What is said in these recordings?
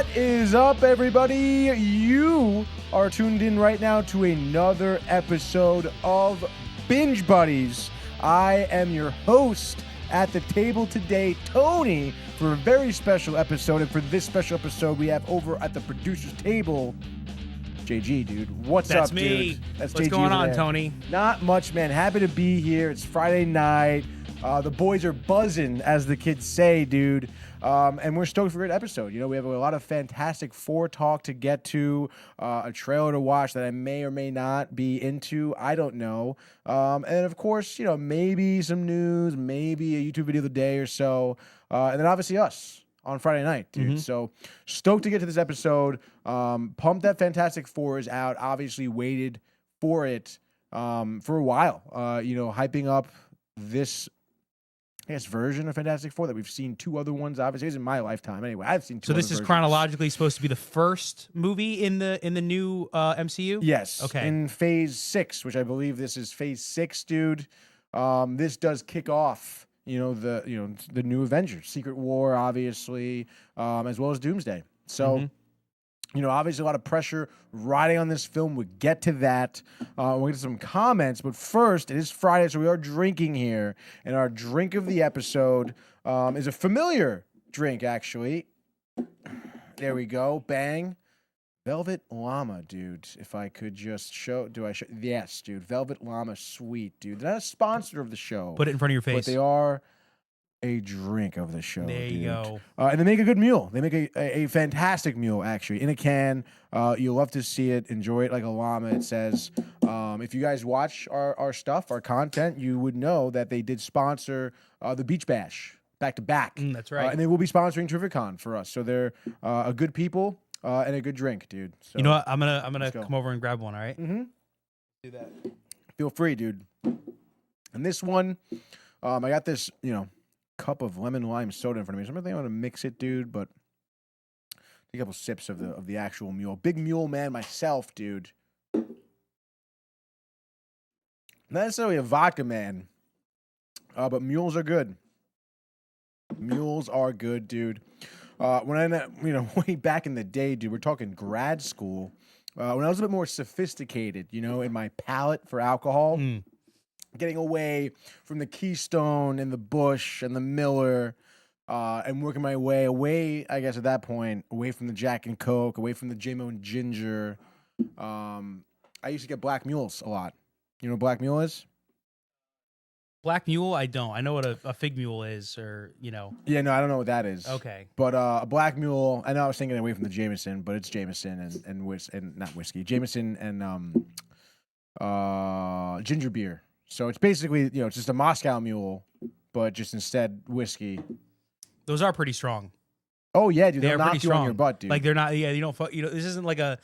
What is up, everybody? You are tuned in right now to another episode of Binge Buddies. I am your host at the table today, Tony, for a very special episode. And for this special episode, we have over at the producer's table, JG, dude. What's That's up, me. dude? What's JG going on, there. Tony? Not much, man. Happy to be here. It's Friday night. The boys are buzzing, as the kids say, dude. And we're stoked for a great episode. You know, we have a lot of Fantastic Four talk to get to, a trailer to watch that I may or may not be into. I don't know. And of course, you know, maybe some news, maybe a YouTube video of the day or so. And then obviously us on Friday night, dude. So stoked to get to this episode. Pumped that Fantastic Four is out. Obviously waited for it for a while. You know, hyping up this version of Fantastic Four that we've seen two other ones. Obviously, it's in my lifetime. Anyway, I've seen two. So this other is versions. chronologically supposed to be the first movie in the new MCU? Yes. Okay. In Phase 6, which I believe this is Phase 6, dude. This does kick off, the new Avengers, Secret War, obviously, as well as Doomsday. So. Obviously a lot of pressure riding on this film. We'll get to that. We'll get to some comments. But first, it is Friday, so we are drinking here. And our drink of the episode is a familiar drink, actually. There we go. Bang. Velvet Llama, dude. If I could just show. Yes, dude. Velvet Llama Sweet, dude. They're not a sponsor of the show. Put it in front of your face. But they are a drink of the show. There you go. And they make a good mule. They make a fantastic mule, actually, in a can. You'll love to see it. Enjoy it like a llama, it says. If you guys watch our stuff, our content, you would know that they did sponsor the Beach Bash back to back. That's right. And they will be sponsoring Trificon for us. So they're a good people and a good drink, dude. So, you know what? I'm gonna come over and grab one. All right. Mm-hmm. Do that. Feel free, dude. And this one, I got this, cup of lemon lime soda in front of me. So I'm going to mix it, dude, but take a couple sips of the actual mule. Big mule man myself, dude. Not necessarily a vodka man, but mules are good. Mules are good, dude. When I, way back in the day, dude, we're talking grad school. When I was a bit more sophisticated, in my palate for alcohol. Getting away from the Keystone and the Bush and the Miller, and working my way away, I guess at that point, away from the Jack and Coke, away from the J-Mo and Ginger. I used to get Black Mules a lot. You know what Black Mule is? Black Mule, I don't. I know what a fig mule is, or Yeah, no, I don't know what that is. Okay. But a Black Mule, I know I was thinking away from the Jameson, but it's Jameson and not whiskey. Jameson and ginger beer. So it's basically, it's just a Moscow Mule, but just instead whiskey. Those are pretty strong. Oh yeah, dude, they'll They're pretty knock you strong on your butt, dude. Like they're not. Yeah, you don't. This isn't like a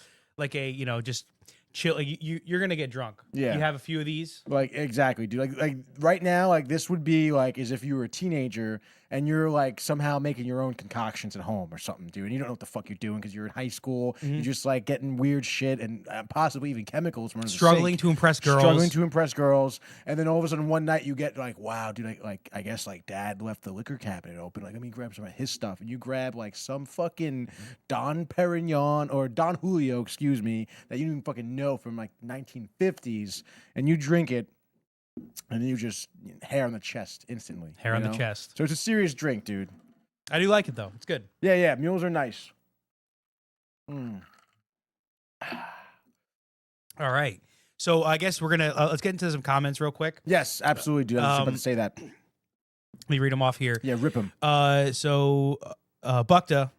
just chill. Like you're gonna get drunk. Yeah. You have a few of these. Like exactly, dude. Like right now, like this would be like as if you were a teenager and you're like somehow making your own concoctions at home or something, dude. And you don't know what the fuck you're doing because you're in high school. You're just like getting weird shit and possibly even chemicals from under the Struggling sink. to impress girls. Struggling to impress girls, and then all of a sudden one night you get like, wow, dude, I guess like dad left the liquor cabinet open. Like let me grab some of his stuff, and you grab like some fucking Don Perignon or Don Julio, excuse me, that you didn't even fucking know from like 1950s, and you drink it. And then you just hair on the chest instantly. Hair on the chest. So it's a serious drink, dude. I do like it though. It's good. Yeah. Mules are nice. All right. So I guess we're gonna let's get into some comments real quick. Yes, absolutely, dude. I was about to say that. Let me read them off here. Yeah, rip them. So Bukta,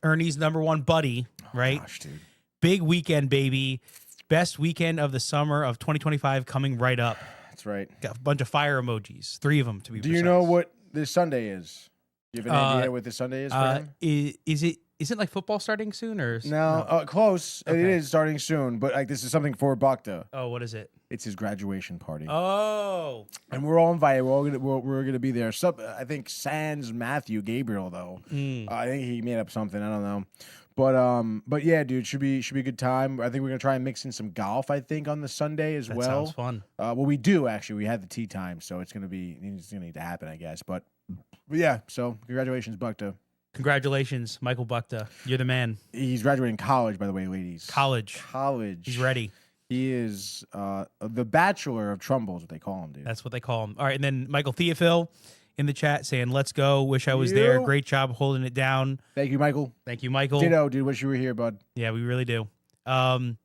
Ernie's number one buddy, right? Gosh, dude. Big weekend, baby. Best weekend of the summer of 2025 coming right up. That's right. Got a bunch of fire emojis, 3 of them to be precise. Do you know what this Sunday is? Do you have an idea what this Sunday is for him? Is it like football starting soon or No, close. Okay. It is starting soon, but like this is something for Bukta. Oh, what is it? It's his graduation party. Oh, And we're all invited. We're gonna be there. I think Sans Matthew Gabriel though. I think he made up something. I don't know. But yeah, dude, should be a good time. I think we're gonna try and mix in some golf. I think on the Sunday as that well. sounds fun. Well, we do actually. We had the tea time, so it's gonna need to happen, I guess. But yeah. So congratulations, Bukta. Congratulations, Michael Buckta. You're the man. He's graduating college, by the way, ladies. College. He's ready. He is the Bachelor of Trumbull, is what they call him, dude. That's what they call him. All right, and then Michael Theophil in the chat saying, "Let's go. Wish I was there. Great job holding it down." Thank you, Michael. Thank you, Michael. Ditto, dude. Wish you were here, bud. Yeah, we really do. And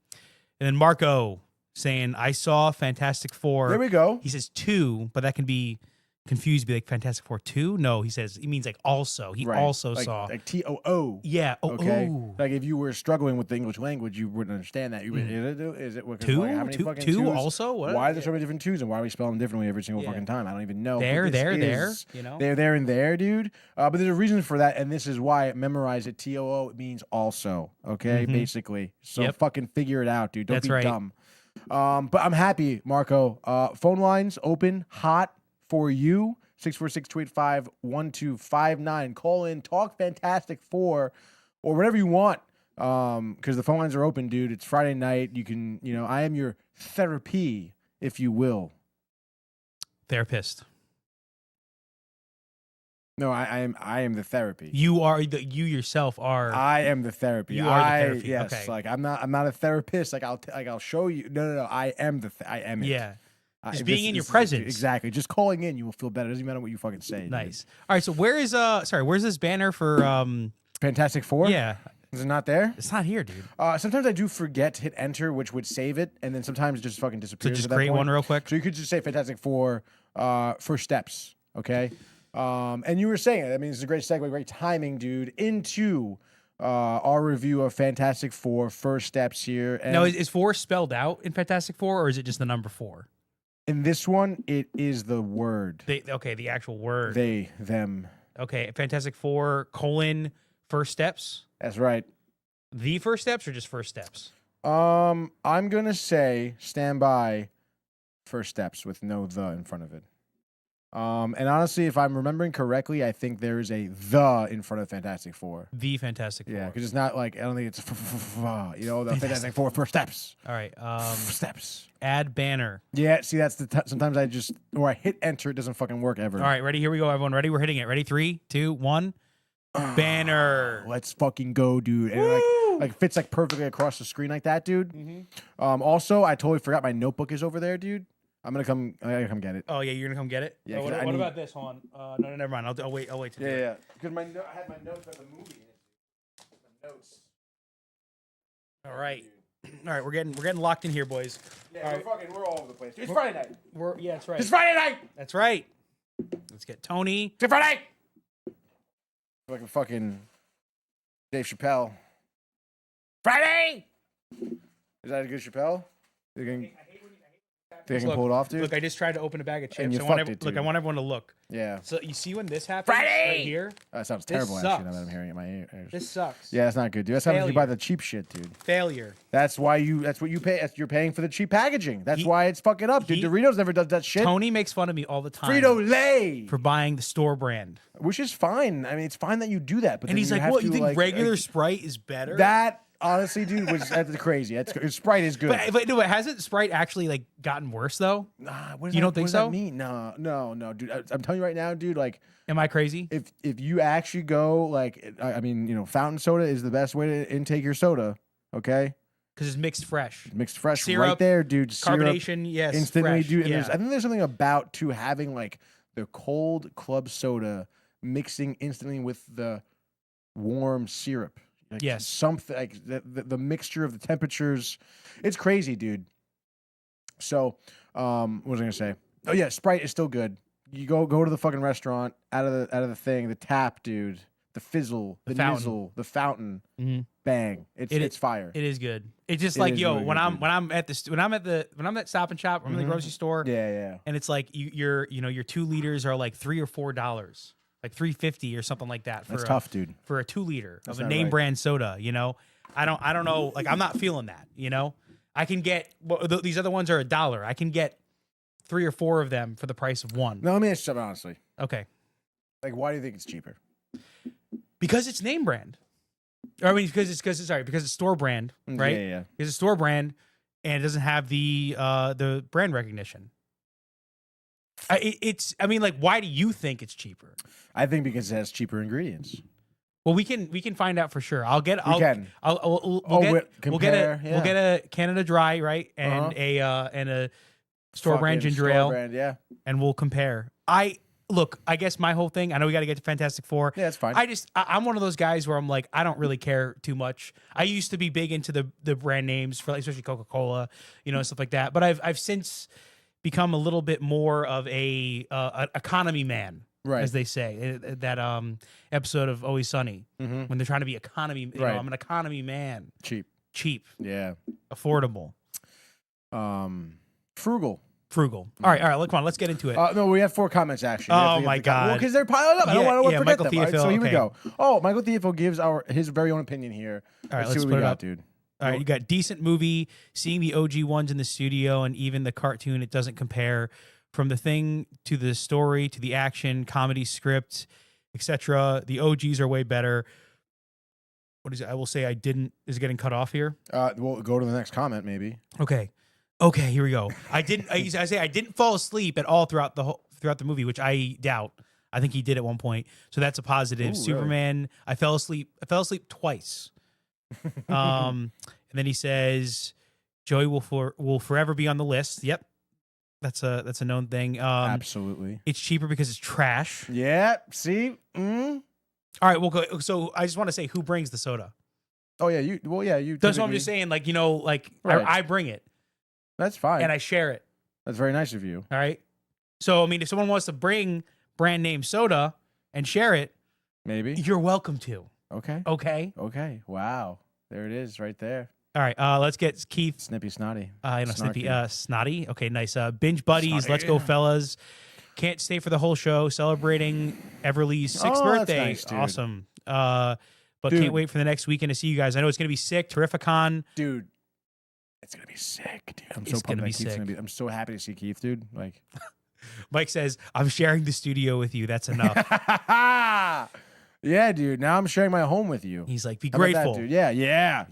then Marco saying, "I saw Fantastic Four." There we go. He says 2, but that can be confused. Be like Fantastic Four 2? No, he means like also. He also saw like TOO. Yeah. Okay. Oh. Like if you were struggling with the English language, you wouldn't understand that. You would, is it Two? Like, how many Two? fucking Two twos? also? What? Why are there so many different twos, and why are we spelling them differently every single fucking time? I don't even know. There. You know, there, and there, dude. But there's a reason for that, and this is why memorize it. TOO, it means also. Okay, basically. So fucking figure it out, dude. Don't be dumb. But I'm happy, Marco. Phone lines open, hot for you. 646-285-1259. Call in, talk Fantastic Four, or whatever you want. Because the phone lines are open, dude. It's Friday night. You can, I am your therapy, if you will. Therapist. No, I am the therapy. You yourself are. I am the therapy. You are the therapy. Yes. Okay. Like I'm not a therapist. Like I'll show you. No. I am I am it. Yeah. Just being in your presence. Exactly. Just calling in, you will feel better. It doesn't matter what you fucking say. Nice. Dude. All right. So where's this banner for Fantastic Four? Yeah. Is it not there? It's not here, dude. Sometimes I do forget to hit enter, which would save it, and then sometimes it just fucking disappears. So just create one real quick. So you could just say Fantastic Four, First Steps, okay? And you were saying it. I mean, it's a great segue, great timing, dude, into our review of Fantastic Four, First Steps here. And now, is 4 spelled out in Fantastic Four, or is it just the number 4? In this one, it is the word. The actual word. They, them. Okay, Fantastic Four, First Steps? That's right. The First Steps or just First Steps? I'm going to say stand by First Steps with no the in front of it. And honestly, if I'm remembering correctly, I think there is a the in front of Fantastic Four. The Fantastic Four. Yeah, because it's not like, I don't think it's, the Fantastic Four First Steps. All right. Steps. Add banner. Yeah, see, that's sometimes I hit enter, it doesn't fucking work ever. All right, ready? Here we go, everyone. Ready? We're hitting it. Ready? 3, 2, 1. Banner. Let's fucking go, dude. And it like fits like perfectly across the screen like that, dude. Also, I totally forgot my notebook is over there, dude. I gotta come get it. Oh yeah, you're gonna come get it. Yeah. What about this? Hold on. No, never mind. I'll wait. To do it. Yeah. Because I had my notes about the movie in it. The notes. All right. We're getting locked in here, boys. Yeah, we're all over the place. Dude, it's Friday night. That's right. It's Friday night. That's right. Let's get Tony. It's Friday. Like a fucking Dave Chappelle. Friday. Is that a good Chappelle? They can pull it off, dude. Look, I just tried to open a bag of chips. And you I want fucked it, dude. I want everyone to look. Yeah. So you see when this happens Friday! right here? That sounds terrible, This actually, now sucks. that I'm hearing it in my ears. This sucks. Yeah, that's not good, dude. That's how you buy the cheap shit, dude. Failure. That's what you pay. You're paying for the cheap packaging. That's why it's fucking up, dude. Doritos never does that shit. Tony makes fun of me all the time. Frito-Lay! For buying the store brand. Which is fine. I mean, it's fine that you do that. But And then he's like, have what, to, you think like, regular Sprite is better? That, honestly, dude, that's crazy. Sprite is good. But no, hasn't Sprite actually like gotten worse though? Nah, you don't think so? What does that mean? No, dude. I'm telling you right now, dude. Like, am I crazy? If you actually go like, I mean, fountain soda is the best way to intake your soda. Okay. Because it's mixed fresh. Mixed fresh, syrup, right there, dude. Carbonation, yes, instantly, fresh, dude. And yeah. I think there's something about having like the cold club soda mixing instantly with the warm syrup. Like, yes, something like the mixture of the temperatures. It's crazy, dude. So, what was I gonna say? Oh yeah, Sprite is still good. You go to the fucking restaurant, out of the thing, the tap, dude, the fizzle, the nizzle, the fountain, bang. It's fire. It is good. It's just like, yo, really when good, I'm at Stop and Shop, I'm in the grocery store. Yeah. And it's like your 2 liters are like $3 or $4. Like $3.50 or something like that. That's tough, dude. For a 2 liter That's of a name brand soda, I don't know. Like, I'm not feeling that, I can get, these other ones are $1. I can get 3 or 4 of them for the price of 1. No, let me ask you something honestly. Okay. Like, why do you think it's cheaper? Because it's name brand. Or, I mean, because it's store brand, right? Yeah. Because it's store brand and it doesn't have the brand recognition. Why do you think it's cheaper? I think because it has cheaper ingredients. Well, we can find out for sure. We'll get a Canada Dry, right, and a store brand ginger ale, and we'll compare. I guess my whole thing, I know we got to get to Fantastic Four. Yeah, it's fine. I'm one of those guys where I'm like, I don't really care too much. I used to be big into the brand names for, like, especially Coca-Cola, stuff like that. But I've since become a little bit more of an economy man, right, as they say. That episode of Always Sunny, when they're trying to be economy. Right. I'm an economy man. Cheap. Yeah. Affordable. Frugal. All right. Look, come on, let's get into it. No, we have 4 comments actually. Oh my God! Well, because they're piling up. I don't want to forget Michael them. Theophil, so here we go. Oh, Michael Theophil gives his very own opinion here. All right, let's see what we got, dude. All right, you got decent movie. Seeing the OG ones in the studio and even the cartoon, it doesn't compare. From the thing to the story to the action, comedy, script, etc. The OGs are way better. What is it? I will say I didn't. Is it getting cut off here? We'll go to the next comment, maybe. Okay, here we go. I didn't fall asleep at all throughout the movie, which I doubt. I think he did at one point, so that's a positive. Ooh, Superman, really? I fell asleep twice. And then he says, Joey will forever be on the list. Yep, that's a known thing. Absolutely, it's cheaper because it's trash. Yeah. See. All right, we'll go. So I just want to say, who brings the soda? Oh yeah, you. Well, yeah, you. That's what I'm just saying. Like, right. I bring it. That's fine. And I share it. That's very nice of you. All right. So, I mean, if someone wants to bring brand name soda and share it, maybe you're welcome to. Okay. Wow. There it is right there. All right. Let's get Keith. Snippy Snotty. Snippy Snotty. Okay, nice. Binge Buddies. Snotty. Let's go, fellas. Can't stay for the whole show. Celebrating Everly's 6th birthday. That's nice, dude. Awesome. But can't wait for the next weekend to see you guys. I know it's going to be sick. Terrificon. Dude. It's gonna be sick, dude. I'm so pumped that Keith's gonna be. I'm so happy to see Keith, dude. Like, Mike says, I'm sharing the studio with you. That's enough. Yeah, dude. Now I'm sharing my home with you. He's like, be grateful, dude. Yeah.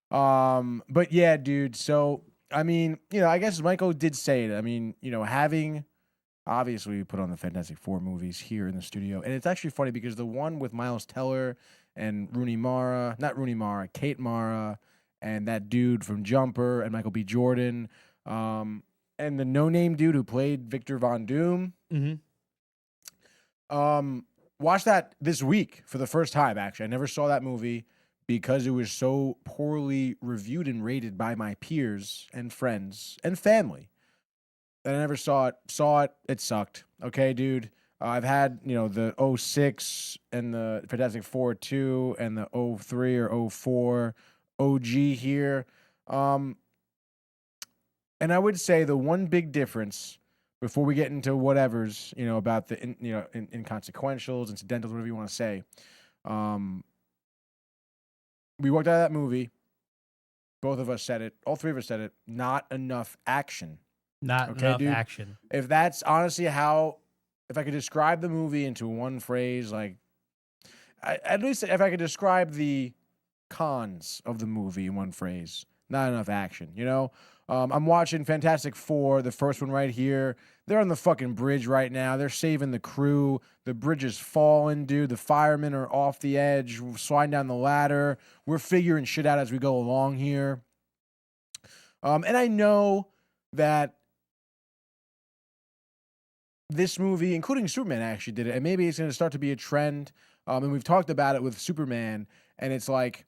But yeah, dude. So I mean, I guess Michael did say it. I mean, having obviously we put on the Fantastic Four movies here in the studio, and it's actually funny because the one with Miles Teller and Kate Mara. And that dude from Jumper and Michael B. Jordan, and the no-name dude who played Victor Von Doom. Watched that this week for the first time, actually. I never saw that movie because it was so poorly reviewed and rated by my peers and friends and family that I never saw it. It sucked. Okay, dude. I've had, the 06 and the Fantastic Four 2 and the 03 or 04 OG here. And I would say the one big difference before we get into whatever's, about the, inconsequentials, incidentals, whatever you want to say. We walked out of that movie. Both of us said it. All 3 of us said it. Not enough action. Not enough action. If that's honestly if I could describe the movie into one phrase, like, at least if I could describe the cons of the movie in one phrase, not enough action. I'm watching Fantastic Four, the first one right here. They're on the fucking bridge right now. They're saving the crew. The bridge is falling, dude. The firemen are off the edge, sliding down the ladder. We're figuring shit out as we go along here. And I know that this movie, including Superman, actually did it, and maybe it's going to start to be a trend. And we've talked about it with Superman, and it's like,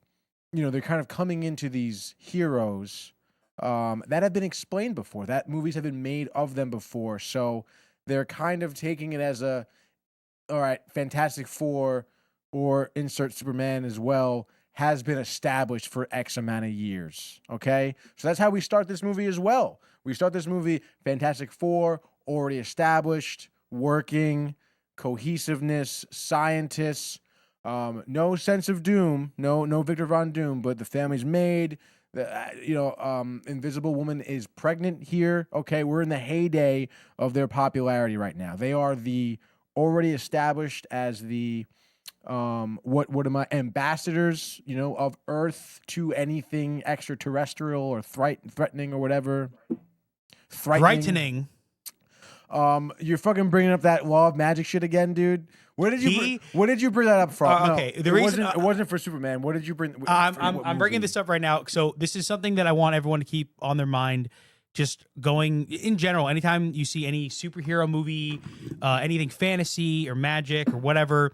they're kind of coming into these heroes that have been explained before, that movies have been made of them before. So they're kind of taking it as all right, Fantastic Four or insert Superman as well has been established for X amount of years. Okay? So that's how we start this movie as well. We start this movie, Fantastic Four, already established, working, cohesiveness, scientists. No sense of doom, no Victor Von Doom, but the family's made. Invisible Woman is pregnant here. Okay, we're in the heyday of their popularity right now. They are already established as the what am I, ambassadors, of Earth to anything extraterrestrial or threatening or whatever. Frightening. You're fucking bringing up that law of magic shit again, dude. What did you bring that up from? Okay, no, the reason it wasn't for Superman. What did you bring? I'm bringing this up right now. So this is something that I want everyone to keep on their mind. Just going in general, anytime you see any superhero movie, anything fantasy or magic or whatever,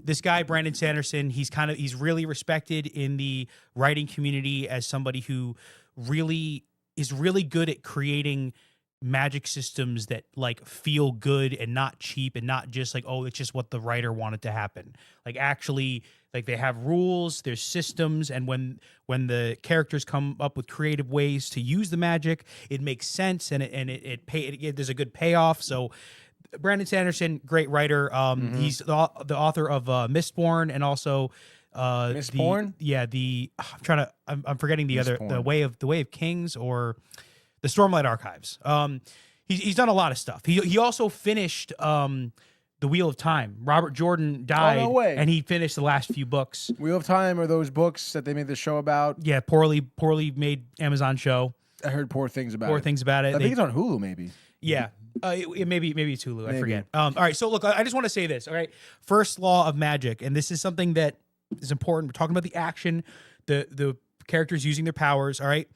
this guy Brandon Sanderson, he's really respected in the writing community as somebody who really is really good at creating magic systems that like feel good and not cheap and not just like, oh, it's just what the writer wanted to happen. Like actually, like they have rules, there's systems, and when the characters come up with creative ways to use the magic, it makes sense and there's a good payoff. So Brandon Sanderson, great writer. He's the author of Mistborn and also Mistborn? I'm forgetting the other, the Way of Kings or the Stormlight Archives. He's done a lot of stuff. He also finished The Wheel of Time. Robert Jordan died, and he finished the last few books. Wheel of Time are those books that they made the show about? Yeah, poorly made Amazon show. I heard poor things about it. I think it's on Hulu, maybe. Yeah, maybe it's Hulu. Maybe. I forget. All right, so look, I just want to say this. All right, first law of magic, and this is something that is important. We're talking about the action, the characters using their powers. All right.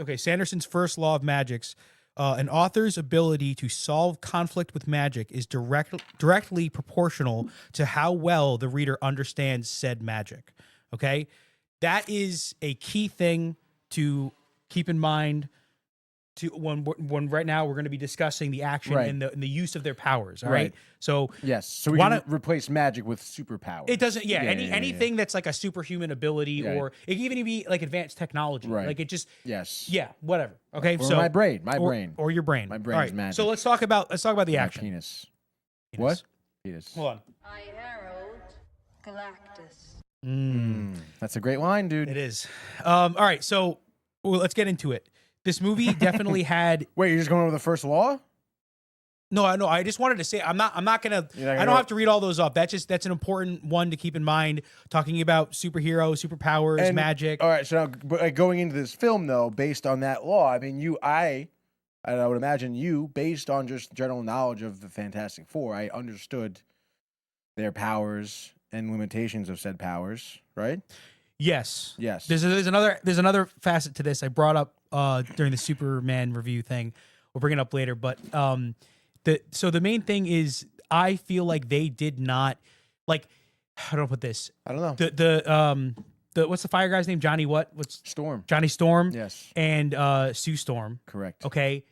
Okay, Sanderson's first law of magics. An author's ability to solve conflict with magic is directly proportional to how well the reader understands said magic. Okay? That is a key thing to keep in mind to when right now we're going to be discussing the action and the use of their powers. All right. So yes, so we can replace magic with superpowers. It doesn't. Yeah, anything that's like a superhuman ability, or it can even be like advanced technology. Right. Like it just. Yes. Yeah. Whatever. Okay. Or so my brain, or your brain. My brain is magic. So let's talk about the action. Penis. What? Penis. Hold on. I herald Galactus. That's a great line, dude. It is. All right. So let's get into it. This movie definitely had. Wait, you're just going over the first law? No, I know. I just wanted to say I'm not gonna. I don't have to read all those off. That's an important one to keep in mind. Talking about superheroes, superpowers, and magic. All right. So now, going into this film, though, based on that law, I mean, I would imagine you, based on just general knowledge of the Fantastic Four, I understood their powers and limitations of said powers, right? Yes. Yes. There's another facet to this I brought up during the Superman review thing. We'll bring it up later, but the main thing is I feel like they did not like, how do I put this? I don't know. The what's the fire guy's name? Johnny what? What's Storm? Johnny Storm. Yes. And Sue Storm. Correct. Okay.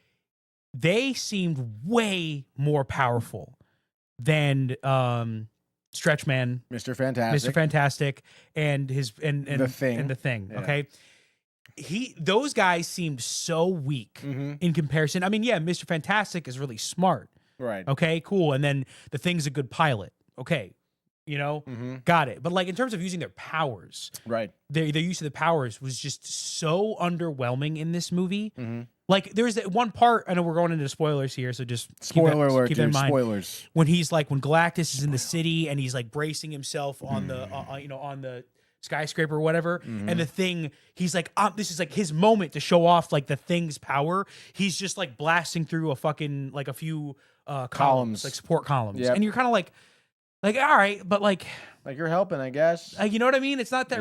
They seemed way more powerful than Stretch Man, Mr. Fantastic, and his and the Thing. Yeah. Okay. Those guys seemed so weak in comparison. I mean, yeah, Mr. Fantastic is really smart. Right. Okay, cool. And then the Thing's a good pilot. Okay. Got it. But like in terms of using their powers, right? Their use of the powers was just so underwhelming in this movie. Like there's that one part. I know we're going into spoilers here, so just spoiler alert, keep that in mind. Spoilers. When Galactus is in the city and he's like bracing himself on the on the skyscraper or whatever, and the Thing, he's like, this is like his moment to show off like the Thing's power. He's just like blasting through a fucking like a few columns, like support columns, and you're kind of like all right, but like you're helping, I guess. You know what I mean? It's not that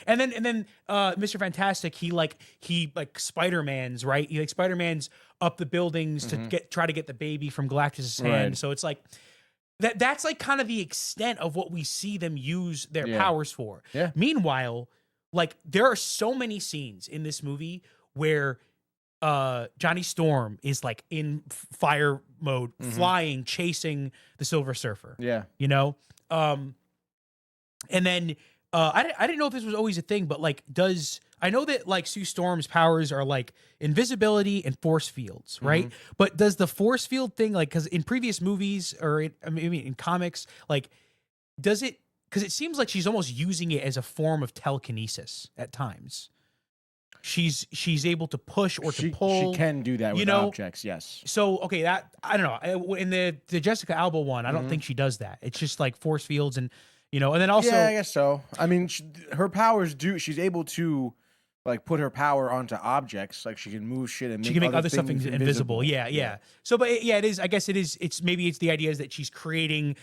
And then Mr. Fantastic, he Spider-Man's right. He like Spider-Man's up the buildings to try to get the baby from Galactus' hand. So it's like that's like kind of the extent of what we see them use their powers for. Yeah. Meanwhile, like there are so many scenes in this movie where Johnny Storm is like in fire mode, flying, chasing the Silver Surfer. Yeah. And then I didn't know if this was always a thing, but like I know that like Sue Storm's powers are like invisibility and force fields, right? But does the force field thing, like, because in previous movies or in comics, like, does it? Because it seems like she's almost using it as a form of telekinesis at times. She's able to push or to pull. She can do that with objects, yes. So okay, that I don't know. In the Jessica Alba one, I don't think she does that. It's just like force fields and and then also I guess so. I mean, her powers she's able to like put her power onto objects, like she can move shit and she can make other stuff invisible. Yeah. So, but it is. I guess it is. It's maybe it's the idea is that she's creating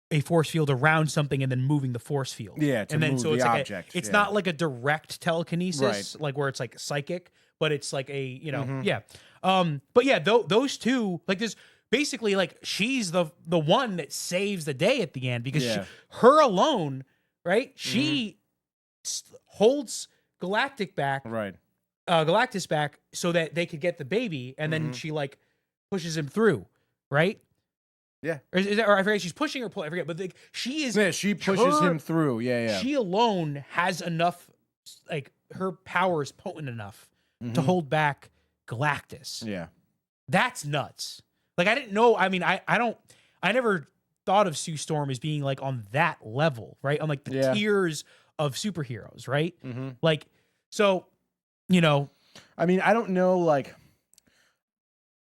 a force field around something and then moving the force field. Yeah, to and then move so the it's like object, it's yeah. not like a direct telekinesis, Right. like where it's like psychic, but it's like a yeah. But yeah, those two, like this basically like she's the one that saves the day at the end because Yeah. her alone, right? She holds Galactus back so that they could get the baby, and then she like pushes him through, right? Yeah. Or, is that, or I forget, she's pushing or pulling, I forget, but like, she is. Yeah, she pushes her- him through. Yeah. She alone has enough, like her power is potent enough to hold back Galactus. Yeah. That's nuts. Like I didn't know. I mean, I never thought of Sue Storm as being like on that level, right? On like the tiers of superheroes, right? Like, so, I mean, I don't know, like,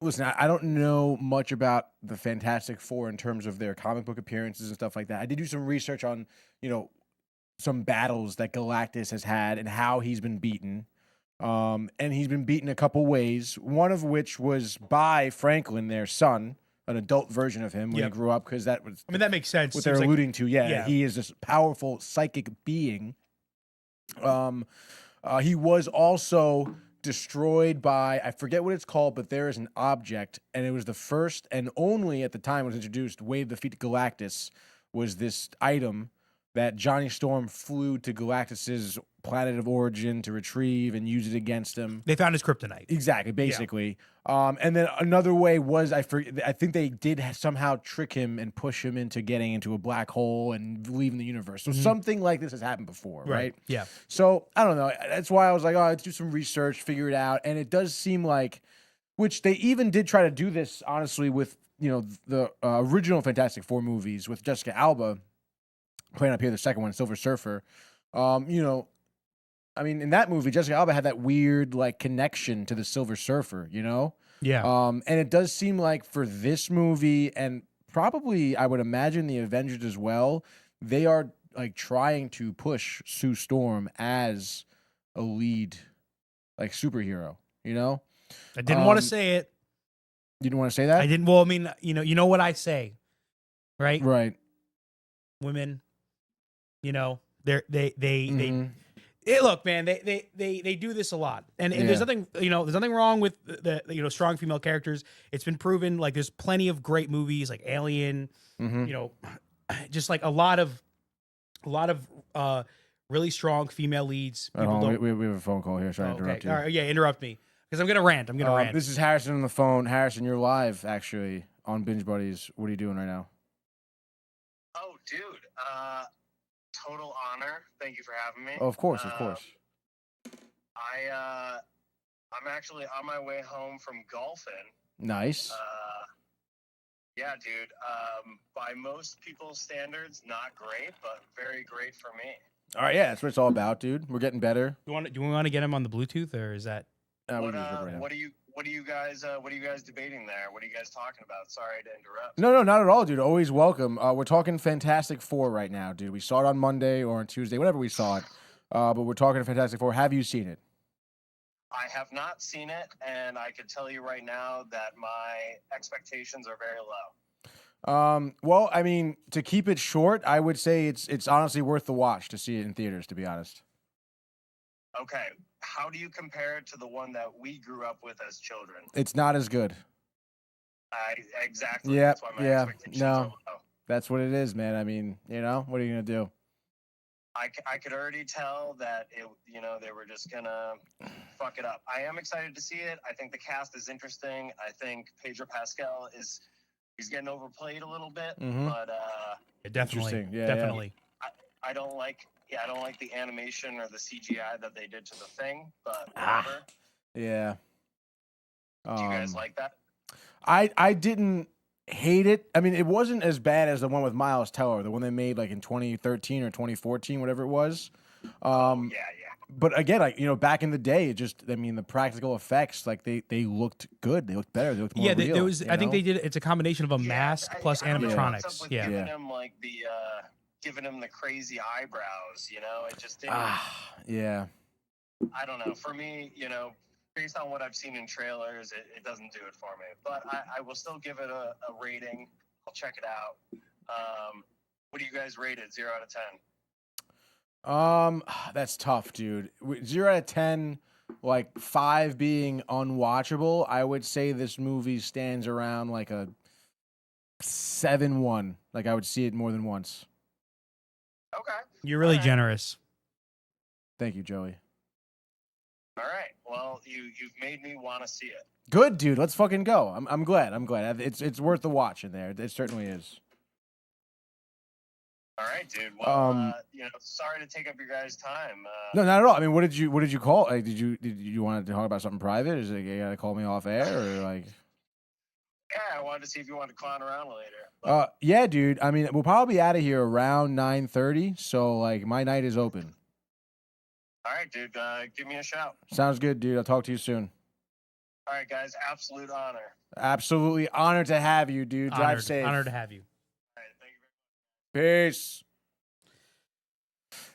listen, I don't know much about the Fantastic Four in terms of their comic book appearances and stuff like that. I did do some research on, some battles that Galactus has had and how he's been beaten. And he's been beaten a couple ways, one of which was by Franklin, their son, an adult version of him when he grew up, because that was that makes sense. what they're alluding to. Yeah, he is this powerful psychic being. He was also destroyed by, I forget what it's called, but there is an object, and it was the first and only at the time it was introduced way to defeat Galactus, was this item that Johnny Storm flew to Galactus's planet of origin to retrieve and use it against him. They found his kryptonite. Exactly, basically. And then another way was, I think they did somehow trick him and push him into getting into a black hole and leaving the universe. So something like this has happened before, right? Yeah. So I don't know. That's why I was like, oh, let's do some research, figure it out. And it does seem like, which they even did try to do this, honestly, with the original Fantastic Four movies with Jessica Alba playing up here, the second one, Silver Surfer. I mean, in that movie, Jessica Alba had that weird like connection to the Silver Surfer, Yeah. And it does seem like for this movie, and probably I would imagine the Avengers as well, they are like trying to push Sue Storm as a lead, like superhero. I didn't want to say it. You didn't want to say that? I didn't. Well, I mean, you know what I say, right? Right. Women, they look, man, they do this a lot, and there's nothing wrong with the strong female characters. It's been proven. Like there's plenty of great movies like Alien, just like a lot of really strong female leads. We have a phone call here. Sorry to interrupt you. All right, yeah, interrupt me because I'm gonna rant. This is Harrison on the phone. Harrison, you're live actually on Binge Buddies. What are you doing right now? Oh, dude. Total honor. Thank you for having me. Oh, of course. I'm actually on my way home from golfing. Nice. Yeah, dude. By most people's standards, not great, but very great for me. All right, yeah, that's what it's all about, dude. We're getting better. Do we want to get him on the Bluetooth, or is that? What are you guys debating there? What are you guys talking about? Sorry to interrupt. No, not at all, dude. Always welcome. We're talking Fantastic Four right now, dude. We saw it on Monday or on Tuesday, whenever we saw it. But we're talking Fantastic Four. Have you seen it? I have not seen it, and I can tell you right now that my expectations are very low. Well, I mean, to keep it short, I would say it's honestly worth the watch to see it in theaters, to be honest. Okay. How do you compare it to the one that we grew up with as children? It's not as good. Exactly. Yeah, That's why my expectations are low. That's what it is, man. I mean, what are you going to do? I could already tell that they were just gonna fuck it up. I am excited to see it. I think the cast is interesting. I think Pedro Pascal he's getting overplayed a little bit, but Definitely. Yeah, definitely. yeah. I don't like the animation or the CGI that they did to the Thing, but whatever. Yeah. Do you guys like that? I didn't hate it. I mean, it wasn't as bad as the one with Miles Teller, the one they made like in 2013 or 2014, whatever it was. Yeah. But again, back in the day, the practical effects, like they looked good. They looked better. They looked more real. There was. I think they did. It's a combination of a mask plus animatronics. Yeah. Giving him the crazy eyebrows. It just didn't. Yeah. I don't know. For me, based on what I've seen in trailers, it doesn't do it for me. But I will still give it a rating. I'll check it out. What do you guys rate it? 0 out of 10. That's tough, dude. 0 out of 10, like 5 being unwatchable. I would say this movie stands around like a 7-1. Like I would see it more than once. Okay. You're really All right. generous. Thank you, Joey. All right. Well, you've made me want to see it. Good, dude. Let's fucking go. I'm glad. It's worth the watch in there. It certainly is. All right, dude. Well, sorry to take up your guys' time. No, not at all. I mean, what did you call? Like, did you want to talk about something private? Is it you gotta call me off air or like? Yeah, I wanted to see if you wanted to clown around later. Yeah, dude. I mean, we'll probably be out of here around 9:30. So like, my night is open. All right, dude. Give me a shout. Sounds good, dude. I'll talk to you soon. All right, guys. Absolute honor. Absolutely honored to have you, dude. Drive safe. Honored to have you. All right, thank you very much. Peace.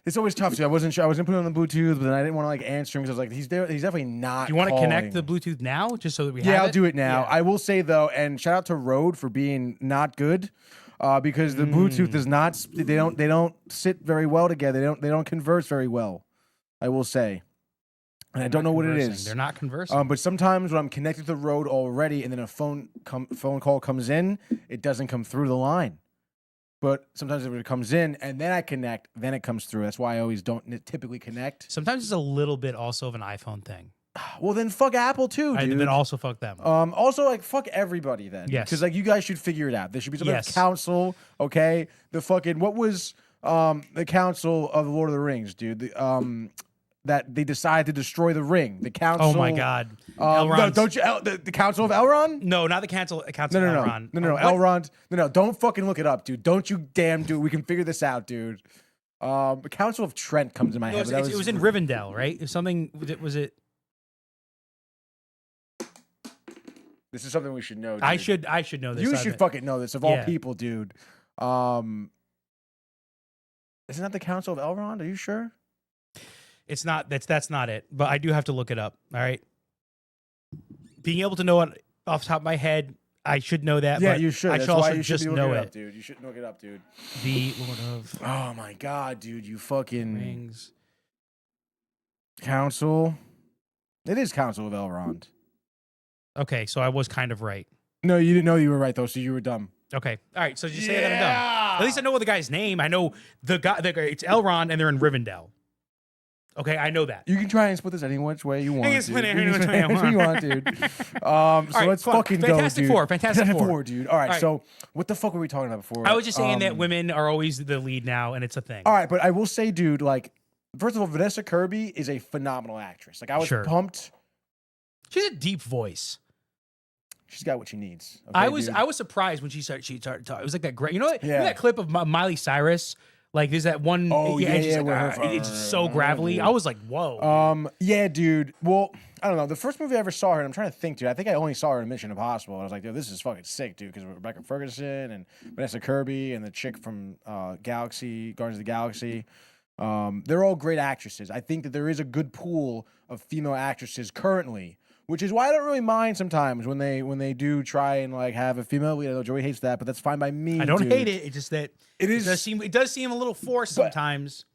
It's always tough, too. I wasn't sure. I was gonna put it on the Bluetooth, but then I didn't want to like answer him because I was like, he's there. He's definitely not. Do you want to connect calling. the Bluetooth now, just so that we have Yeah, I'll it? do it now. Yeah. I will say though, and shout out to Rode for being not good, because the Bluetooth does not. They don't sit very well together. They don't converse very well. I will say, and I don't know what it is. They're not conversing. But sometimes when I'm connected to the Rode already, and then a phone call comes in, it doesn't come through the line. But sometimes if it comes in and then I connect, then it comes through. That's why I always don't typically connect. Sometimes it's a little bit also of an iPhone thing. Well, then fuck Apple too, dude. Then also fuck them. Also, like, fuck everybody then. Yes. Because, like, you guys should figure it out. There should be some Yes. kind of council, okay? The fucking, what was the council of the Lord of the Rings, dude? That they decided to destroy the ring. The council. Oh my God. No, Elrond's- don't you? The council of Elrond? No, not the council. No, of no, Elrond. no. What? Elrond. No, don't fucking look it up, dude. Don't you damn do it. We can figure this out, dude. The Council of Trent comes in my No, head. it was in Rivendell, right? It was something. Was it? This is something we should know, dude. I should know this. You I should bet. fucking know this of all Yeah. people, dude. Isn't that the Council of Elrond? Are you sure? It's not. That's not it. But I do have to look it up. All right. Being able to know it off the top of my head, I should know that. Yeah, but you should. I That's should also why you should just be know looking it it. up, dude. You should look it up, dude. The Lord of Oh my God, dude! You fucking Rings. Council. It is Council of Elrond. Okay, so I was kind of right. No, you didn't know you were right though, so you were dumb. Okay. All right. So just say that I'm dumb. At least I know the guy's name. I know the guy. It's Elrond, and they're in Rivendell. Okay, I know that. You can try and split this any which way you want. can Dude. split it You any can which way I split it any want. you want, dude. So right, let's fuck. fucking Fantastic go, dude. Four, Fantastic Four. dude. All right, All right. so what the fuck were we talking about before? I was just saying that women are always the lead now, and it's a thing. All right, but I will say, dude, like, first of all, Vanessa Kirby is a phenomenal actress. Like, I was Sure. pumped. She's a deep voice. She's got what she needs. Okay, I was dude? surprised when she started talking. It was like that great. You know what? You know Yeah. that clip of Miley Cyrus? Like there's that one. Oh, and she's yeah, like, where her- it's so gravelly. dude. I was like, whoa. Yeah, dude. Well, I don't know. The first movie I ever saw her, and I'm trying to think, dude. I think I only saw her in Mission Impossible. I was like, dude, this is fucking sick, dude. Because Rebecca Ferguson and Vanessa Kirby and the chick from Guardians of the Galaxy. They're all great actresses. I think that there is a good pool of female actresses currently, which is why I don't really mind sometimes when they do try and like have a female lead. I know Joey hates that, but that's fine by me. I don't dude. hate it. It's just that It is. it does seem a little forced sometimes.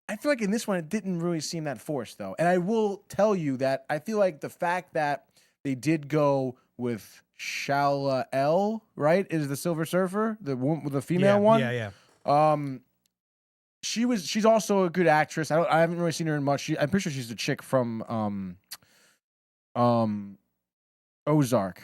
I feel like in this one it didn't really seem that forced though, and I will tell you that I feel like the fact that they did go with Shala El, right, is the Silver Surfer, the female one. Yeah. She's also a good actress. I haven't really seen her in much. I'm pretty sure she's the chick from Ozark,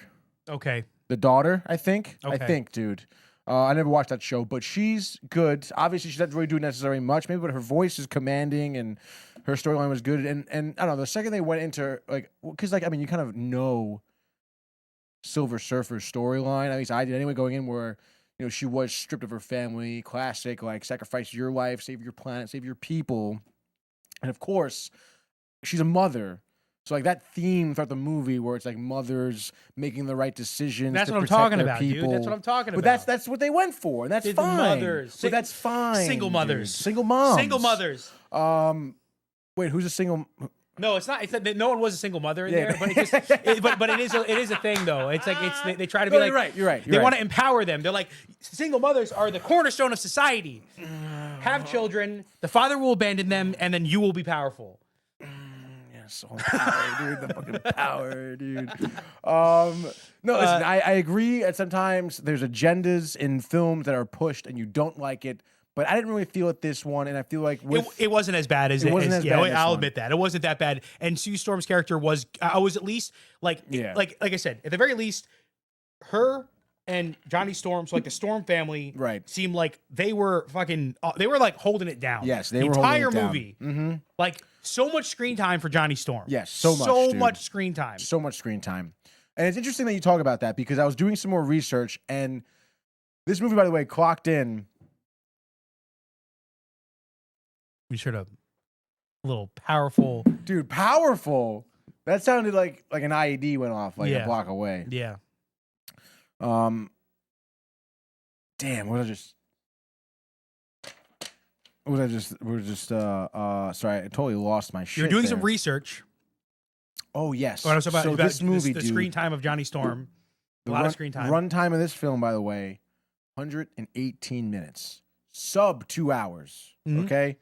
Okay. the daughter. I think. Okay. Dude. I never watched that show, but she's good. Obviously, she doesn't really do necessarily much, maybe, but her voice is commanding and her storyline was good. And I don't know, the second they went into like, because like I mean, you kind of know Silver Surfer's storyline. At least I did anyway. Going in where she was stripped of her family, classic like sacrifice your life, save your planet, save your people, and of course, she's a mother. So like that theme throughout the movie, where it's like mothers making the right decisions. That's to what I'm protect talking their about, people. dude. That's what I'm talking But about. that's what they went for, and that's Did the fine. mothers. But that's fine. Single dude. mothers. Single moms. Single mothers. Wait, who's a single? No, it's not. It's that no one was a single mother in Yeah. there, but it just, but it is a thing though. It's like they try to be No, like you're right. They want to empower them. They're like single mothers are the cornerstone of society. Have children. The father will abandon them, and then you will be powerful. So power, dude. The fucking power, dude. No, listen, I agree. At sometimes there's agendas in films that are pushed, and you don't like it. But I didn't really feel it this one, and I feel like It wasn't as bad as it wasn't as yeah, bad. I'll admit that it wasn't that bad. And Sue Storm's character was. I was at least like like I said, at the very least, her and Johnny Storm, so like the Storm family, Right. seemed like they were fucking. They were like holding it down. Yes, they the were holding entire it down. movie. Mm-hmm. Like so much screen time for Johnny Storm. Yes, so much, dude. much screen time. So much screen time. And it's interesting that you talk about that because I was doing some more research, and this movie, by the way, clocked in. We should have a little powerful. Dude, powerful. That sounded like an IED went off like Yeah. a block away. Yeah. Damn, we're just sorry, I totally lost my shit. You're doing there. some research. Oh yes. What I was about, so about this movie, the dude, screen time of Johnny Storm. A lot of screen time. Runtime of this film, by the way, 118 minutes. Sub 2 hours. Mhm. Okay.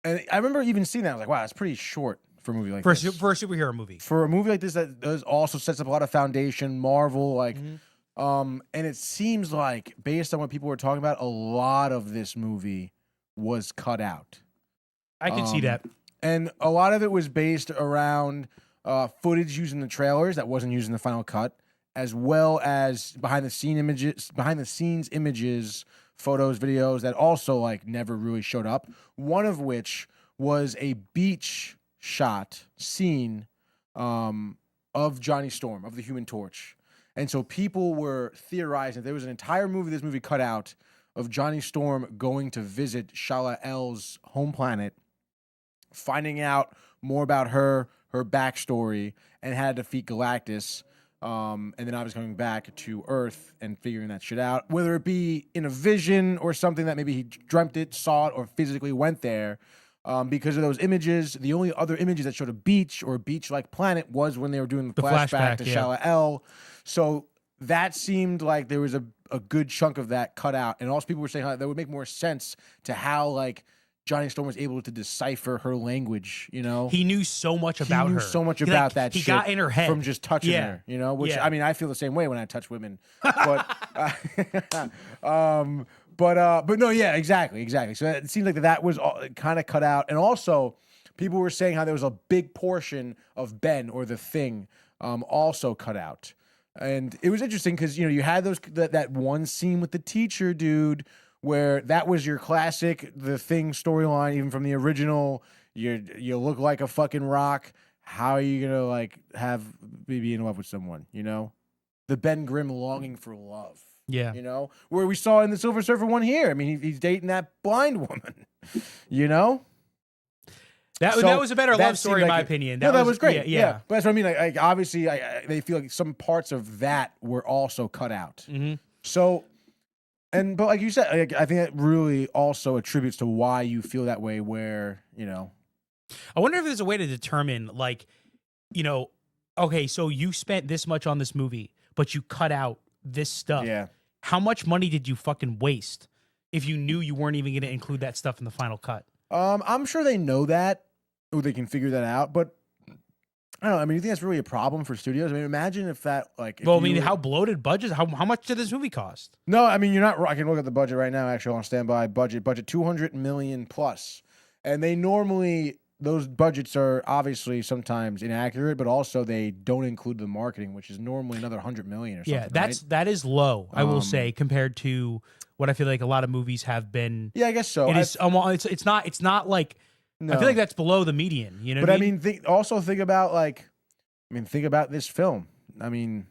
And I remember even seeing that. I was like, wow, that's pretty short for a movie like For a this. superhero movie. For a movie like this that does also sets up a lot of foundation, Marvel, like Mhm. and it seems like based on what people were talking about, a lot of this movie was cut out. I can see that. And a lot of it was based around footage used in the trailers that wasn't used in the final cut, as well as behind the scenes images, photos, videos that also like never really showed up. One of which was a beach shot scene of Johnny Storm, of the Human Torch. And so people were theorizing there was an entire movie, this movie cut out, of Johnny Storm going to visit Shala El's home planet, finding out more about her backstory, and how to defeat Galactus. And then I was coming back to Earth and figuring that shit out, whether it be in a vision or something that maybe he dreamt it, saw it, or physically went there. Because of those images, the only other images that showed a beach or a beach-like planet was when they were doing the flashback to Shala El. So that seemed like there was a good chunk of that cut out. And also people were saying how that would make more sense to how like Johnny Storm was able to decipher her language, you know? He knew so much about her. He knew so much about that shit. He got in her head. From just touching Yeah. her, you know? Which, Yeah. I mean, I feel the same way when I touch women. But no, yeah, exactly. So it seems like that was kind of cut out. And also, people were saying how there was a big portion of Ben or the Thing also cut out. And it was interesting because, you know, you had that one scene with the teacher, dude, where that was your classic The Thing storyline, even from the original. You look like a fucking rock. How are you gonna like be in love with someone? You know, the Ben Grimm longing for love. Yeah. You know, where we saw in the Silver Surfer one here. I mean, he's dating that blind woman. You know. That was a better love story, in my opinion. That was great. Yeah. But that's what I mean. Like obviously, they feel like some parts of that were also cut out. Mm-hmm. So, but like you said, I think that really also attributes to why you feel that way. Where you know, I wonder if there's a way to determine, like, you know, okay, so you spent this much on this movie, but you cut out this stuff. Yeah. How much money did you fucking waste if you knew you weren't even going to include that stuff in the final cut? I'm sure they know that, or they can figure that out. But I don't know. I mean, you think that's really a problem for studios? I mean, imagine if that Well, I mean, how bloated budgets? How much did this movie cost? No, I mean, you're not. I can look at the budget right now. Actually, on standby. Budget $200 million plus, and they normally those budgets are obviously sometimes inaccurate, but also they don't include the marketing, which is normally another $100 million or something. Yeah, right? that is low. I will say compared to what I feel like a lot of movies have been. Yeah, I guess so. It is. It's not like. No. I feel like that's below the median. You know. But what I mean, think about this film. I mean,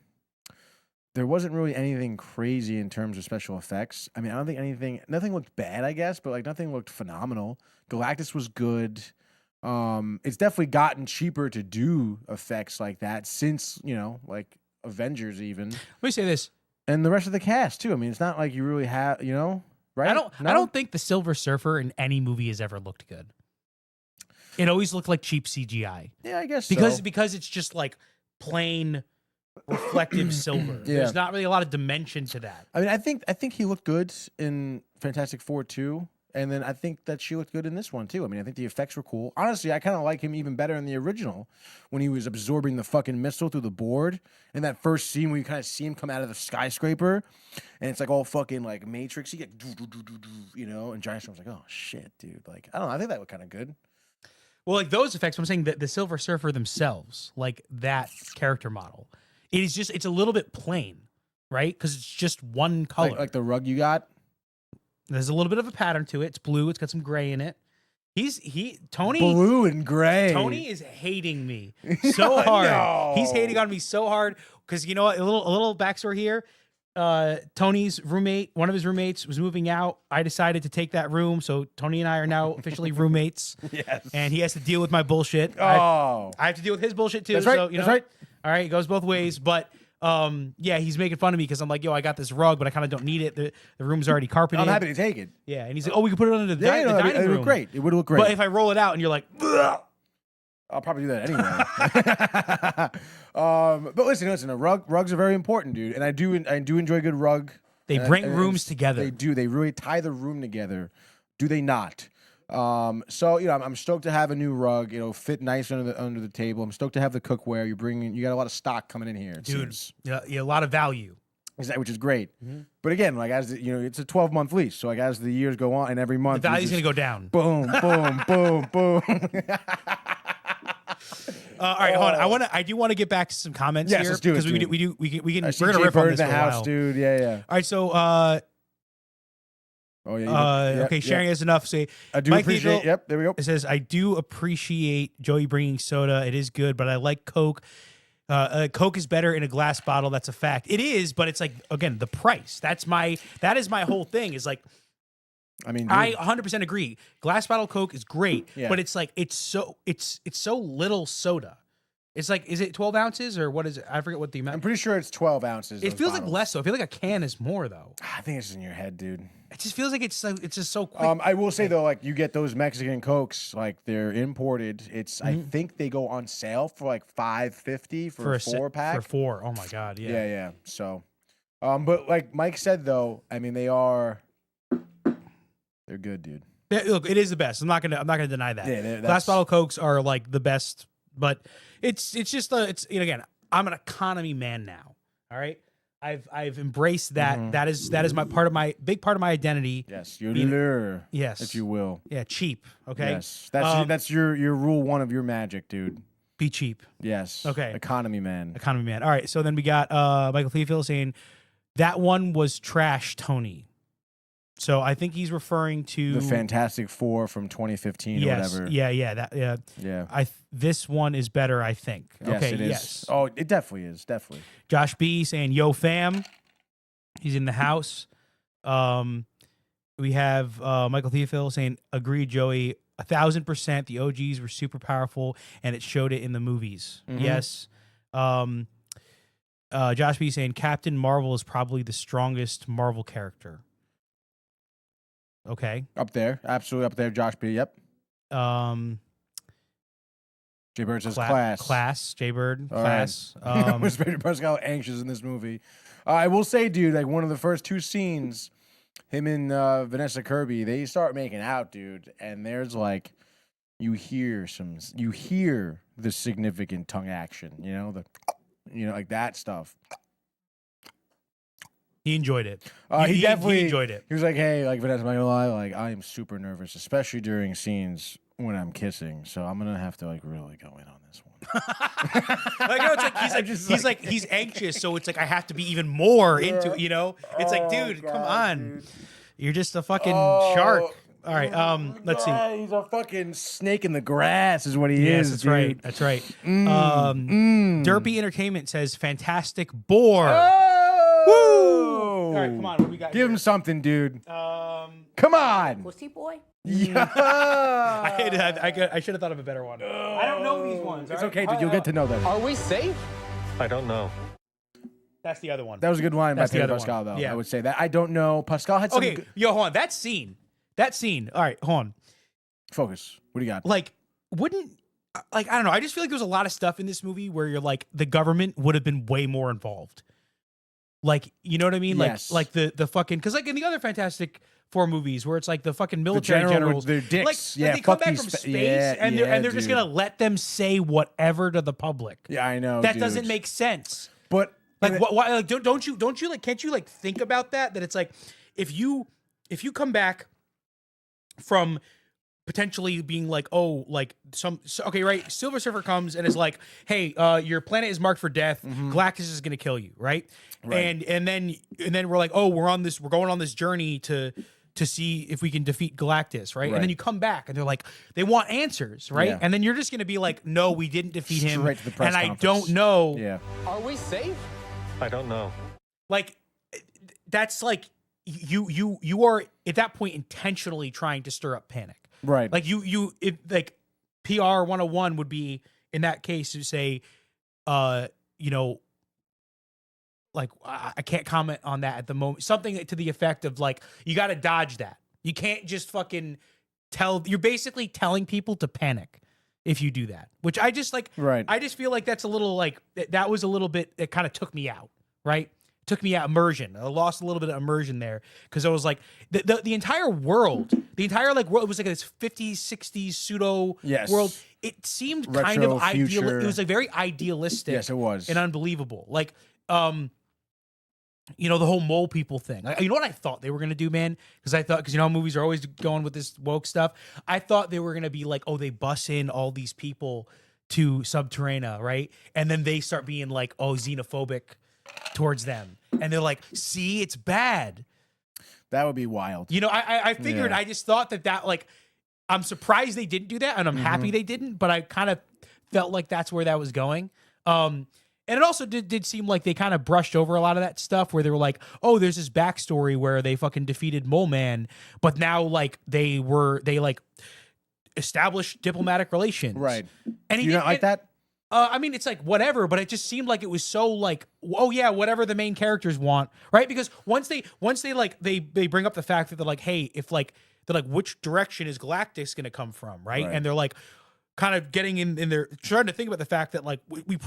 there wasn't really anything crazy in terms of special effects. I mean, I don't think nothing looked bad, I guess, but like nothing looked phenomenal. Galactus was good. It's definitely gotten cheaper to do effects like that since, you know, like Avengers even. Let me say this. And the rest of the cast too. I mean, it's not like you really have, you know, right? I don't think the Silver Surfer in any movie has ever looked good. It always looked like cheap CGI. Yeah, I guess because it's just like plain reflective silver. Yeah. There's not really a lot of dimension to that. I mean, I think he looked good in Fantastic Four 2. And then I think that she looked good in this one, too. I mean, I think the effects were cool. Honestly, I kind of like him even better in the original when he was absorbing the fucking missile through the board. And that first scene where you kind of see him come out of the skyscraper and it's like all fucking like Matrix-y, like, and Giant Storm's like, oh, shit, dude. Like, I don't know. I think that looked kind of good. Well, like those effects, I'm saying that the Silver Surfer themselves, like that character model, it's a little bit plain, right? Because it's just one color. Like the rug you got? There's a little bit of a pattern to it. It's blue. It's got some gray in it. Tony blue and gray. Tony is hating me so hard. No. He's hating on me so hard because you know what? A little backstory here. Tony's roommate, one of his roommates, was moving out. I decided to take that room, so Tony and I are now officially roommates. Yes. And he has to deal with my bullshit. Oh. I have to deal with his bullshit too. That's right. So, That's right. All right, it goes both ways. But yeah, he's making fun of me because I'm like, yo, I got this rug, but I kind of don't need it. The room's already carpeted. I'm happy to take it. Yeah, and he's like, oh, we can put it under the dining It would room. look great. It would look great. But if I roll it out and you're like, ugh, I'll probably do that anyway. But listen, rugs are very important, dude. And I do enjoy a good rug. they bring rooms together. They do. They really tie the room together. Do they not? So I'm stoked to have a new rug. Fit nice under the table. I'm stoked to have the cookware. You got a lot of stock coming in here, it Dude, seems. yeah, a lot of value. Exactly, which is great. But again, like as it's a 12-month lease. So like as the years go on, and every The month value's going to go down. boom, boom, boom, boom. All right, hold on. I do want to get back to some comments Yes, here let's do it, because dude. we're I see gonna Jay riff on Bird this in for the a house, while. dude. Yeah. All right, so Oh yeah. okay, sharing is enough. Say I do Mike appreciate. Thiel- Yep, there we go. It says I do appreciate Joey bringing soda. It is good, but I like Coke. Coke is better in a glass bottle. That's a fact. It is, but it's like again the price. That is my whole thing. Is like I mean, I 100% agree. Glass bottle Coke is great, Yeah. but it's like it's so little soda. It's like, is it 12 ounces or what is it? I forget what the I'm amount. pretty sure it's 12 ounces. It those feels like bottles. less though. I feel like a can is more though. I think it's in your head, dude. It just feels like it's just so quick. I will say though, like you get those Mexican Cokes, like they're imported. I think they go on sale for like $5.50 for a 4-pack. For 4. Oh my god, yeah. Yeah. So, but like Mike said though, I mean they're good, dude. Yeah, look, it is the best. I'm not gonna deny that. Yeah, Glass bottle Cokes are like the best, but it's just again, I'm an economy man now. All right, I've embraced that. That is my big part of my identity. Yes, your lure. Yes, if you will. Yeah, cheap. Okay. Yes, that's your rule one of your magic, dude. Be cheap. Yes. Okay. Economy man. Economy man. All right. So then we got Michael Thiefel saying that one was trash, Tony. So I think he's referring to The Fantastic Four from 2015 or whatever. Yeah. This one is better, I think. Yes, okay, it is. yes. Oh, it definitely is. Definitely. Josh B saying, "Yo, fam." He's in the house. We have Michael Thiefel saying, "Agreed, Joey. 1,000%. The OGs were super powerful, and it showed it in the movies." Yes. Josh B saying, "Captain Marvel is probably the strongest Marvel character." Okay. Up there. Absolutely up there. Josh B. Yep. Jay Bird says class. Jay Bird, All class. Right. Was Pedro Pascal anxious in this movie? I will say, dude, like one of the first 2 scenes, him and Vanessa Kirby, they start making out, dude, and there's like, you hear the significant tongue action, like that stuff. He enjoyed it. He definitely enjoyed it. He was like, "Hey, like Vanessa, I'm not gonna lie, like I am super nervous, especially during scenes when I'm kissing. So I'm gonna have to like really go in on this one." Like, it's like he's anxious, so it's like I have to be even more into it. It's like, dude, come on, dude. You're just a fucking shark. All right, let's see. He's a fucking snake in the grass, is what he is. Yes, that's dude. right. That's right. Derpy Entertainment says, "Fantastic Boar." Woo! All right, come on. What we got? Give him something, dude. Come on. Pussy boy? Yeah. I should have thought of a better one. I don't know these ones. It's okay, dude. You'll get to know them. Are we safe? I don't know. That's the other one. That was a good line by That's the Pedro other Pascal, one. though. Yeah. I would say that. I don't know. Pascal had some. Okay, yo, hold on. That scene. All right, hold on. Focus. What do you got? Like, wouldn't like I don't know. I just feel like there's a lot of stuff in this movie where you're like the government would have been way more involved. Like, you know what I mean? Yes. Like the fucking because like in the other Fantastic Four movies where it's like the fucking The military general generals, with their dicks. like Yeah, they come fuck back these from spa- space yeah, and they're just dude. gonna let them say whatever to the public. Yeah, I know. That dude. doesn't make sense. But Like what? Why, like don't you like can't you like think about that? That it's like if you come back from potentially being like, oh, like okay, right? Silver Surfer comes and is like, hey, your planet is marked for death. Galactus is gonna kill you, right? Right. And then we're like, oh, we're going on this journey to see if we can defeat Galactus, right? And Right. then you come back and they're like, they want answers, right? Yeah. And then you're just gonna be like, no, we didn't defeat him, Straight to the press and I conference. don't know. Yeah. Are we safe? I don't know. Like that's like you are at that point intentionally trying to stir up panic. Right. Like like PR 101 would be in that case to say, like I can't comment on that at the moment. Something to the effect of like, you got to dodge that. You can't just fucking you're basically telling people to panic if you do that, which I just like, Right. I just feel like that's a little like, that was a little bit, it kind of took me out, right? Took me out immersion. I lost a little bit of immersion there because I was like the entire world, world, it was like this 50s, 60s pseudo Yes. world. It seemed Retro kind of ideal. future. It was like very idealistic. Yes, it was. And unbelievable. Like, the whole mole people thing. You know what I thought they were gonna do, man? Because you know how movies are always going with this woke stuff. I thought they were gonna be like, oh, they bus in all these people to Subterranea, right? And then they start being like, oh, xenophobic towards them, and they're like, see, it's bad. That would be wild. You know, I figured. Yeah. I just thought that like, I'm surprised they didn't do that, and I'm happy they didn't. But I kind of felt like that's where that was going. And it also did seem like they kind of brushed over a lot of that stuff where they were like, oh, there's this backstory where they fucking defeated Mole Man, but now like they like established diplomatic relations, Right. And he You didn't not like that? I mean, it's like whatever, but it just seemed like it was so like, oh yeah, whatever the main characters want, right? Because once they like they bring up the fact that they're like, hey, if like they're like, which direction is Galactus going to come from, right? Right. And they're like, kind of getting in there, trying to think about the fact that like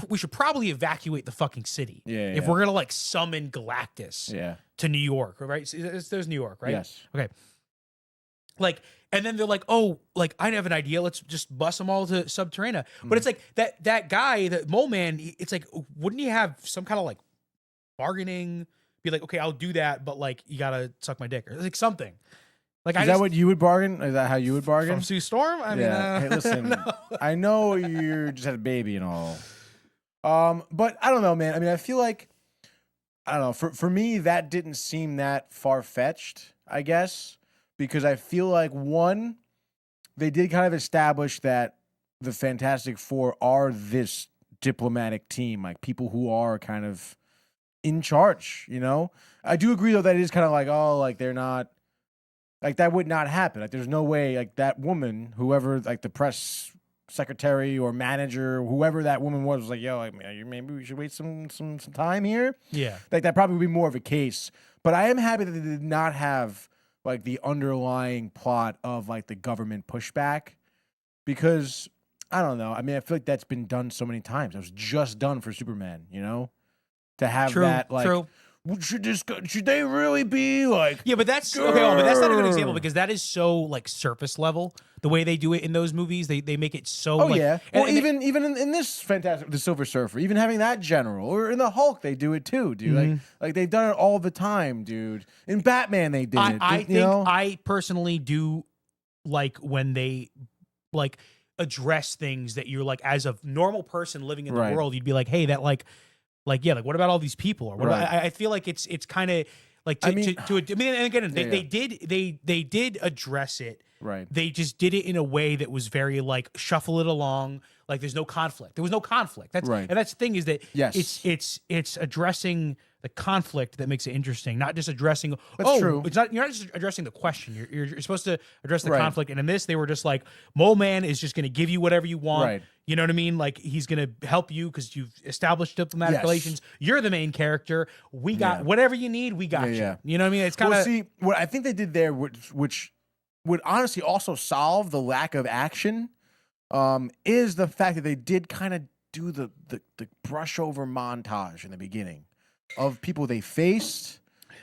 we should probably evacuate the fucking city, if Yeah. we're gonna like summon Galactus, Yeah. to New York, right? So there's New York, right? Yes. Okay. Like, and then they're like, oh, like I have an idea. Let's just bus them all to Subterranea. But it's like that guy, that Mole Man. It's like, wouldn't he have some kind of like bargaining? Be like, okay, I'll do that, but like you gotta suck my dick or like something. Like, Is that what you would bargain? Is that how you would bargain? from Sue Storm? I mean, Hey, listen, no. I know you just had a baby and all. But I don't know, man. I mean, I feel like, I don't know. For me, that didn't seem that far-fetched, I guess, because I feel like, one, they did kind of establish that the Fantastic Four are this diplomatic team, like people who are kind of in charge, you know? I do agree, though, that it is kind of like, oh, like they're not, like that would not happen. Like there's no way, like that woman, whoever, like the press secretary or manager, whoever that woman was like, yo, like, maybe we should wait some time here. Yeah. Like that probably would be more of a case. But I am happy that they did not have like the underlying plot of like the government pushback, because I don't know. I mean, I feel like that's been done so many times. It was just done for Superman, you know, to have that like. True. Should they really be like? Yeah, but that's okay. But that's not a good example because that is so like surface level. The way they do it in those movies, they make it so. Oh like, yeah. and- Well, and even in this Fantastic, the Silver Surfer, even having that general, or in the Hulk, they do it too, dude. Like they've done it all the time, dude. In Batman, they did it. I you think know? I personally do like when they like address things that you're like, as a normal person living in the Right. world, you'd be like, hey, that like yeah, like what about all these people? Or what Right. about, I feel like it's kind of like I mean- and again Yeah, they did address it. Right. They just did it in a way that was very like shuffle it along. Like there's no conflict. There was no conflict. That's Right. And that's the thing is that Yes. it's addressing the conflict that makes it interesting, not just addressing. That's true. It's not. You're not just addressing the question. You're supposed to address the Right. conflict. And in this, they were just like, Mole Man is just going to give you whatever you want. Right. You know what I mean? Like he's going to help you because you've established diplomatic Yes. relations. You're the main character. We got Yeah. whatever you need. We got Yeah, you. yeah. You know what I mean? It's kind of Well, see, what I think they did there, which would honestly also solve the lack of action, is the fact that they did kind of do the brush over montage in the beginning of people they faced.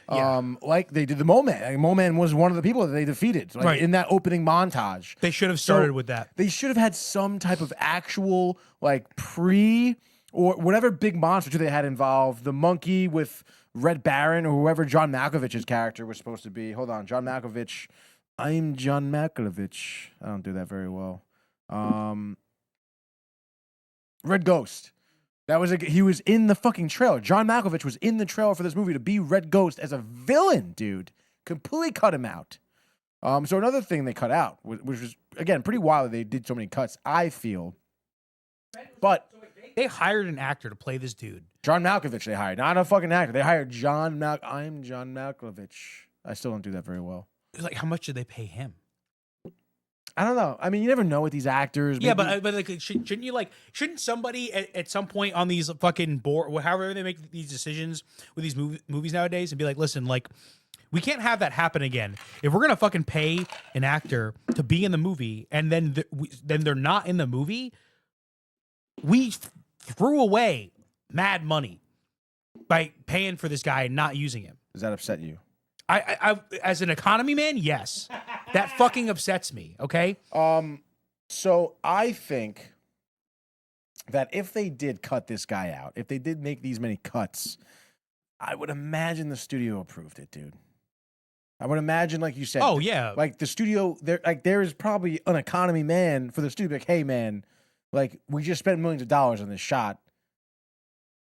Like they did the Mole Man. Like, Mole Man was one of the people that they defeated in that opening montage. They should have started with that. They should have had some type of actual like pre or whatever big monster they had involved. The monkey with Red Baron or whoever John Malkovich's character was supposed to be. Hold on, John Malkovich. I'm John Malkovich. I don't do that very well. Red Ghost. He was in the fucking trailer. John Malkovich was in the trailer for this movie to be Red Ghost as a villain, dude. Completely cut him out. So another thing they cut out, which was again pretty wild that they did so many cuts, I feel. But they hired an actor to play this dude. John Malkovich they hired, not a fucking actor. They hired I'm John Malkovich. I still don't do that very well. Like, how much did they pay him? I don't know. I mean, you never know with these actors. Yeah, but like, shouldn't you shouldn't somebody at some point on these fucking board, however they make these decisions with these movies nowadays, and be like, listen, like, we can't have that happen again. If we're gonna fucking pay an actor to be in the movie and then they're not in the movie, we threw away mad money by paying for this guy and not using him. Does that upset you? I as an economy man, yes. That fucking upsets me, okay? So I think that if they did cut this guy out, if they did make these many cuts, I would imagine the studio approved it, dude. I would imagine, like you said. Oh, yeah. Like the studio, there is probably an economy man for the studio. Like, hey, man, like we just spent millions of dollars on this shot.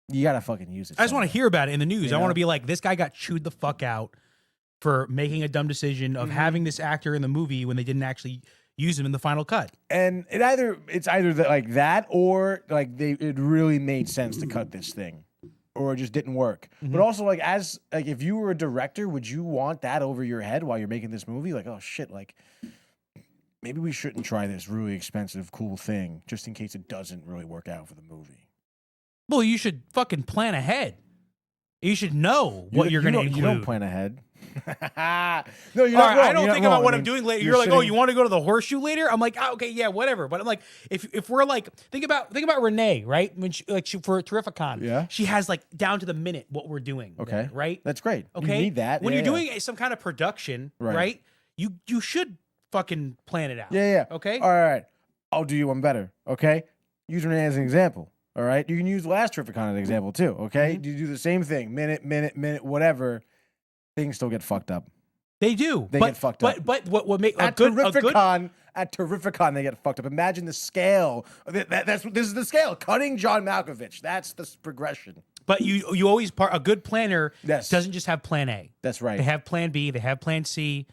You gotta fucking use it. I just want to hear about it in the news. You I know? want to be like, this guy got chewed the fuck out for making a dumb decision of having this actor in the movie when they didn't actually use him in the final cut. And it's either like that or like it really made sense to cut this thing, or it just didn't work. But also like if you were a director, would you want that over your head while you're making this movie? Like, oh shit, like maybe we shouldn't try this really expensive, cool thing just in case it doesn't really work out for the movie. Well, you should fucking plan ahead. You should know what you're going to include. You don't plan ahead. No, you're All not right, wrong. I don't think about what I'm doing later. You're like, oh, you want to go to the horseshoe later? I'm like, oh, okay, yeah, whatever. But I'm like, if we're like, think about Renee, right? When she for Terrificon, yeah, she has like down to the minute what we're doing. Okay, there, right? That's great. Okay, you need that when you're doing some kind of production, right? You should fucking plan it out. Yeah. Okay. All right. I'll do you one better. Okay. Use Renee as an example. All right. You can use last Terrificon as an example too. Okay. You do the same thing. Minute, whatever. Things still get fucked up. They do. They get fucked up. But what make at Terrificon they get fucked up. Imagine the scale. This is the scale. Cutting John Malkovich. That's the progression. But you always a good planner doesn't just have plan A. That's right. They have plan B. They have plan C,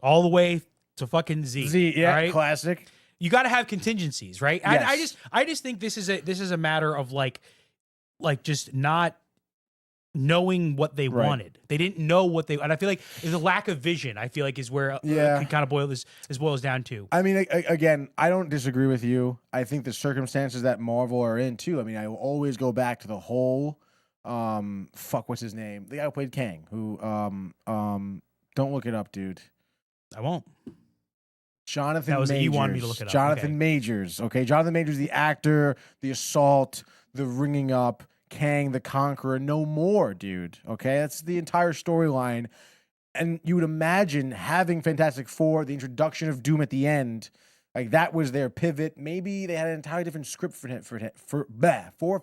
all the way to fucking Z. Yeah, right? Classic. You got to have contingencies, right? Yes. I just think this is a matter of like just not knowing what they wanted. They didn't know what they, and I feel like the lack of vision, I feel like, is where it can kind of boils down to. I mean, again, I don't disagree with you. I think the circumstances that Marvel are in too. I mean, I will always go back to the whole what's his name? The guy who played Kang, who don't look it up, dude. I won't. Jonathan Majors. You wanted me to look it up. Jonathan Majors. Okay, Jonathan Majors, the actor, the assault, the ringing up, Kang the Conqueror, no more, dude. Okay, that's the entire storyline. And you would imagine having Fantastic Four, the introduction of Doom at the end, like that was their pivot. Maybe they had an entirely different script for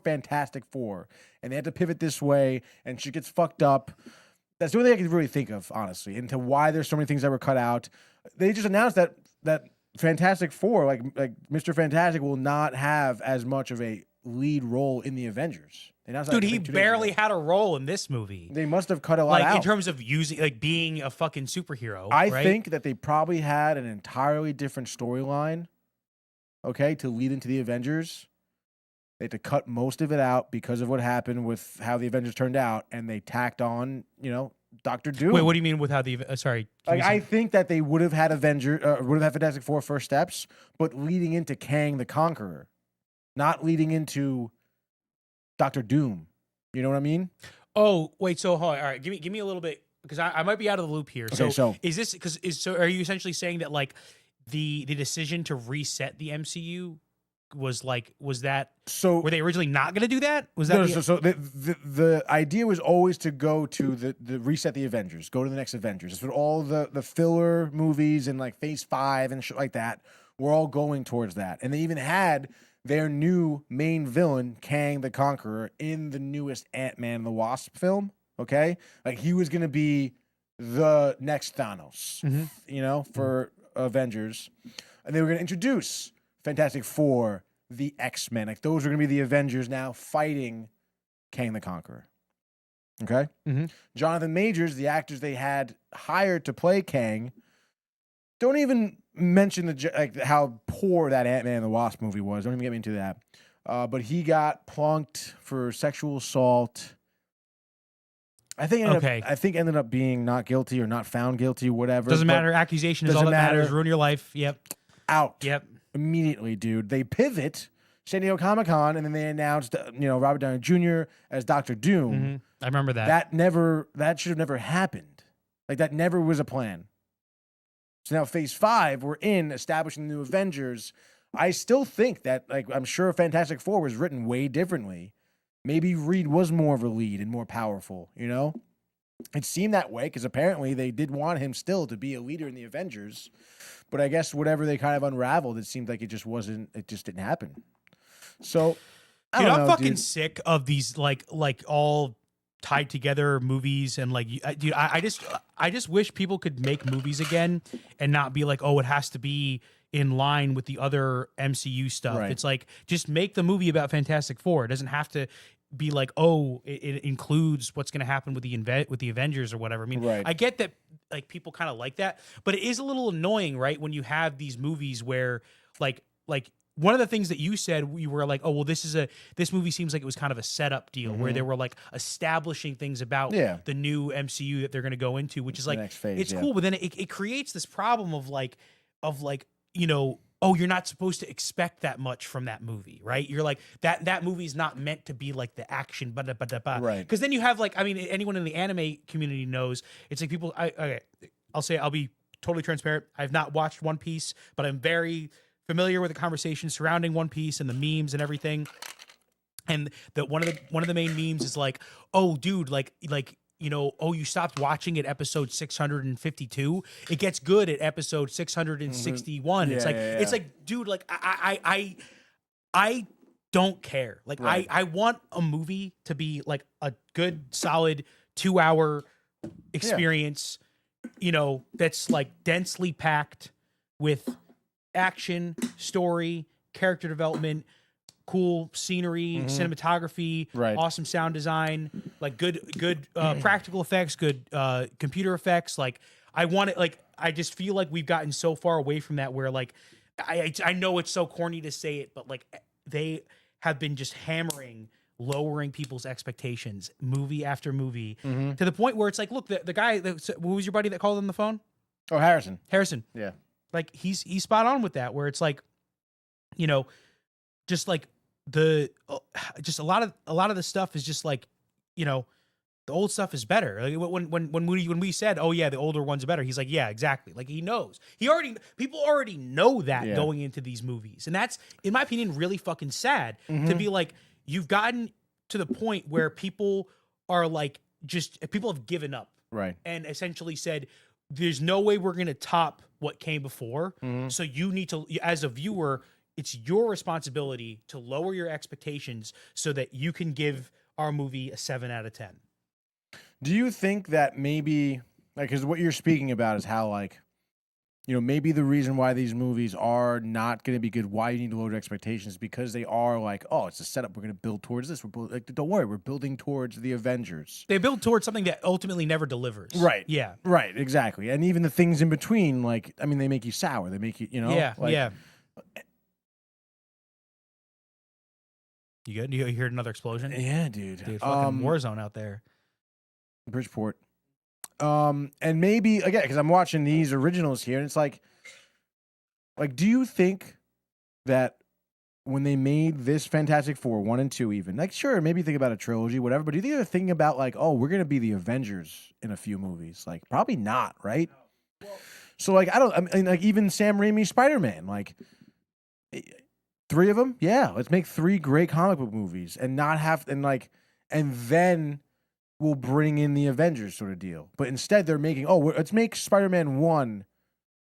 Fantastic Four, and they had to pivot this way, and shit gets fucked up. That's the only thing I can really think of, honestly, into why there's so many things that were cut out. They just announced that Fantastic Four, like Mr. Fantastic, will not have as much of a lead role in the Avengers. Dude, he barely had a role in this movie. They must have cut a lot out. In terms of being a fucking superhero. I think that they probably had an entirely different storyline, okay, to lead into the Avengers. They had to cut most of it out because of what happened with how the Avengers turned out, and they tacked on, Dr. Doom. Wait, what do you mean with how the? Sorry, I think that they would have had Fantastic Four first steps, but leading into Kang the Conqueror, not leading into Dr. Doom. You know what I mean? Oh, wait. So, all right, give me a little bit because I might be out of the loop here. Okay, so is this are you essentially saying that like the decision to reset the MCU was that So were they originally not going to do that? Was no, that so the idea was always to go to the reset the Avengers, go to the next Avengers. It's what all the filler movies and like Phase 5 and shit like that were all going towards that. And they even had their new main villain, Kang the Conqueror, in the newest Ant-Man and the Wasp film. Okay, like he was gonna be the next Thanos, you know, for Avengers, and they were gonna introduce Fantastic Four, the X-Men. Like those are going to be the Avengers now fighting Kang the Conqueror. Okay? Jonathan Majors, the actors they had hired to play Kang, don't even mention how poor that Ant-Man and the Wasp movie was. Don't even get me into that. But he got plunked for sexual assault. I think ended up being not guilty or not found guilty, whatever. doesn't matter. Accusation is all that matters. Ruin your life. Yep. Out. Yep. Immediately, dude. They pivot San Diego Comic-Con, and then they announced, Robert Downey Jr. as Dr. Doom. I remember that. That should have never happened. Like, that never was a plan. So now Phase 5, we're in establishing the new Avengers. I still think that, like, I'm sure Fantastic Four was written way differently. Maybe Reed was more of a lead and more powerful, you know? It seemed that way because apparently they did want him still to be a leader in the Avengers. But I guess whatever they kind of unraveled, it seemed like it just didn't happen. So, I'm fucking sick of these like all tied together movies and like, dude, I just wish people could make movies again and not be like, oh, it has to be in line with the other MCU stuff. Right. It's like, just make the movie about Fantastic Four. It doesn't have to be like, oh, it includes what's going to happen with the Avengers or whatever. I mean, right. I get that like people kind of like that, but it is a little annoying, right? When you have these movies where like one of the things that you said, we were like, oh, well, this movie seems like it was kind of a setup deal where they were like establishing things about the new MCU that they're going to go into, which is like, next phase, it's cool. But then it creates this problem of like, oh, you're not supposed to expect that much from that movie, right? You're like, that movie's not meant to be like the action, right? Because then you have like, I mean, anyone in the anime community knows, it's like people, I'll be totally transparent. I've not watched One Piece, but I'm very familiar with the conversation surrounding One Piece and the memes and everything. And one of the main memes is like, oh, dude, oh, you stopped watching at episode 652. It gets good at episode 661. It's like, it's like, dude, like I don't care. Like I want a movie to be like a good, solid 2-hour experience, that's like densely packed with action, story, character development, cool scenery, cinematography, awesome sound design, like good practical effects, good computer effects. Like I want it. Like I just feel like we've gotten so far away from that where like I know it's so corny to say it, but like they have been just lowering people's expectations movie after movie to the point where it's like, look, the guy, who was your buddy that called on the phone? Oh, Harrison. Yeah. Like he's spot on with that, where it's like, just like just a lot of the stuff is just like, the old stuff is better. Like when we said, oh yeah, the older ones are better, he's like, yeah, exactly. Like he knows. People already know that going into these movies. And that's, in my opinion, really fucking sad to be like, you've gotten to the point where people are like, people have given up. Right. And essentially said, there's no way we're going to top what came before. So you need to, as a viewer, it's your responsibility to lower your expectations so that you can give our movie a 7 out of 10. Do you think that maybe, like, because what you're speaking about is how, like, maybe the reason why these movies are not going to be good, why you need to lower expectations, because they are like, oh, it's a setup. We're going to build towards this. Don't worry, we're building towards the Avengers. They build towards something that ultimately never delivers. Right. Yeah. Right. Exactly. And even the things in between, like, I mean, they make you sour. They make you, Yeah. Like, yeah. You good? You heard another explosion? Yeah, dude. Dude, fucking war zone out there. Bridgeport. And maybe again, because I'm watching these originals here, and it's like, do you think that when they made this Fantastic Four 1 and 2, even like, sure, maybe think about a trilogy, whatever, but do you think they're thinking about like, oh, we're gonna be the Avengers in a few movies? Like, probably not, right? So like I mean like even Sam Raimi's Spider-Man, like 3 of them, yeah, let's make 3 great comic book movies and not have and then we'll bring in the Avengers sort of deal. But instead they're making let's make Spider-Man 1.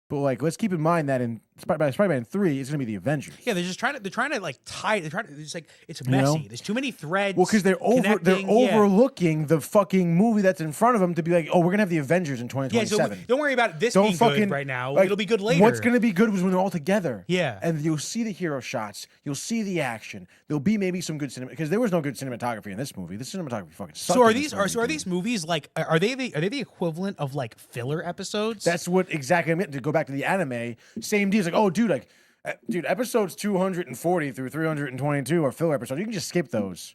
But like, let's keep in mind that in Spider-Man 3, it's gonna be the Avengers. Yeah, they're trying to like tie. It's like it's messy. know? There's too many threads. Well, because they're connecting. overlooking the fucking movie that's in front of them to be like, oh, we're gonna have the Avengers in Yeah, 2027. so don't worry about this Don't being fucking good right now. like, It'll be good later. What's gonna be good was when they're all together. Yeah. And you'll see the hero shots. You'll see the action. There'll be maybe some good cinema because there was no good cinematography in this movie. The cinematography fucking sucked. So are in these this movie, are dude. these movies like are they the equivalent of like filler episodes? That's what exactly I meant to go back to the anime. Same deal. It's like, oh, dude, episodes 240 through 322 are filler episodes. You can just skip those.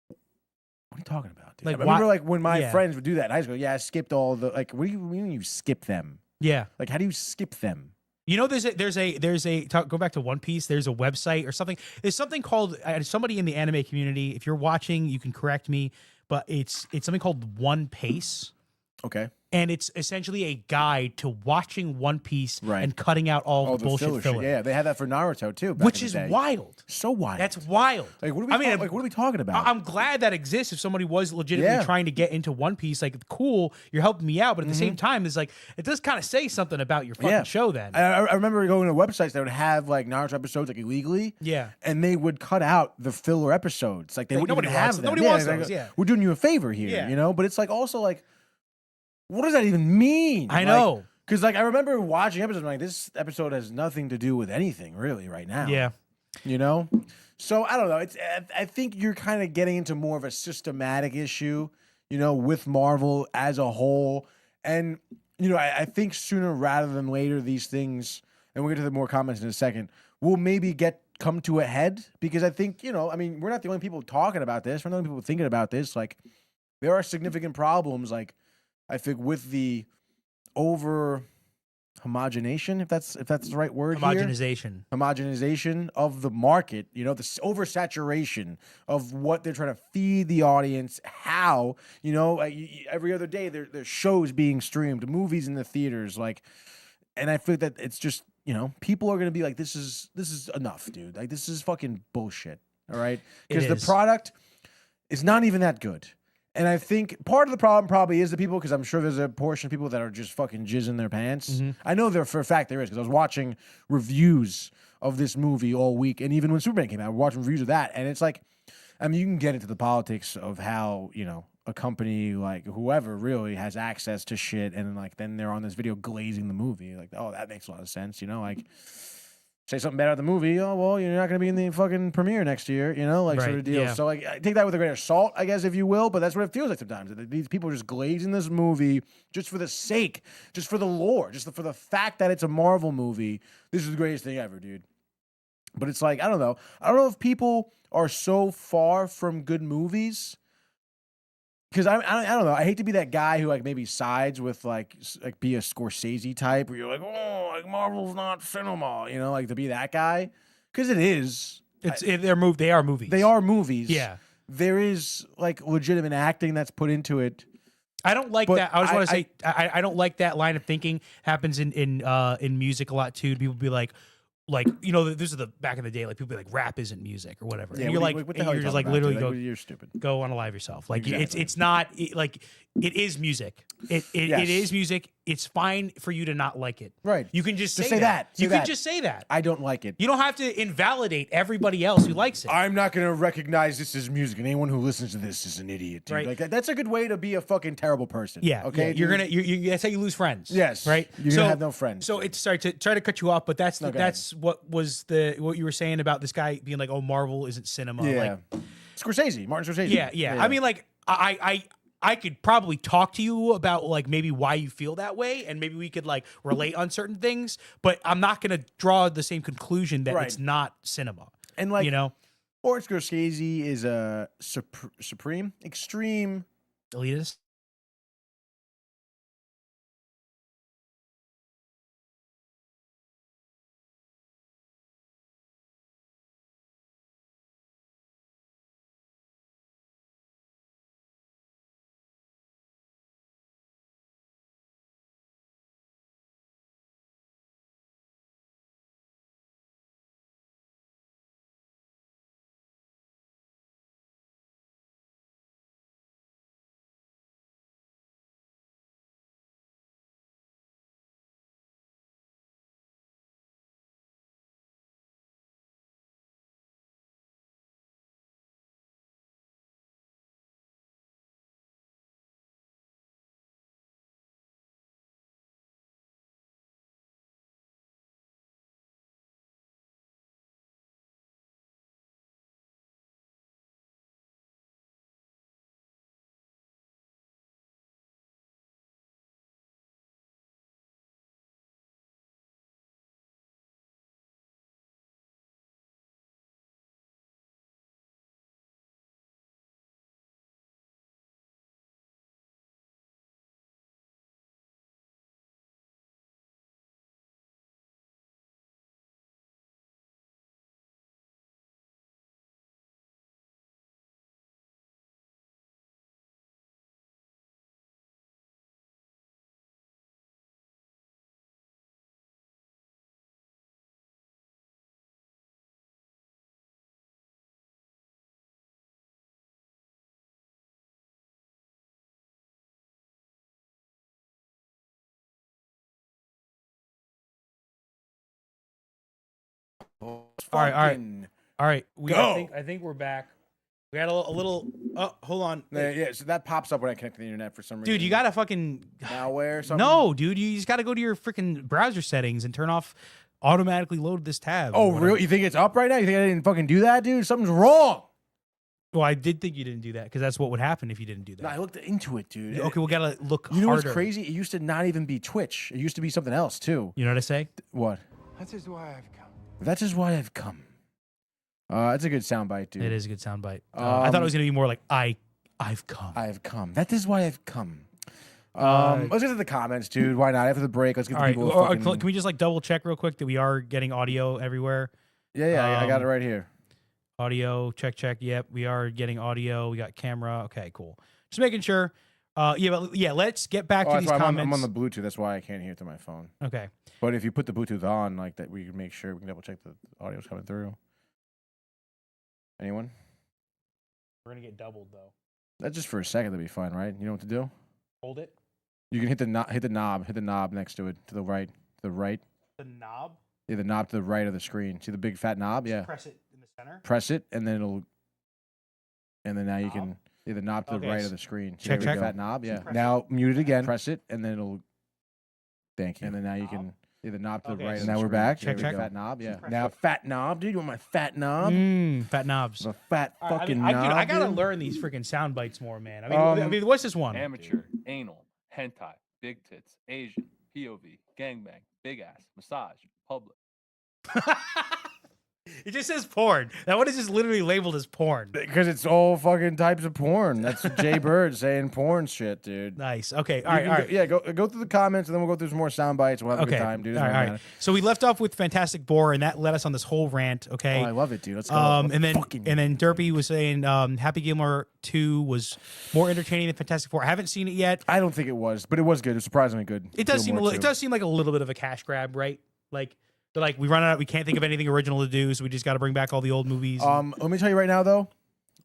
What are you talking about, dude? Like, I remember why- like when my yeah. friends would do that in high school. Yeah, I skipped all the what do you mean you skip them? yeah. Like, how do you skip them? You know, go back to One Piece. There's a website or something. There's something called somebody in the anime community. If you're watching, you can correct me, but it's something called One Pace. Okay. And it's essentially a guide to watching One Piece Right. and cutting out all the bullshit filler. filler. Shit. Yeah, they had that for Naruto too, back Which in is the day. wild. So wild. That's wild. like what are we what are we talking about? I'm glad that exists. If somebody was legitimately Yeah. trying to get into One Piece, like, cool, you're helping me out. But at the same time, it's like, it does kind of say something about your fucking Yeah. show then. I remember going to websites that would have like Naruto episodes like illegally. Yeah. And they would cut out the filler episodes. Like they Like, wouldn't nobody even have wants- them. nobody wants like, those, yeah. We're doing you a favor here, Yeah. you know? But it's like also like, what does that even mean? I know. Because like I remember watching episodes, I'm like, this episode has nothing to do with anything really right now. Yeah. You know? So I don't know. I think you're kind of getting into more of a systematic issue, you know, with Marvel as a whole. And, you know, I think sooner rather than later, these things, and we'll get to the more comments in a second, will maybe come to a head. Because I think, you know, I mean, we're not the only people talking about this. We're not the only people thinking about this. Like, there are significant problems, like, I think with the over homogenation, if that's the right word here. Homogenization of the market, you know, the oversaturation of what they're trying to feed the audience, how, you know, every other day there's shows being streamed, movies in the theaters, like, and I feel that it's just, you know, people are going to be like, this is enough, dude. Like, this is fucking bullshit, all right? Because the product is not even that good. And I think part of the problem probably is the people, because I'm sure there's a portion of people that are just fucking jizzing their pants. I know there for a fact there is, because I was watching reviews of this movie all week, and even when Superman came out, we're watching reviews of that, and it's like, I mean, you can get into the politics of how, you know, a company like whoever really has access to shit, and like then they're on this video glazing the movie, like, oh, that makes a lot of sense, you know, like. Say something bad about the movie. Oh, well, you're not going to be in the fucking premiere next year, you know, like sort of deal. Yeah. So, like, I take that with a grain of salt, I guess, if you will, but that's what it feels like sometimes. That these people are just glazing this movie just for the sake, just for the lore, just for the fact that it's a Marvel movie. This is the greatest thing ever, dude. But it's like, I don't know. I don't know if people are so far from good movies. Because I don't know. I hate to be that guy who like maybe sides with like be a Scorsese type where you're like, oh, like Marvel's not cinema, you know, like to be that guy. Because it is. They are movies. They are movies. Yeah. There is like legitimate acting that's put into it. I don't like But that. I just want to say I don't like that line of thinking. Happens in music a lot too. People be like, you know, this is the back in the day. Like people be like, rap isn't music or whatever. Yeah, and you're like, what the and hell you're are you just like talking about, literally dude? Like, you're stupid. go unalive yourself. Like Exactly. it's not like it is music. It is music. It's fine for you to not like it. Right. You can just Just say say that. Say You that. can just say that. I don't like it. You don't have to invalidate everybody else who likes it. I'm not going to recognize this as music, and anyone who listens to this is an idiot, dude. Right. Like that's a good way to be a fucking terrible person. Yeah. Okay. Yeah. You're dude? gonna. That's how you lose friends. Yes. Right. You're gonna have no friends. So it's sorry to try to cut you off, but that's No, go that's what you were saying about this guy being like, oh, Marvel isn't cinema. Yeah. Like, Scorsese, Martin Scorsese. yeah. I mean, like, I could probably talk to you about like maybe why you feel that way, and maybe we could like relate on certain things, but I'm not gonna draw the same conclusion that Right. it's not cinema. And like, You know, Martin Scorsese is a extreme elitist. All right. All right. Go. I think we're back. We got a little. Oh, hold on. Yeah, so that pops up when I connect to the internet for some reason. Dude, you gotta fucking malware or something. No, dude, you just gotta go to your freaking browser settings and turn off automatically load this tab. Oh, really? You think it's up right now? You think I didn't fucking do that, dude? Something's wrong. Well, I did think you didn't do that because that's what would happen if you didn't do that. No, I looked into it, dude. Okay, we gotta look. You know harder. what's crazy? It used to not even be Twitch. It used to be something else too. You know what I say? What? That is why I've come. That is why I've come. It's a good soundbite, dude. It is a good soundbite. I thought it was gonna be more like I've come. I've come. That is why I've come. Let's get to the comments, dude. Why not? After the break, let's get the people. Can we just like double check real quick that we are getting audio everywhere? Yeah, I got it right here. Audio, check. Yep, we are getting audio. We got camera. Okay, cool. Just making sure. Let's get back to these comments. I'm on the Bluetooth. That's why I can't hear it through my phone. Okay. But if you put the Bluetooth on, like that, we can make sure we can double check the audio's coming through. Anyone? We're gonna get doubled though. That's just for a second. That'd be fine, right? You know what to do? Hold it. You can hit the knob next to it, to the right. The knob. Yeah, the knob to the right of the screen. See the big fat knob? Yeah. Press it in the center. Press it, and then it'll. And then now you can. Yeah, the knob to the right of the screen. See Check. the big fat knob. Yeah. Now mute it again. Press it, and then it'll. Thank you. And then now you can. Yeah, the knob to the right. So And now we're back. Check. Fat knob. Yeah. Now fat knob, dude. You want my fat knob? Fat knobs. The fat fucking knob. I gotta dude. learn these freaking sound bites more, man. I mean, what's this one? Amateur, anal, hentai, big tits, Asian, POV, gangbang, big ass, massage, public. It just says porn. That one is just literally labeled as porn. Because it's all fucking types of porn. That's Jay Bird saying porn shit, dude. Nice. Okay. All right. Yeah, go through the comments, and then we'll go through some more sound bites. We'll have a good time, dude. All right. So we left off with Fantastic Four, and that led us on this whole rant. Okay. Oh, I love it, dude. Let's go. And then Derpy was saying Happy Gilmore 2 was more entertaining than Fantastic Four. I haven't seen it yet. I don't think it was, but it was good. It was surprisingly good. It does seem like a little bit of a cash grab, right? Like. They're like, we run out. We can't think of anything original to do, so we just got to bring back all the old movies. Let me tell you right now, though,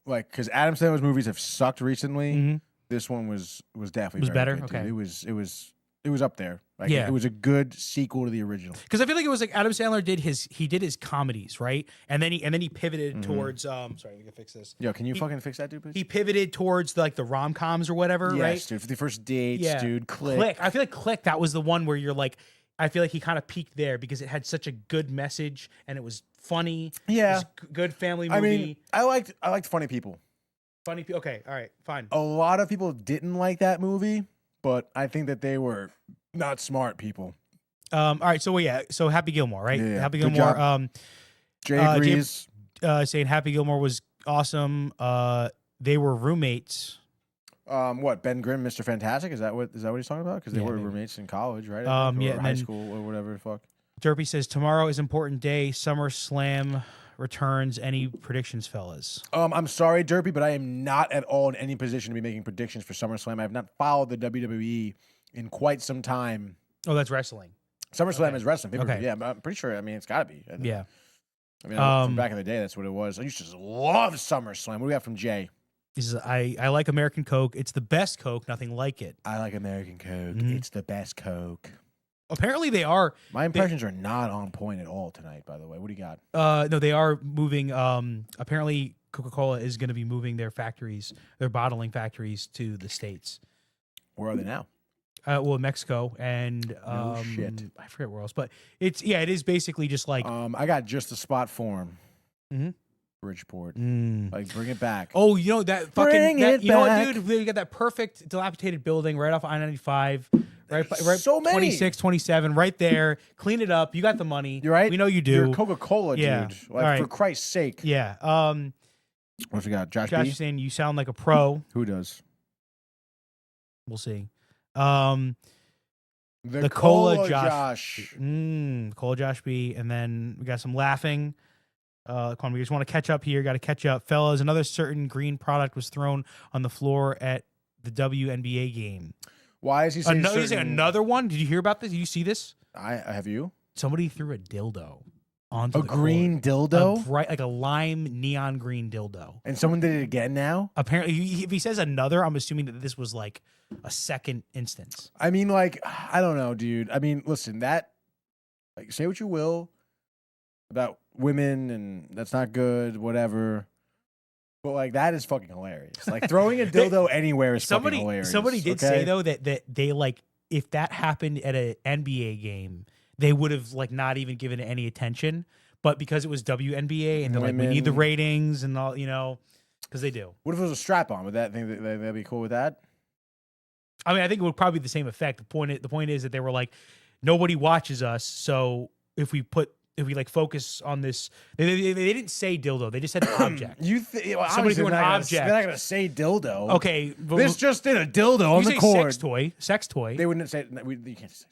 like, because Adam Sandler's movies have sucked recently. This one was definitely better. Good, okay, it was up there. Like, yeah, it was a good sequel to the original. Because I feel like it was like Adam Sandler did his comedies, right, and then he pivoted towards. Sorry, we can fix this. Yo, can you fucking fix that, dude, please? He pivoted towards the rom-coms or whatever, right? Yes, dude. 51st Dates, dude. Click. I feel like Click. That was the one where you're like. I feel like he kind of peaked there because it had such a good message and it was funny. Yeah, it was good family movie. I mean, I liked funny people. Funny people. Okay, all right, fine. A lot of people didn't like that movie, but I think that they were not smart people. All right, so Happy Gilmore, right? Yeah. Happy Good Gilmore. job. Jay agrees. Saying Happy Gilmore was awesome. They were roommates. What, Ben Grimm, Mr. Fantastic? Is that what he's talking about? Because they were roommates in college, right? Or high school or whatever. Fuck. Derpy says tomorrow is important day. SummerSlam returns. Any predictions, fellas? I'm sorry, Derpy, but I am not at all in any position to be making predictions for SummerSlam. I have not followed the WWE in quite some time. Oh, that's wrestling. SummerSlam is wrestling. Okay. Yeah, I'm pretty sure. I mean, it's got to be. Yeah. I mean, from back in the day, that's what it was. I used to love SummerSlam. What do we got from Jay? He says, I like American Coke. It's the best Coke. Nothing like it. I like American Coke. It's the best Coke. Apparently they are. My impressions are not on point at all tonight, by the way. What do you got? No, they are moving. Apparently Coca-Cola is going to be moving their bottling factories to the States. Where are they now? Well, Mexico and no shit. I forget where else, but it is basically just like I got just the spot form. Bridgeport. Like, bring it back. Oh, you know that fucking bring it you know back. what, dude? We got that perfect dilapidated building right off I-95. Right, so many. 26, 27, right there. Clean it up. You got the money. You're right. We know you do. You're Coca-Cola, Yeah. dude. Like, for Christ's sake. Yeah. What we got? Josh B? is saying you sound like a pro. Who does? We'll see. The Cola Josh. Cola Josh B. And then we got some laughing. Come on, we just want to catch up here. Got to catch up, fellas. Another certain green product was thrown on the floor at the WNBA game. Why is he saying another one? Did you hear about this? Did you see this? Have you? Somebody threw a dildo onto the green court. dildo, bright, like a lime neon green dildo. And someone did it again now. Apparently, if he says another, I'm assuming that this was like a second instance. I mean, like, I don't know, dude. I mean, listen, that, like, say what you will. about women, and that's not good, whatever. But like that is fucking hilarious. Like throwing a dildo anywhere is fucking hilarious. Somebody did say though that they like if that happened at an NBA game, they would have like not even given it any attention. But because it was WNBA and they're like, we need the ratings and all, you know, because they do. What if it was a strap on? Would that think they'd be cool with that? I mean, I think it would probably be the same effect. The point is that they were like, nobody watches us, so if we like focus on this, they didn't say dildo. They just said object. Somebody threw an object. They're not gonna say dildo. Okay, this just did a dildo on the court. Sex toy. They wouldn't say. You can't say.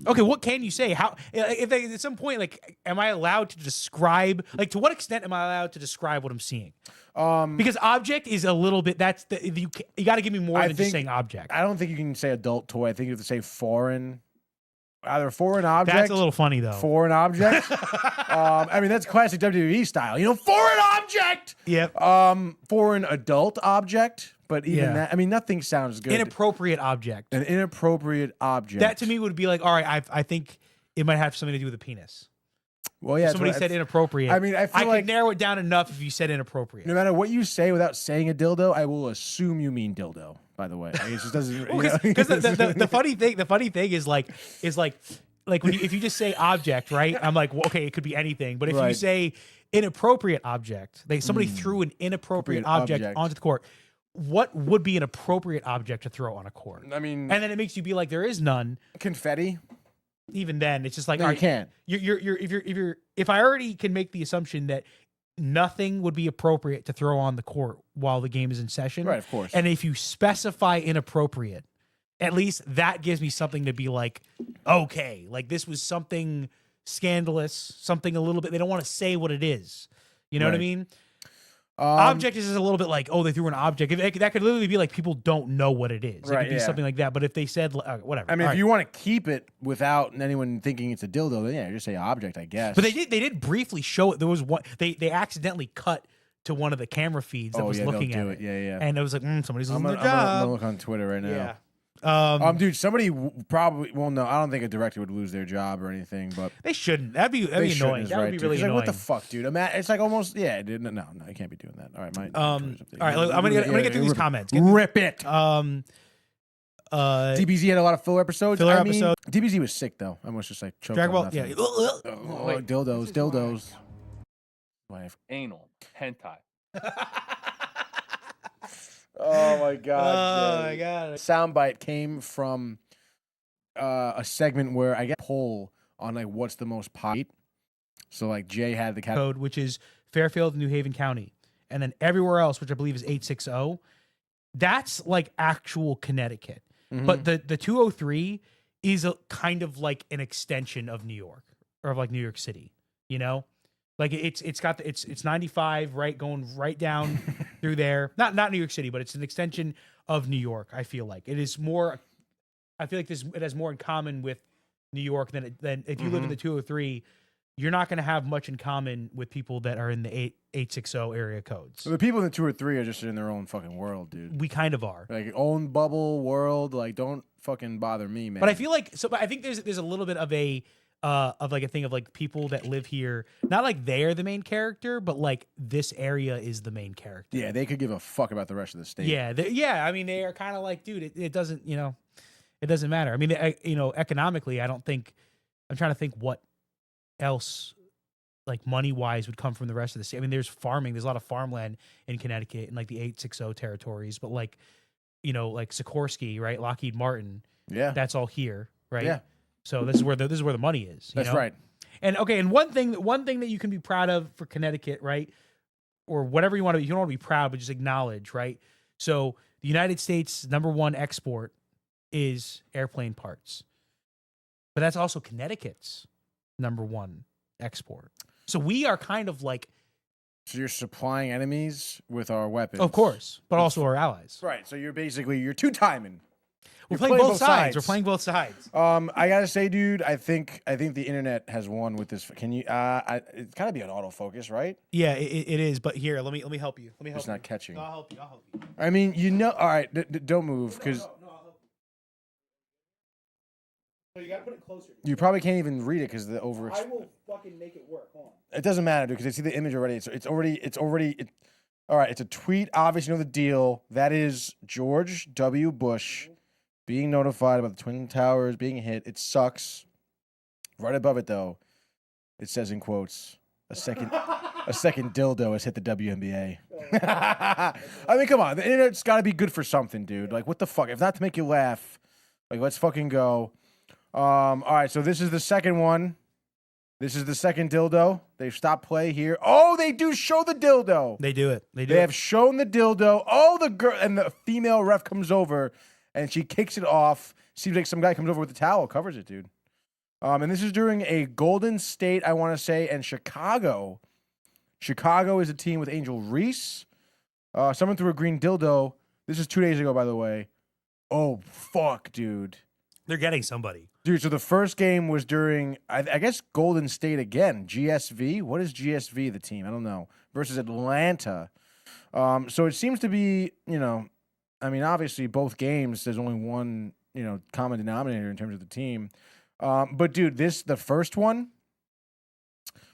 Okay, what can you say? How if they, at some point, like, am I allowed to describe? Like, to what extent am I allowed to describe what I'm seeing? Because object is a little bit. That's you got to give me more than just saying object. I don't think you can say adult toy. I think you have to say foreign. Either foreign object. That's a little funny though. Foreign object. I mean, that's classic WWE style. You know, foreign object. Yep. Foreign adult object. But even that, I mean, nothing sounds good. Inappropriate object. An inappropriate object. That to me would be like, all right, I think it might have something to do with a penis. Well, yeah. Somebody said inappropriate. I mean, I feel like could narrow it down enough if you said inappropriate. No matter what you say without saying a dildo, I will assume you mean dildo. By the way, it just doesn't. Because the funny thing is like when if you just say object, right? I'm like, well, okay, it could be anything. But if you say inappropriate object, somebody threw an inappropriate object onto the court. What would be an appropriate object to throw on a court? I mean, and then it makes you be like, there is none. Confetti. Even then, it's just like, no, you can't. If I already can make the assumption that nothing would be appropriate to throw on the court while the game is in session, right? Of course. And if you specify inappropriate, at least that gives me something to be like, okay, like this was something scandalous, something a little bit. They don't want to say what it is. You know what I mean? Object is just a little bit like, oh, they threw an object. That could literally be like people don't know what it is. It could be something like that. But if they said whatever, I mean, if you want to keep it without anyone thinking it's a dildo, then yeah, just say object, I guess. But they did briefly show it. There was one they accidentally cut to one of the camera feeds that was looking at it. Yeah. And it was like, somebody's losing their job. I'm gonna look on Twitter right now. Yeah. Dude, somebody probably. Well, no, I don't think a director would lose their job or anything, but they shouldn't. That'd be annoying. That would be really annoying. Like, what the fuck, dude? It's like almost. Yeah, dude. No, you can't be doing that. All right, all right. I'm gonna get through these comments. Rip it. DBZ had a lot of filler episodes. DBZ was sick though. I almost just like choked. Dragon Ball. Yeah. Dildos. Anal. Hentai. Oh my god! Oh my god! Soundbite came from a segment where I get a poll on like what's the most popular. So like Jay had the code, which is Fairfield, New Haven County, and then everywhere else, which I believe is 860. That's like actual Connecticut, but the 203 is a kind of like an extension of New York or of like New York City. You know. Like it's 95, right, going right down through there. Not New York City, but it's an extension of New York. I feel like it is more. I feel like it has more in common with New York than if you live in the 203. You're not going to have much in common with people that are in the 860 area codes. So the people in the 203 are just in their own fucking world, dude. We kind of are. Like own bubble world. Like don't fucking bother me, man. But I feel like But I think there's a little bit of a. Of like a thing of like people that live here, not like they're the main character, but like this area is the main character. Yeah, they could give a fuck about the rest of the state. Yeah. I mean, they are kind of like, dude, it doesn't, it doesn't matter. I mean, economically, I don't think. I'm trying to think what else, like money wise, would come from the rest of the state. I mean, there's farming. There's a lot of farmland in Connecticut and like the 860 territories, but like, like Sikorsky, right? Lockheed Martin. Yeah, that's all here, right? Yeah. So this is where the money is. That's right. And okay, and one thing that you can be proud of for Connecticut, right? Or whatever you want to be, you don't want to be proud, but just acknowledge, right? So the United States' #1 export is airplane parts. But that's also Connecticut's #1 export. So we are kind of like. So you're supplying enemies with our weapons. Of course, but also our allies. Right. So you're two-timing. We're playing both sides. We're playing both sides. I gotta say, dude, I think the internet has won with this. Can you? It's gotta be an autofocus, right? Yeah, it is. But here, let me help you. It's not catching. No, I'll help you. I mean, all right, don't move because. So you gotta put it closer. You probably can't even read it because the over. I will fucking make it work. Hold on. It doesn't matter, dude, because I see the image already. It's already. All right, it's a tweet. Obviously, you know the deal. That is George W. Bush being notified about the Twin Towers being hit. It sucks. Right above it, though, it says in quotes, a second dildo has hit the WNBA. I mean, come on. The internet's got to be good for something, dude. Like, what the fuck? If not to make you laugh, like, let's fucking go. All right, so this is the second one. This is the second dildo. They've stopped play here. Oh, they do show the dildo. They do it. They have shown the dildo. Oh, the girl and the female ref comes over and she kicks it off. Seems like some guy comes over with a towel, covers it, dude. And this is during a Golden State, I want to say, and Chicago. Chicago is a team with Angel Reese. Someone threw a green dildo. This is 2 days ago, by the way. Oh, fuck, dude. They're getting somebody. Dude, so the first game was during, I guess, Golden State again. GSV? What is GSV, the team? I don't know. Versus Atlanta. So it seems to be, I mean, obviously both games, there's only one, common denominator in terms of the team. But, dude, the first one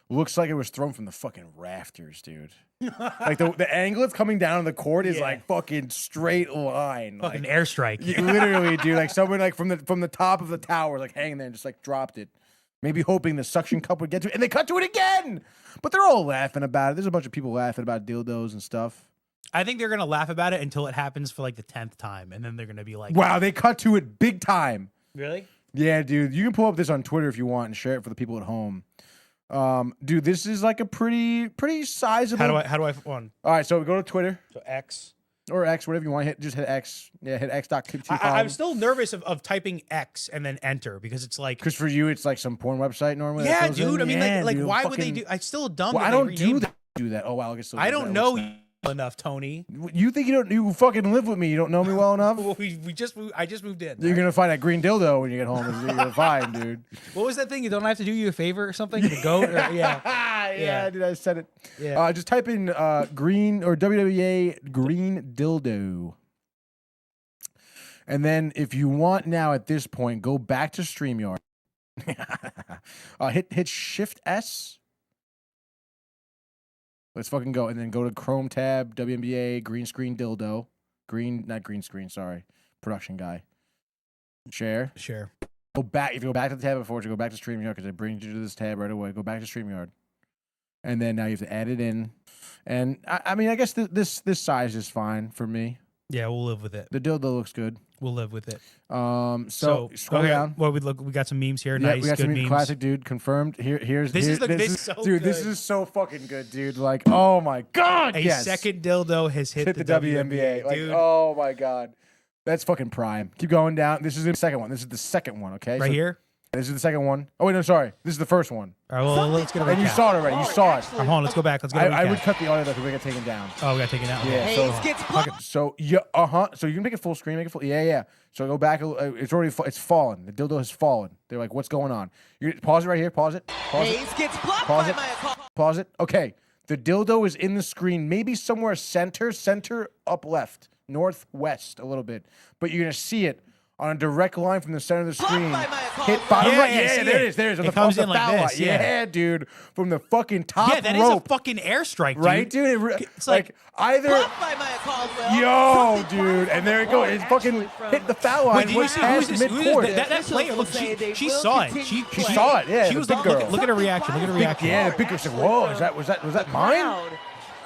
looks like it was thrown from the fucking rafters, dude. Like the angle it's coming down on the court is like fucking straight line. Fucking like, airstrike. Literally, dude. Like someone like from the top of the tower, like hanging there and just like dropped it. Maybe hoping the suction cup would get to it. And they cut to it again. But they're all laughing about it. There's a bunch of people laughing about dildos and stuff. I think they're going to laugh about it until it happens for like the 10th time. And then they're going to be like, wow, they cut to it big time. Really? Yeah, dude. You can pull up this on Twitter if you want and share it for the people at home. Dude, this is like a pretty sizable. How do I one? All right, so we go to Twitter. So X or X, whatever you want. Just hit X. Yeah, hit X.com. I'm still nervous of typing X and then enter because it's like. Because for you, it's like some porn website normally. Yeah, dude. In. I mean, yeah, like dude, why fucking, would they do? I still dumb. Well, I don't do that. Oh wow, I don't know you enough, Tony. You think you fucking live with me? You don't know me well enough. I just moved in. You're gonna find that green dildo when you get home. You're gonna find, dude. What was that thing? You don't have to do you a favor or something. The goat. Yeah, dude. I said it. Yeah. Just type in green or WWA green dildo. And then if you want now at this point, go back to StreamYard. Hit Shift S. Let's fucking go. And then go to Chrome tab, WNBA, green screen dildo. Not green screen, sorry. Production guy. Share. Go back. If you go back to the tab before, you go back to StreamYard because it brings you to this tab right away. Go back to StreamYard. And then now you have to add it in. And I mean, I guess this size is fine for me. Yeah, we'll live with it. The dildo looks good. We'll live with it. So scroll down. Well, we got some memes here. Yeah, Nice, we got good some memes. Classic, dude. Confirmed. Here's this dude. Good. This is so fucking good, dude. Like, oh my god, a second dildo has hit the WNBA, like, dude. Oh my god, that's fucking prime. Keep going down. This is the second one. This is the second one. Okay, right here. This is the second one. Oh wait, no, sorry. This is the first one. All right, well, let's get a recap. And you saw it already. You saw it. Hold on, let's go back. Let's get a recap. I would cut the audio though because we got taken down. Oh, we got taken down. Yeah. So So you can make it full screen. Make it full. Yeah. So go back. It's already. It's fallen. The dildo has fallen. They're like, what's going on? You pause it right here. Pause it. Pause it. Okay. The dildo is in the screen, maybe somewhere center up left, northwest a little bit, but you're gonna see it on a direct line from the center of the screen. Hit bottom right. Yeah, there it is. There it is. It comes in like this. Yeah, dude. From the fucking top rope. Yeah, that is a fucking airstrike, dude. Right, dude? It's like either. Yo, dude. And there it goes. It fucking hit the foul line. Wait, did you see who's that player? Look, she saw it. She saw it. Yeah, she was big girl. Look at her reaction. Yeah, the big girl said, "Whoa, was that mine?"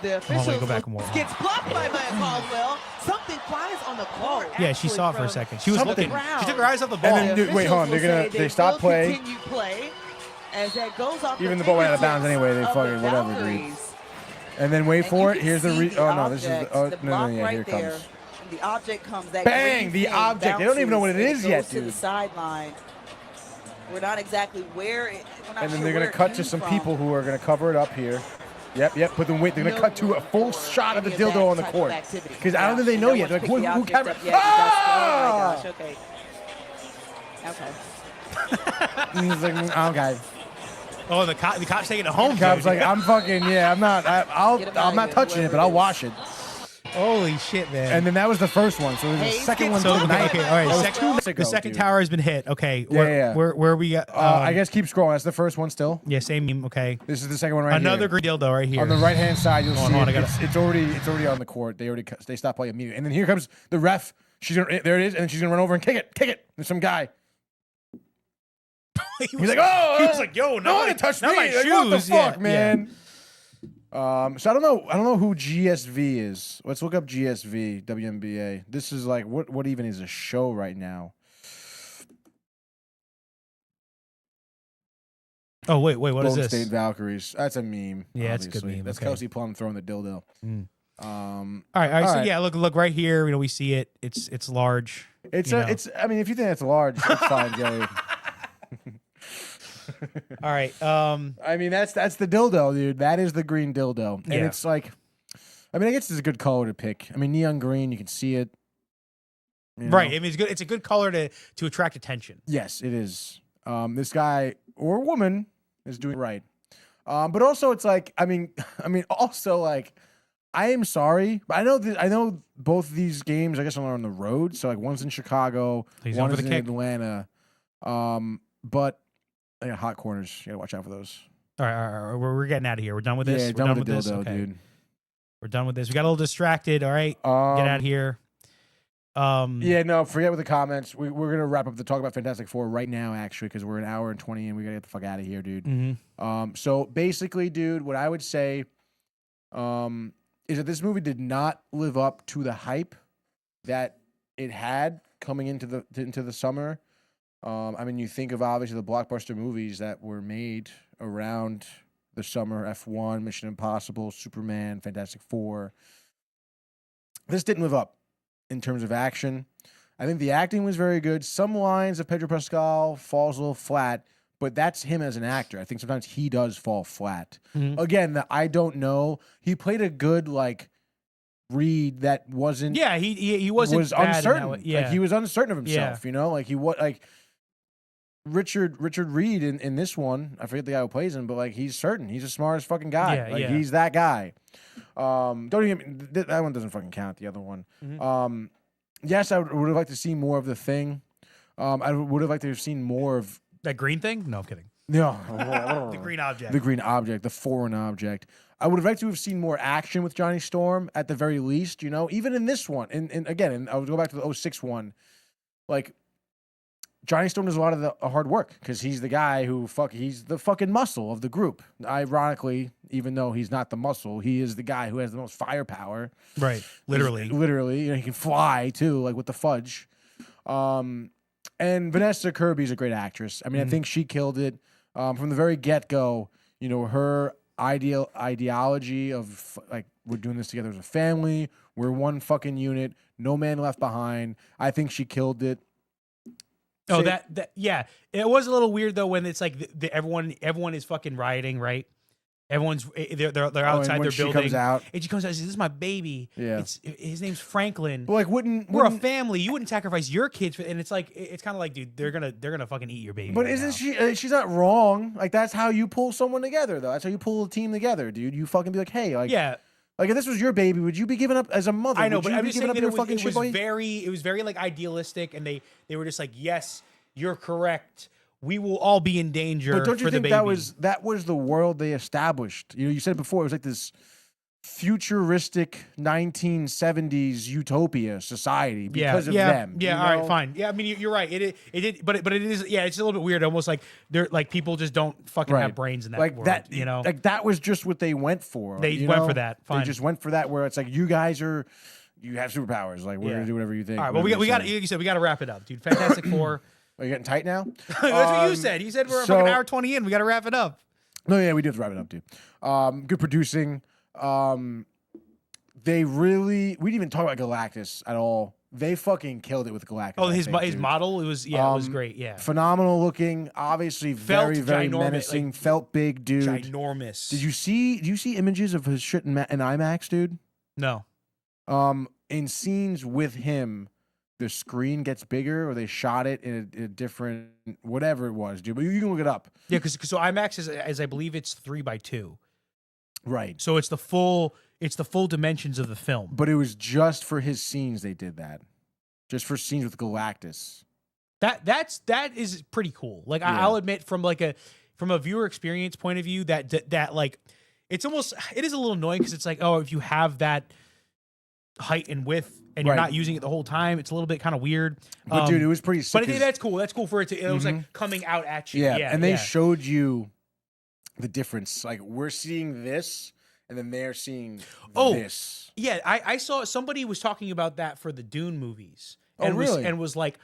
The official go back and watch. gets blocked by Maya Caldwell. Something flies on the court. Yeah, she saw it for a second. She was looking. She took her eyes off the ball. And then, wait, hold on. They stop play. Continue play as that goes off. Even the ball went out of bounds anyway. They fucking whatever, dude. And then wait for it. Here's the this is the no, here it comes. The object comes. That bang! The object. They don't even know what it is yet, dude. To the sideline. We're not exactly where. And then they're gonna cut to some people who are gonna cover it up here. Yep. But then wait, they're gonna cut to a full shot of the dildo on the court because I don't think they know yet. They're like, who camera? Ah! Oh my gosh. Okay. He's like, okay. Oh, the cop's taking it home. Cop's like, I'm fucking I'm not touching it, but I'll wash it. Holy shit, man. And then that was the first one. So there's a Hey, second one so, okay, tonight. okay, all right. That was Second, 2 months ago, the second dude. tower has been hit. Okay, Yeah. where we got? I guess keep scrolling. That's the first one still. Yeah, same meme. Okay, This is the second one right another here. green dildo right here. On the right hand side, you'll Hold see on, it. I gotta- It's already on the court. They stopped playing immediately. And then here comes the ref. There it is, and she's gonna run over and kick it. There's some guy. He's like, oh, he was like, yo, no one touched me. not my Like, shoes. what the fuck, Yeah, man? So I don't know who GSV is. Let's look up GSV WNBA. This is like what even is a show right now? Oh wait, what is Golden this? State Valkyries. That's a meme. Yeah, it's a good obviously. meme, That's okay. Kelsey Plum throwing the dildo. Mm. Um, All right. So right. yeah, look right here. You know, we see it. It's large. it's you know. it's. I mean, if you think that's large, it's fine, Joey. All right. I mean, that's the dildo, dude. That is the green dildo, and Yeah. it's like, I mean, I guess it's a good color to pick. I mean, neon green, you can see it. You know? Right. I mean, it's good. It's a good color to attract attention. Yes, it is. This guy or woman is doing it right. But also, it's like, I mean, also like, I am sorry, but I know both these games, I guess, are on the road. So like, one's in Chicago, He's one on for is the in kick. Atlanta. But they got hot corners. You gotta watch out for those. All right. We're getting out of here. We're done with this. Yeah, We're done with the this. dildo, Okay. dude. We're done with this. We got a little distracted. All right. Get out of here. Yeah, no, forget with the comments. We're gonna wrap up the talk about Fantastic Four right now, actually, because we're an hour and 20 and we gotta get the fuck out of here, dude. Mm-hmm. So basically, dude, what I would say, is that this movie did not live up to the hype that it had coming into the summer. I mean, you think of obviously the blockbuster movies that were made around the summer: F1, Mission Impossible, Superman, Fantastic Four. This didn't live up in terms of action. I think the acting was very good. Some lines of Pedro Pascal falls a little flat, but that's him as an actor. I think sometimes he does fall flat. Mhm. Again, I don't know. He played a good Reed that wasn't. Yeah, he wasn't was bad in that uncertain. way. Yeah. Like he was uncertain of Yeah. himself. You know, like he was like Richard Reed in this one. I forget the guy who plays him, but like he's certain. He's the smartest fucking guy. Yeah, like yeah. he's that guy. Don't even that one doesn't fucking count. The other one. Mhm. Yes, I would have liked to see more of the Thing. I would have liked to have seen more of That green thing? No, I'm kidding. no The green object. the green object, the foreign object. I would have liked to have seen more action with Johnny Storm at the very least. You know, even in this one, and again, I would go back to the 06 one. Like Johnny Storm does a lot of the hard work because he's the guy who he's the fucking muscle of the group. Ironically, even though he's not the muscle, he is the guy who has the most firepower. Right. Literally. Literally, you know, he can fly too, like with the fudge. And Vanessa Kirby's a great actress. I mean, I think she killed it from the very get go. You know, her ideology of like we're doing this together as a family. We're one fucking unit. No man left behind. I think she killed it. Oh, Say- that yeah. It was a little weird though when it's like everyone is fucking rioting, right? Everyone's they're Oh, and outside when their she building. comes out. And she comes out and says, "This is my baby. Yeah. His name's Franklin. But like, wouldn't We're a family. You wouldn't sacrifice your kids." And it's like it's kind of like, dude, they're gonna fucking eat your baby. But right isn't now. she's not wrong? Like that's how you pull someone together, though. That's how you pull a team together, dude. You fucking be like, hey, like, Yeah, like if this was your baby, would you be giving up as a mother? I know, would but you I'm be just giving saying up that your it fucking shit, boy? it was very like idealistic, and they were just like, yes, you're correct. We will all be in danger. But don't you for the think baby. that was the world they established? You know, you said it before. It was like this futuristic 1970s utopia society because of them. Yeah, you all right, know? fine. Yeah, I mean you're right. It did, but it is. Yeah, it's a little bit weird. Almost like they're like people just don't fucking Right. have brains in that like world. that, You know, like that was just what they went for. They you went know? for that. They Fine. just went for that. Where it's like you guys you have superpowers. Like we're Yeah. gonna do whatever you think. all right. Well, whatever we you got say. you said we got to wrap it up, dude. Fantastic Four. Are you getting tight now? That's what you Um, said. You said we're a so- fucking hour 20 in. We got to wrap it up. No, yeah, we do have to wrap it up, dude. Good producing. We didn't even talk about Galactus at all. They fucking killed it with Galactus. Oh, I his think, his dude. model. It was it was Um, great. Yeah, Phenomenal looking, obviously Felt very ginormous, menacing. like, Felt big, dude. ginormous. Did you see images of his shit in IMAX, dude? No. In scenes with him, the screen gets bigger, or they shot it in a different whatever it was, dude. But you can look it up. Yeah, because so IMAX is I believe it's 3x2. Right. So it's the full dimensions of the film. But it was just for his scenes they did that. Just for scenes with Galactus. That is pretty cool. Like I'll admit from a viewer experience point of view that like it is a little annoying because it's like, oh, if you have that height and width and you're not using it the whole time, it's a little bit kind of weird. But dude, it was pretty sick. But I think that's cool. That's cool for it to. It was like coming out at you. Yeah, and they showed you the difference. Like we're seeing this, and then they're seeing this. Yeah, I saw somebody was talking about that for the Dune movies. Oh, And really? was like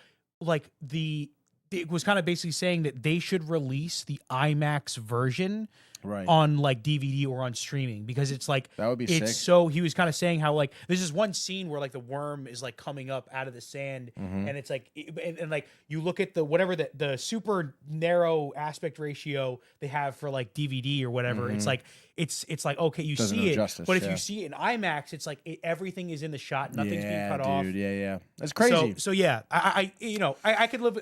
it was kind of basically saying that they should release the IMAX version on like DVD or on streaming because it's like that would be it's sick. so he was kind of saying how like there's this one scene where like the worm is like coming up out of the sand and it's like and like you look at the super narrow aspect ratio they have for like DVD or whatever. It's like it's like okay you Doesn't see do it justice, but if you see it in IMAX it's like everything is in the shot, nothing's being cut off. Yeah, that's crazy. So yeah, I could live.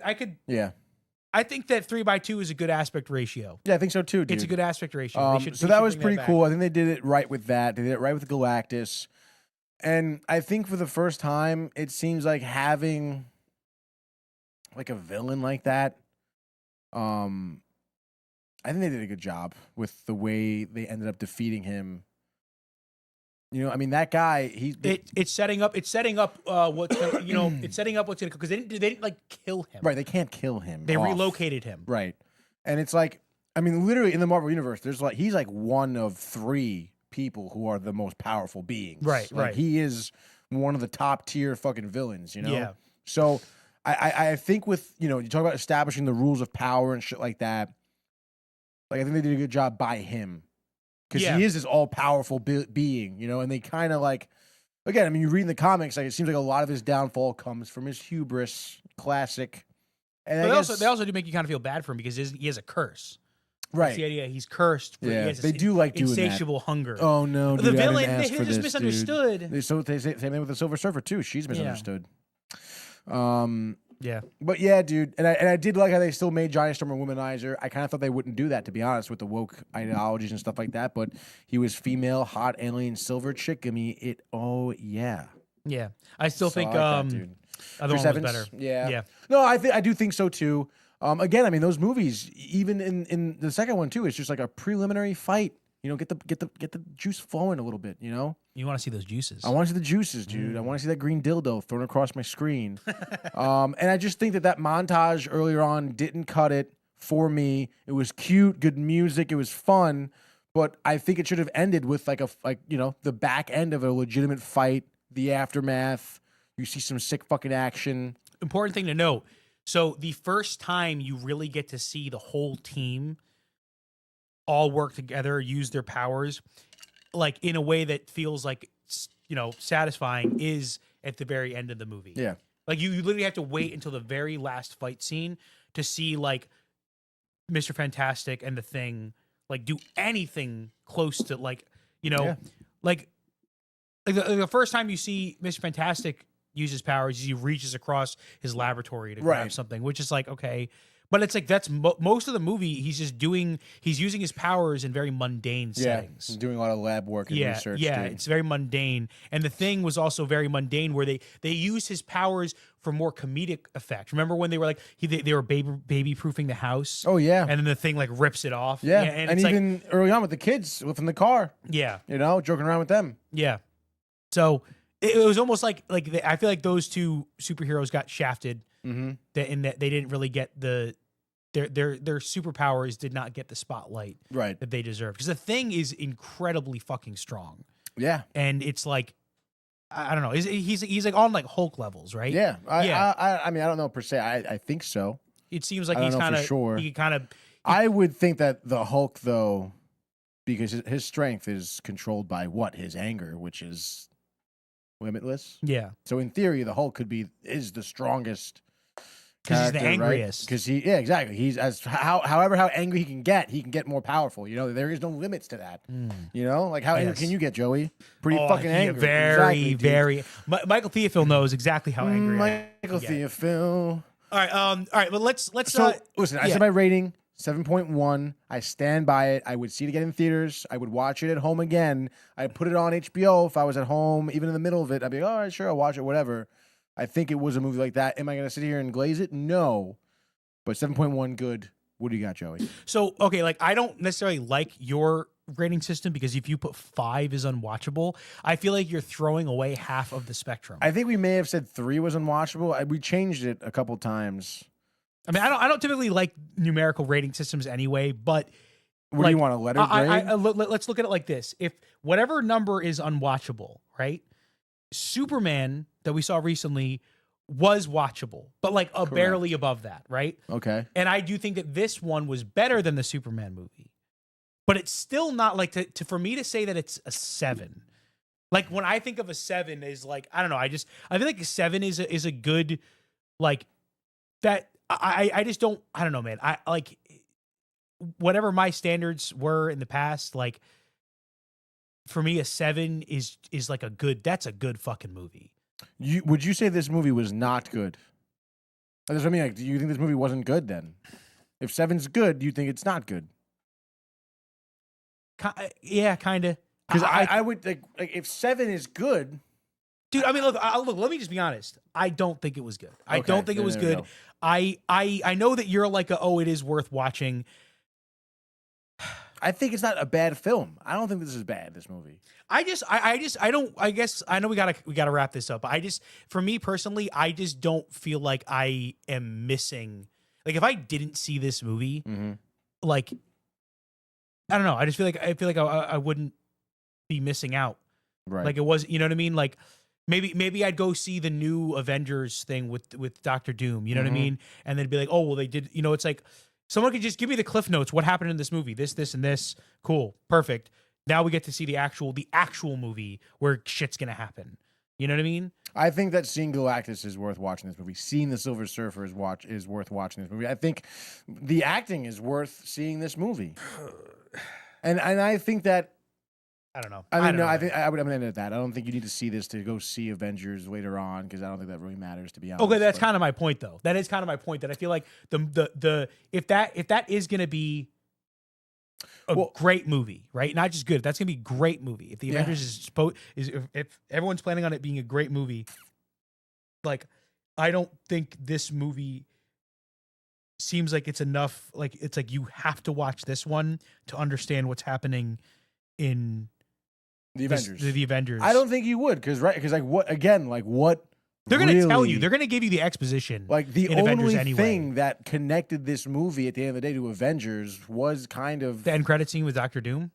I think that 3:2 is a good aspect ratio. Yeah, I think so too, dude. It's a good aspect ratio. So that was pretty cool. I think they did it right with that. They did it right with Galactus. And I think for the first time, it seems like having like a villain like that. I think they did a good job with the way they ended up defeating him. You know, I mean, that guy. It's setting up. It's setting up what's gonna, it's setting up what's gonna because they didn't like kill him. Right, they can't kill him. They relocated him. Right, and it's like, I mean, literally in the Marvel universe, there's like he's like one of 3 people who are the most powerful beings. Right, like, right. He is one of the top tier fucking villains. You know. Yeah. So I think with you talk about establishing the rules of power and shit like that. Like I think they did a good job by him. Because he is this all-powerful being, and they kind of like, again, I mean, you read in the comics, like it seems like a lot of his downfall comes from his hubris, classic. And But they also do make you kind of feel bad for him because he has a curse. Right. That's the idea. He's cursed. Yeah, he has they do like doing insatiable hunger. Oh no, dude, the I didn't villain, ask they for just this, misunderstood. Dude. So they say same thing with the Silver Surfer too. She's misunderstood. Yeah. But yeah, dude, and I did like how they still made Johnny Storm a womanizer. I kind of thought they wouldn't do that, to be honest, with the woke ideologies and stuff like that. But he was female, hot alien, silver chick. I mean, yeah. Yeah. I still think like that, dude. other Chris one was Evans? better. Yeah. Yeah. No, I do think so too. Again, I mean, those movies, even in the second one too, it's just like a preliminary fight. Get the juice flowing a little bit. You want to see those juices. I want to see the juices, dude. I want to see that green dildo thrown across my screen. And I just think that montage earlier on didn't cut it for me. It was cute, good music, it was fun, but I think it should have ended with the back end of a legitimate fight, the aftermath. You see some sick fucking action. Important thing to note. So the first time you really get to see the whole team all work together, use their powers, like in a way that feels like satisfying, is at the very end of the movie. Yeah, like you literally have to wait until the very last fight scene to see like Mr. Fantastic and the Thing like do anything close to like like the first time you see Mr. Fantastic use his powers, he reaches across his laboratory to grab something, which is like okay. But it's like that's most of the movie. He's using his powers in very mundane settings. He's doing a lot of lab work and research. Yeah, dude. it's very mundane. And the Thing was also very mundane, where they used his powers for more comedic effect. Remember when they were like they were baby proofing the house? Oh yeah, and then the Thing like rips it off. Yeah, and and it's even like, early on with the kids within the car. Yeah, joking around with them. Yeah, so it was almost like I feel like those two superheroes got shafted. Mm-hmm. In that they didn't really get their superpowers did not get the spotlight that they deserve, because the Thing is incredibly fucking strong. Yeah, and it's like I don't know, he's like on like Hulk levels, right? Yeah, I mean I don't know per se. I think so. It seems like he's kind of sure. He kind of. I would think that the Hulk though, because his strength is controlled by his anger, which is limitless. Yeah. So in theory, the Hulk is the strongest. Because he's the angriest. Because exactly. He's however how angry he can get more powerful. There is no limits to that. Like how angry can you get, Joey? Pretty fucking angry. Very. Michael Theophil knows exactly how angry. Michael Theophil. All right. But let's. So listen, I said my rating 7.1. I stand by it. I would see it again in theaters. I would watch it at home again. I'd put it on HBO if I was at home, even in the middle of it. I'd be like, all right, sure, I'll watch it, whatever. I think it was a movie like that. Am I going to sit here and glaze it? No. But 7.1, good. What do you got, Joey? So, okay, like I don't necessarily like your rating system because if you put 5 is unwatchable, I feel like you're throwing away half of the spectrum. I think we may have said 3 was unwatchable. We changed it a couple times. I mean, I don't typically like numerical rating systems anyway, but What do you want, a letter grade? let's look at it like this. If whatever number is unwatchable, right? Superman that we saw recently was watchable, but like barely above that, right? Okay. And I do think that this one was better than the Superman movie, but it's still not like for me to say that it's a 7. Like when I think of a 7 is like, I don't know. I feel like a 7 is a good, like that. I just don't, I don't know, man. I like whatever my standards were in the past, like for me, a 7 is like that's a good fucking movie. Would you say this movie was not good? That's what I mean. Like, do you think this movie wasn't good then? If 7's good, do you think it's not good? Yeah, kind of. Because I would like if 7 is good, dude. I mean, look. Let me just be honest. I don't think it was good. I don't think it was good. I know that you're like it is worth watching. I think it's not a bad film. I don't think this is bad, this movie. I guess I know we gotta wrap this up. But for me personally, I just don't feel like I am missing. Like if I didn't see this movie, like I don't know. I just feel like I wouldn't be missing out. Right. Like it was, you know what I mean? Like maybe I'd go see the new Avengers thing with Doctor Doom. You know what I mean? And then be like, oh well, they did. You know, it's like. Someone could just give me the cliff notes. What happened in this movie? This, and this. Cool. Perfect. Now we get to see the actual movie where shit's gonna happen. You know what I mean? I think that seeing Galactus is worth watching this movie. Seeing the Silver Surfer is worth watching this movie. I think the acting is worth seeing this movie. And I think that I don't know. I think I'm gonna end it at that. I don't think you need to see this to go see Avengers later on because I don't think that really matters, to be honest. Okay, that's kind of my point, though. That is kind of my point. That I feel like if that is gonna be a great movie, right? Not just good. That's gonna be a great movie. If the Avengers if everyone's planning on it being a great movie, like I don't think this movie seems like it's enough. Like it's like you have to watch this one to understand what's happening in the Avengers. The Avengers. I don't think you would, because like what again? Like what? They're going to tell you. They're going to give you the exposition. Like the only thing that connected this movie at the end of the day to Avengers was kind of the end credit scene with Doctor Doom,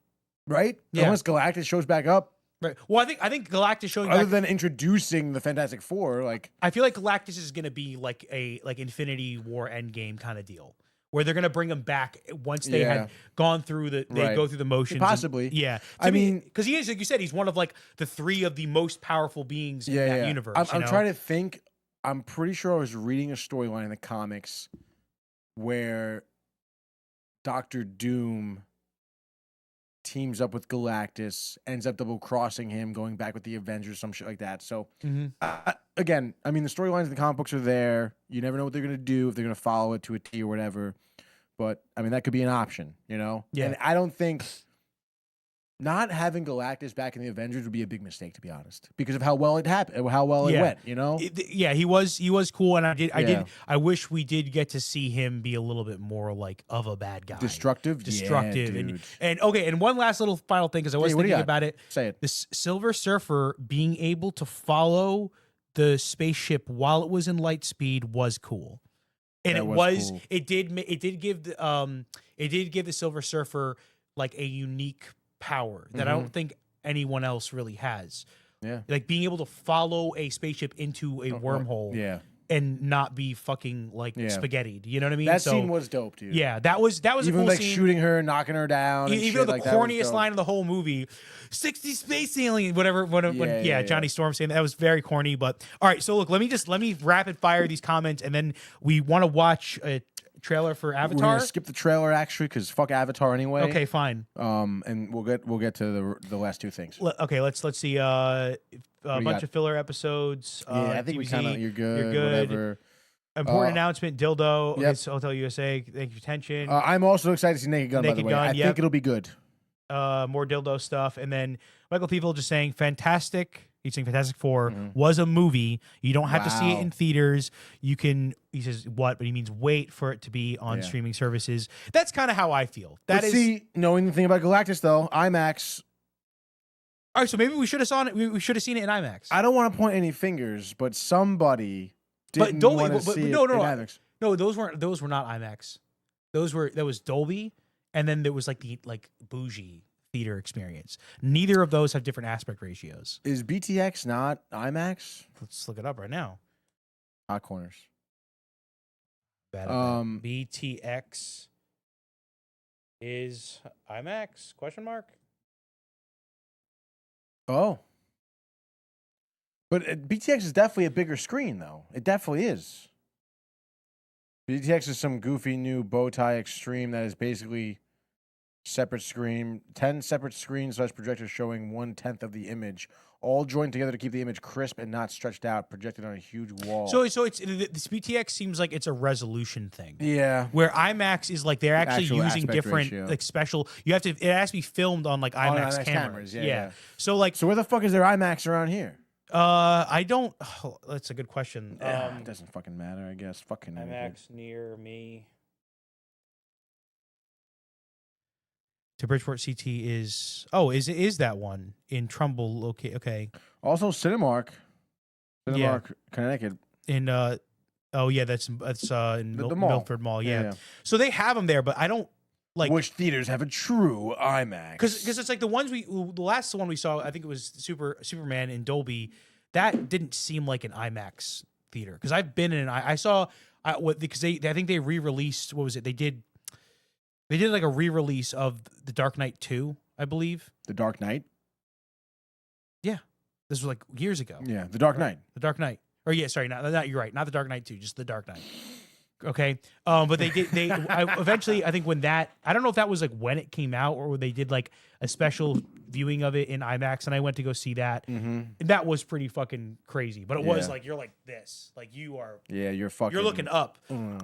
right? Yeah. Unless Galactus shows back up. Right. Well, I think Galactus showing other than introducing the Fantastic Four, like I feel like Galactus is going to be like a Infinity War Endgame kind of deal. Where they're gonna bring him back once they had gone through go through the motions. Possibly, I mean, because he is, like you said, he's one of like the 3 of the most powerful beings in that universe. I'm trying to think. I'm pretty sure I was reading a storyline in the comics where Doctor Doom teams up with Galactus, ends up double crossing him, going back with the Avengers, some shit like that. So again, I mean, the storylines in the comic books are there. You never know what they're gonna do, if they're gonna follow it to a T or whatever. But I mean, that could be an option, you know? Yeah. And I don't think not having Galactus back in the Avengers would be a big mistake, to be honest, because of how well it happened, how well it went, you know? He was cool, and I wish we did get to see him be a little bit more like of a bad guy. Destructive, and okay, and one last little final thing, because I was thinking about it. Say it. This Silver Surfer being able to follow the spaceship while it was in light speed was cool. And cool. It did give the Silver Surfer like a unique power that I don't think anyone else really has. Yeah. Like being able to follow a spaceship into a wormhole. Yeah. And not be fucking like spaghettied. You know what I mean? That scene was dope, dude. Yeah, that was even a cool like scene. Shooting her, knocking her down. Even though the corniest line of the whole movie, 60 space alien, whatever. Johnny Storm saying that was very corny. But all right, so look, let me rapid fire these comments, and then we want to watch a trailer for Avatar. We're gonna skip the trailer actually, because fuck Avatar anyway. Okay, fine. And we'll get to the last 2 things. Okay, let's see. A bunch of filler episodes. I think we kind of you're good. Whatever. Important announcement, dildo. Yep. It's Hotel USA. Thank you for attention. I'm also excited to see Naked Gun, by the Naked way. Gun, I yep. think it'll be good. More dildo stuff. And then Michael People just saying Fantastic. He's saying Fantastic Four was a movie. You don't have to see it Wow. in theaters. You can, he says what, but he means wait for it to be on streaming services. That's kind of how I feel. But see, knowing the thing about Galactus, though, IMAX, all right, so maybe we should have saw it. We should have seen it in IMAX. I don't want to point any fingers, but somebody But didn't Dolby- want to but- see no, it no, in no. IMAX. No, those were not IMAX. That was Dolby, and then there was like the bougie theater experience. Neither of those have different aspect ratios. Is BTX not IMAX? Let's look it up right now. Hot corners. Bad at that. BTX is IMAX? Question mark. Oh. But BTX is definitely a bigger screen, though. It definitely is. BTX is some goofy new bow tie extreme that is basically separate screen, 10 separate screens / projectors showing 1/10 of the image, all joined together to keep the image crisp and not stretched out, projected on a huge wall. So it's this BTX seems like it's a resolution thing. Yeah. Where IMAX is like they're actually Actual using aspect different ratio. like special. You have to. It has to be filmed on like On IMAX IMAX cameras. yeah. So like, So where the fuck is there IMAX around here? I don't. Oh, that's a good question. It doesn't fucking matter, I guess. Fucking idiot. IMAX near me. To Bridgeport CT is is that one in Trumbull? Okay. Also, Cinemark, Connecticut. In oh yeah, that's in The mall. Milford Mall. Yeah. So they have them there, but I don't like which theaters have a true IMAX? because it's like the last one we saw. I think it was Superman in Dolby. That didn't seem like an IMAX theater because I've been in. I saw because I think they re-released. What was it? They did like a re-release of The Dark Knight 2, I believe. The Dark Knight. Yeah, this was like years ago. Yeah, The Dark Knight. The Dark Knight. Or yeah, sorry, not you're right. Not The Dark Knight 2, just The Dark Knight. Okay. But eventually I think when that, I don't know if that was like when it came out or they did like a special viewing of it in IMAX and I went to go see that. Mm-hmm. And that was pretty fucking crazy. But it was Yeah. like you're like this. Like you are Yeah, you're fucking. you're looking up.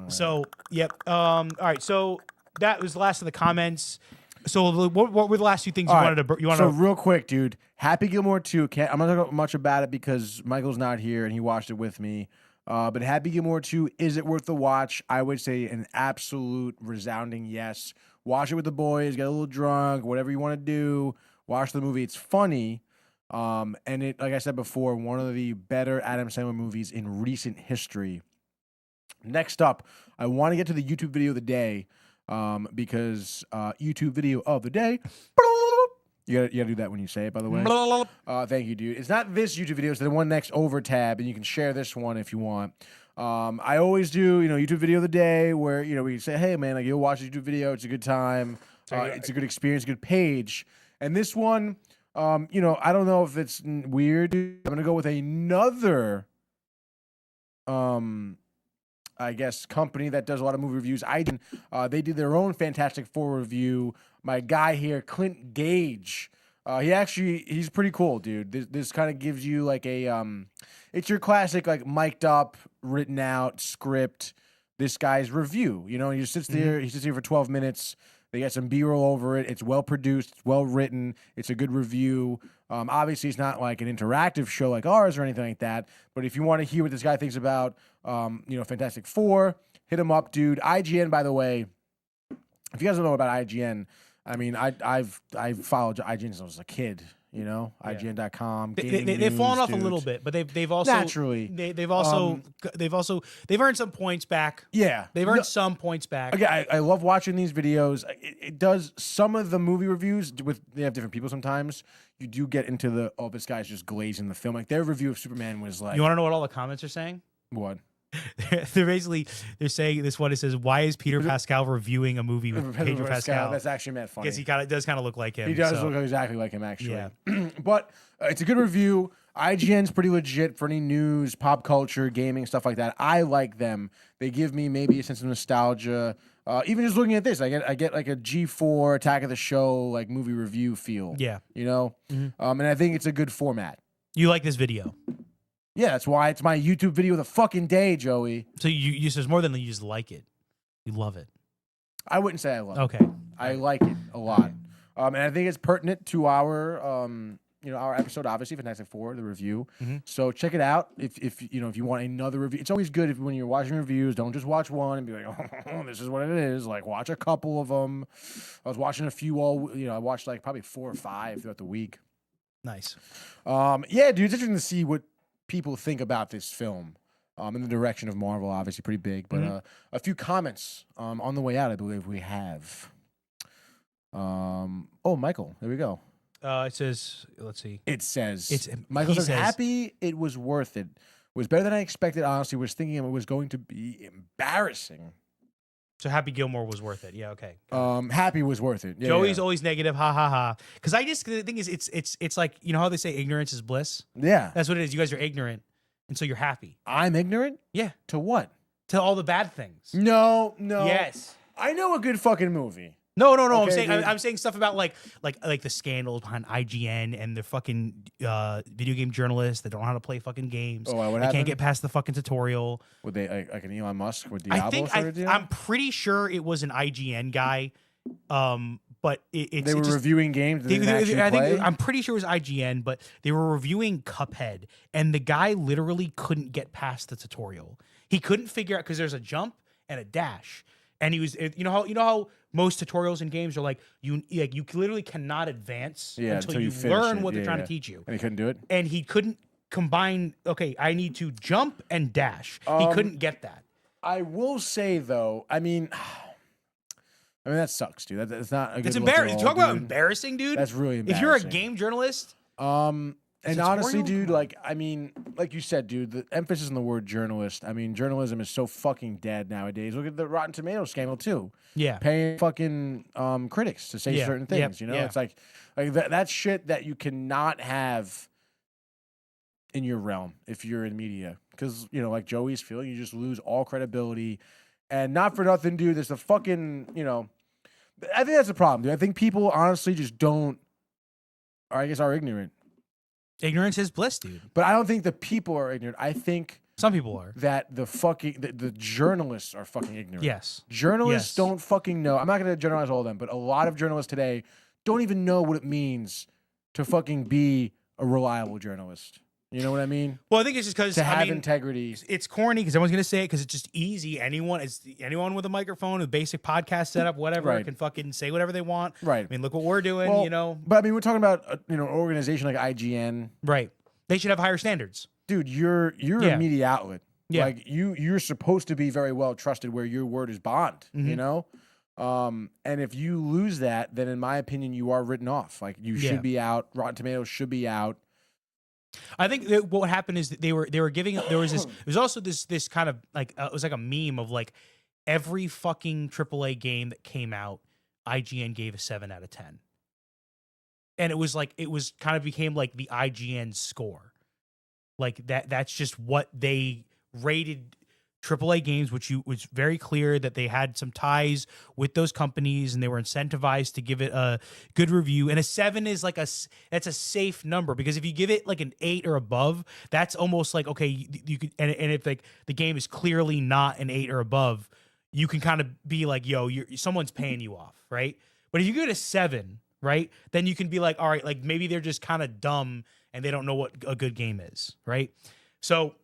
So yep. All right. So that was the last of the comments. So what were the last few things you All wanted right, to So real quick, dude. Happy Gilmore 2. I'm not talking much about it because Michael's not here and he watched it with me. But Happy Gilmore 2, is it worth the watch? I would say an absolute resounding yes. Watch it with the boys, get a little drunk, whatever you want to do. Watch the movie. It's funny. And it, like I said before, one of the better Adam Sandler movies in recent history. Next up, I want to get to the YouTube video of the day because YouTube video of the day. You gotta do that when you say it, by the way. Thank you, dude. It's not this YouTube video; it's the one next over tab, and you can share this one if you want. I always do, YouTube video of the day where we say, "Hey, man, like you'll watch a YouTube video. It's a good time. It's a good experience, a good page." And this one, I don't know if it's weird. I'm gonna go with another, I guess, company that does a lot of movie reviews. They did their own Fantastic Four review. My guy here, Clint Gage, he's pretty cool, dude. This kind of gives you like a, it's your classic like mic'd up, written out script. This guy's review, he sits there. He sits here for 12 minutes. They get some B-roll over it. It's well produced. It's well written. It's a good review. Obviously, it's not like an interactive show like ours or anything like that. But if you want to hear what this guy thinks about, Fantastic Four, hit him up, dude. IGN, by the way, if you guys don't know about IGN, I mean, I've followed IGN since I was a kid. IGN.com. They've fallen off a little bit, but they've also naturally they've earned some points back. Yeah, They've earned some points back. Okay, I love watching these videos. It does some of the movie reviews they have different people sometimes. You do get into this guy's just glazing the film. Like their review of Superman was like, You want to know what all the comments are saying? What? They're saying this one. It says, "Why is Peter Pascal reviewing a movie with Pedro Pascal?" That's actually meant funny. Because he does kind of look like him. He does look exactly like him, actually. Yeah. But it's a good review. IGN's pretty legit for any news, pop culture, gaming, stuff like that. I like them. They give me maybe a sense of nostalgia. Even just looking at this, I get like a G4 Attack of the Show like movie review feel. Yeah. And I think it's a good format. You like this video? Yeah, that's why it's my YouTube video of the fucking day, Joey. So you there's more than you just like it. You love it. I wouldn't say I love it. Okay. I like it a lot. And I think it's pertinent to our our episode, obviously, Fantastic Four, the review. So check it out if you want another review. It's always good when you're watching reviews, don't just watch one and be like, oh, this is what it is. Like, watch a couple of them. I was watching a few I watched like probably 4 or 5 throughout the week. Nice. Yeah, dude, it's interesting to see what people think about this film. In the direction of Marvel, obviously pretty big, but a few comments on the way out, I believe we have. Oh, Michael, there we go. It says, let's see. It says, Michael says, happy it was worth it. It was better than I expected, honestly. Was thinking it was going to be embarrassing. So Happy Gilmore was worth it. Yeah, okay. Happy was worth it. Yeah, Joey's always negative, ha ha ha. Because the thing is, it's like, you know how they say ignorance is bliss? Yeah. That's what it is. You guys are ignorant, and so you're happy. I'm ignorant? Yeah. To what? To all the bad things. No. Yes. I know a good fucking movie. No. Okay, I'm saying stuff about like the scandals behind IGN and the fucking video game journalists that don't know how to play fucking games. Oh, what they happened? can't get past the fucking tutorial. Would they like an Elon Musk with Diablo sort of deal? I'm pretty sure it was an IGN guy. But they were reviewing games. I'm pretty sure it was IGN, but they were reviewing Cuphead, and the guy literally couldn't get past the tutorial. He couldn't figure out because there's a jump and a dash, and he was you know how most tutorials in games are like you literally cannot advance until you learn what they're trying to teach you. And he couldn't do it. And he couldn't combine. Okay, I need to jump and dash. He couldn't get that. I will say though, I mean, that sucks, dude. That's not a good. It's embarrassing. Talk about embarrassing, dude. That's really embarrassing. If you're a game journalist, and honestly, dude, like you said, dude, the emphasis on the word journalist. I mean, journalism is so fucking dead nowadays. Look at the Rotten Tomatoes scandal too. Yeah, paying fucking critics to say certain things. You know, it's like that's shit that you cannot have in your realm if you're in media, because like Joey's feeling, you just lose all credibility. And not for nothing, dude. There's the fucking, I think that's the problem, dude. I think people honestly just don't, or I guess are ignorant. Ignorance is bliss, dude. But I don't think the people are ignorant. I think some people are. That the journalists are fucking ignorant. Yes. Journalists don't fucking know. I'm not going to generalize all of them, but a lot of journalists today don't even know what it means to fucking be a reliable journalist. You know what I mean? Well, I think it's just because to have integrity. It's corny because everyone's gonna say it because it's just easy. Anyone with a microphone, a basic podcast setup, whatever, can fucking say whatever they want. Right. I mean, look what we're doing. But I mean, we're talking about an organization like IGN. Right. They should have higher standards. Dude, you're a media outlet. Yeah. Like you're supposed to be very well trusted where your word is bond. You know. And if you lose that, then in my opinion, you are written off. Like you should be out. Rotten Tomatoes should be out. I think that what happened is that they were giving there's also this kind of like it was like a meme of like every fucking AAA game that came out, IGN gave a 7 out of 10. And it was kind of became like the IGN score. Like that's just what they rated AAA games, which was very clear that they had some ties with those companies and they were incentivized to give it a good review. And a 7 is that's a safe number, because if you give it like an 8 or above, that's almost like, okay, you could, and if like the game is clearly not an 8 or above, you can kind of be like, yo, someone's paying you off, right? But if you give it a 7, right, then you can be like, all right, like maybe they're just kind of dumb and they don't know what a good game is, right? So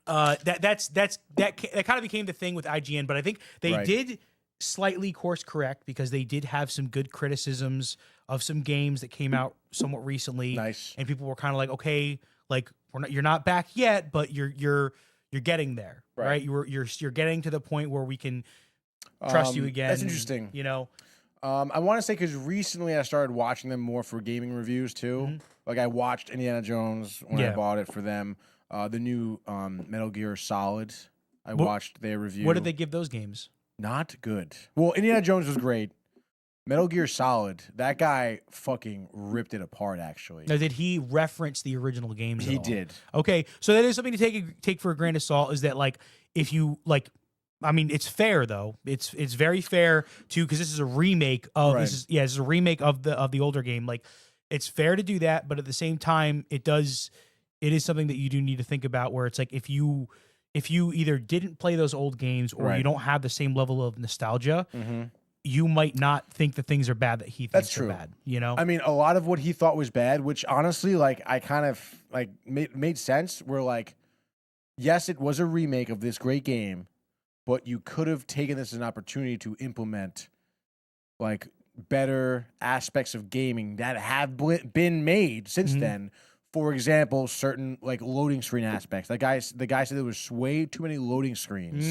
that kind of became the thing with IGN, but I think they did slightly course correct because they did have some good criticisms of some games that came out somewhat recently. Nice. And people were kind of like, okay, like you're not back yet, but you're getting there, right? You're getting to the point where we can trust you again. That's interesting. I want to say because recently I started watching them more for gaming reviews too. Like I watched Indiana Jones when I bought it for them. The new Metal Gear Solid, I watched their review. What did they give those games? Not good. Well, Indiana Jones was great. Metal Gear Solid, that guy fucking ripped it apart, actually. Now, did he reference the original games He at all? did. Okay, so that is something to take for a grain of salt, is that, like, if you, like, I mean, it's fair, though. It's very fair, to, because this is a remake of, this is a remake of the older game. Like, it's fair to do that, but at the same time, it does it is something that you do need to think about. Where it's like if you either didn't play those old games or you don't have the same level of nostalgia, you might not think the things are bad that he thinks are bad. You know, I mean, a lot of what he thought was bad, which honestly, like, I kind of like made sense. Were like, yes, it was a remake of this great game, but you could have taken this as an opportunity to implement like better aspects of gaming that have been made since then. For example, certain like loading screen aspects. The guy said there was way too many loading screens,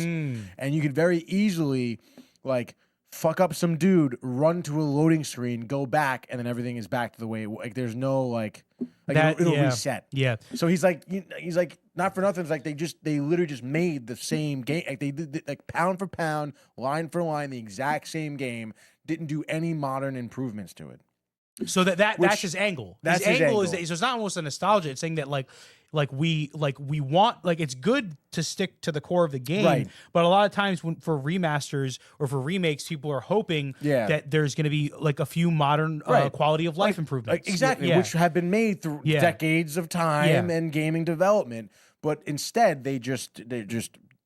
and you could very easily like fuck up some dude, run to a loading screen, go back, and then everything is back to the way. Like there's no like it'll reset. Yeah. So he's like not for nothing. It's like they literally just made the same game. Like they did like pound for pound, line for line, the exact same game. Didn't do any modern improvements to it. So that's his angle. That's his angle. angle. Is so it's not almost a nostalgia. It's saying that like we want, like, it's good to stick to the core of the game, Right. but a lot of times for remasters or for remakes, people are hoping that there's going to be like a few modern quality of life improvements. Exactly, which have been made through decades of time and gaming development. But instead, they're just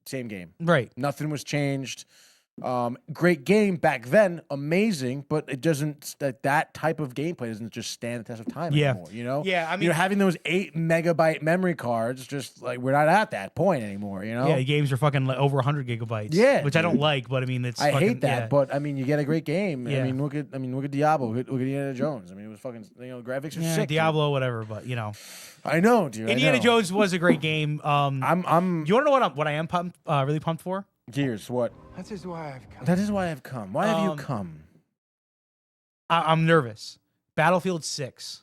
same game. Right. Nothing was changed. Great game back then, amazing, but it doesn't. That type of gameplay doesn't just stand the test of time anymore. You know. Yeah, I mean, having those 8 megabyte memory cards, just like we're not at that point anymore. You know. Yeah, games are fucking like over 100 gigabytes. Yeah, which I don't like, but I mean, I hate that, but I mean, you get a great game. Yeah. I mean, look at Diablo. Look at Indiana Jones. I mean, it was fucking. Graphics are sick. Diablo, whatever, but I know, dude. Indiana Jones was a great game. I'm. You want to know what I am pumped, really pumped for? Gears. What? That is why I've come. That is why I've come. Why have you come? I'm nervous. Battlefield 6.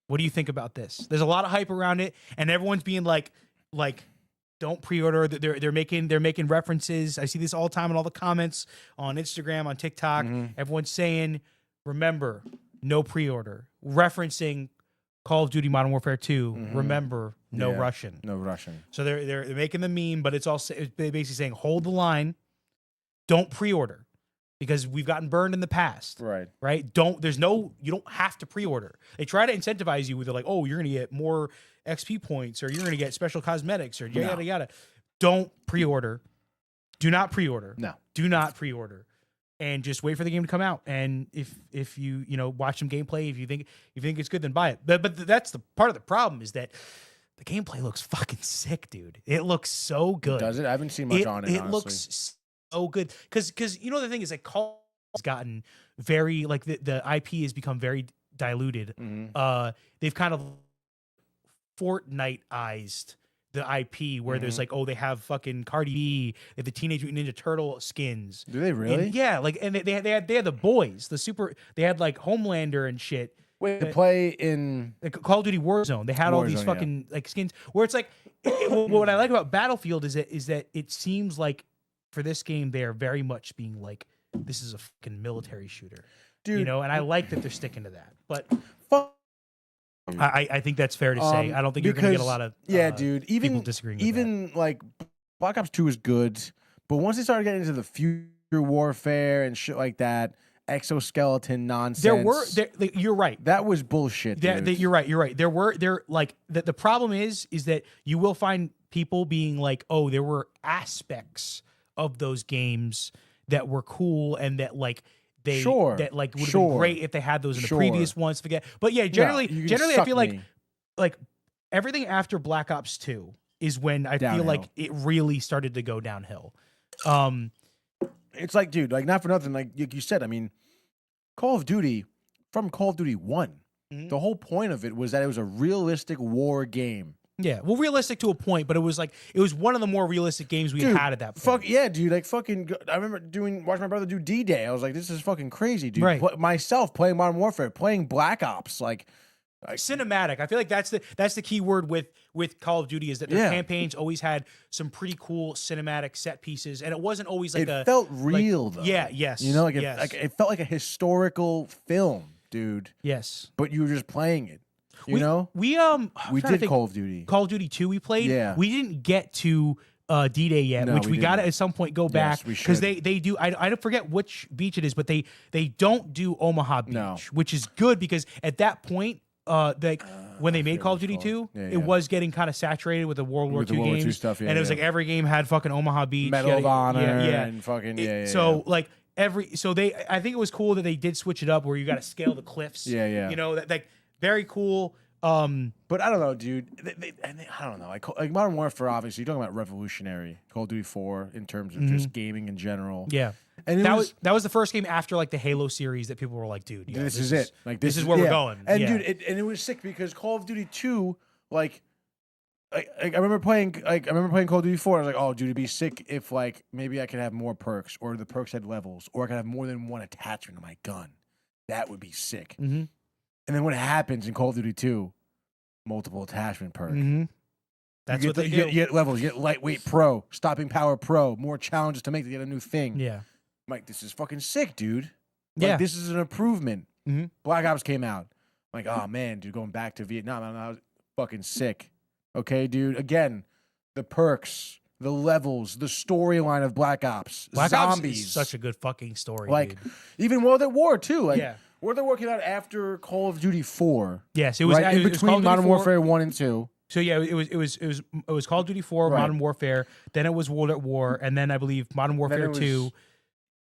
What do you think about this? There's a lot of hype around it, and everyone's being like, don't pre-order. They're making references. I see this all the time in all the comments on Instagram, on TikTok. Everyone's saying, remember, no pre-order. Referencing Call of Duty Modern Warfare 2. Remember, no Russian. No Russian. So they're making the meme, but it's basically saying, hold the line. Don't pre-order, because we've gotten burned in the past. Right. You don't have to pre-order. They try to incentivize you with like, oh, you're going to get more XP points, or you're going to get special cosmetics, or yada, yada. Don't pre-order. Do not pre-order. No. Do not pre-order. And just wait for the game to come out. And if you watch some gameplay, if you think it's good, then buy it. But that's the part of the problem, is that the gameplay looks fucking sick, dude. It looks so good. Does it? I haven't seen much on it. It looks so good. Because the thing is, like, Call has gotten very, like, the IP has become very diluted. They've kind of Fortnite-ized the IP, where there's like, they have fucking Cardi B, they have the Teenage Mutant Ninja Turtle skins. Do they really? And, yeah, like, and they had the boys, they had like Homelander and shit. Wait, to play in Call of Duty Warzone. They had all these fucking like skins, where it's like, what I like about Battlefield is that it seems like for this game they are very much being like, this is a fucking military shooter, dude. And I like that they're sticking to that. But I think that's fair to say. I don't think you're going to get a lot of dude. People disagreeing with that. Like Black Ops 2 is good, but once they started getting into the future warfare and shit like that, exoskeleton nonsense. You're right. That was bullshit. Dude. You're right. The problem is that you will find people being like, oh, there were aspects of those games that were cool, and that like would have been great if they had those in the previous ones. But yeah, generally I feel like everything after Black Ops 2 is when I feel like it really started to go downhill. It's like, dude, like, not for nothing, like you said, I mean, Call of Duty, from Call of Duty 1, the whole point of it was that it was a realistic war game. Yeah, well, realistic to a point, but it was one of the more realistic games we had at that point. Fuck yeah, dude! Like, fucking, I remember watching my brother do D-Day. I was like, this is fucking crazy, dude. Right. Myself playing Modern Warfare, playing Black Ops, like cinematic. I feel like that's the key word with Call of Duty, is that their campaigns always had some pretty cool cinematic set pieces, and it wasn't always like it felt real though. Yeah, yes, it felt like a historical film, dude. Yes, but you were just playing it. We did Call of Duty. Call of Duty 2 we played. Yeah. We didn't get to D-Day yet, which we got to at some point go back, because they do. I don't forget which beach it is, but they don't do Omaha Beach, which is good, because at that point like when they I made forget Call what of Duty it's 2, called. Yeah, it yeah. was getting kind of saturated with the World War With the II World War II games, stuff, yeah, and it was yeah. like every game had fucking Omaha Beach, Medal of Honor yeah. and fucking So like I think it was cool that they did switch it up where you got to scale the cliffs. Yeah, yeah. You know that like very cool. But I don't know, dude. I don't know. Like Modern Warfare, obviously, you're talking about revolutionary. Call of Duty 4 in terms of just gaming in general. Yeah. And that was the first game after like the Halo series that people were like, dude, yo, this is it. Like this is where we're going. And yeah. dude, it was sick because Call of Duty 2, like I remember playing Call of Duty 4. I was like, oh, dude, it'd be sick if like maybe I could have more perks, or the perks had levels, or I could have more than one attachment to my gun. That would be sick. Mm-hmm. And then what happens in Call of Duty 2? Multiple attachment perk. Mm-hmm. That's what they do. You get levels. You get lightweight pro, stopping power pro, more challenges to make to get a new thing. Yeah. I'm like, this is fucking sick, dude. Like, Yeah. this is an improvement. Mm-hmm. Black Ops came out. I'm like, oh man, dude, going back to Vietnam, I was fucking sick. Okay, dude. Again, the perks, the levels, the storyline of Black Ops, Black zombies. Ops is such a good fucking story. Like, dude. even World at War too. Like, Yeah. World at War came out after Call of Duty 4. Yes, it was right? In it was Call between of Duty Modern 4. Warfare 1 and 2. So yeah, it was Call of Duty 4, Right. Modern Warfare, then it was World at War, and then I believe Modern Warfare it was 2,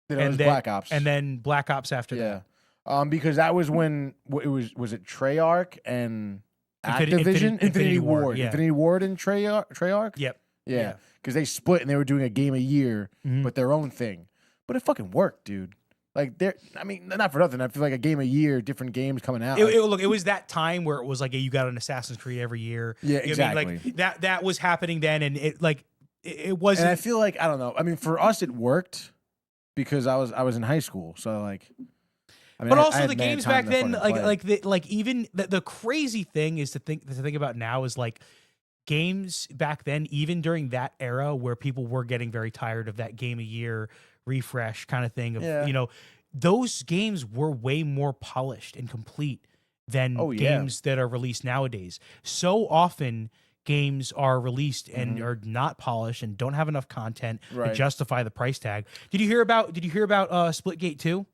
Then it and was then Black Ops. and then Black Ops after yeah. that. Because that was when it was it Treyarch and Activision? Infinity Ward, yeah. Infinity Ward and Treyarch? Yep. Yeah. Because they split and they were doing a game a year, Mhm. but their own thing. But it fucking worked, dude. Like, I mean, not for nothing. I feel like a game a year, different games coming out. Look, it was that time where it was like you got an Assassin's Creed every year. Yeah, You know what I mean? exactly. Like that was happening then, and it wasn't. and I feel like, I don't know. I mean, for us, it worked because I was in high school. So, like, I mean, But I also had the mad games time back to then, fucking play. even the crazy thing is to think about now is like games back then, even during that era where people were getting very tired of that game a year refresh kind of thing. Of Yeah. you know, those games were way more polished and complete than Oh, yeah. games that are released nowadays. So often games are released and Mhm. are not polished and don't have enough content to Right. justify the price tag. Did you hear about Splitgate 2?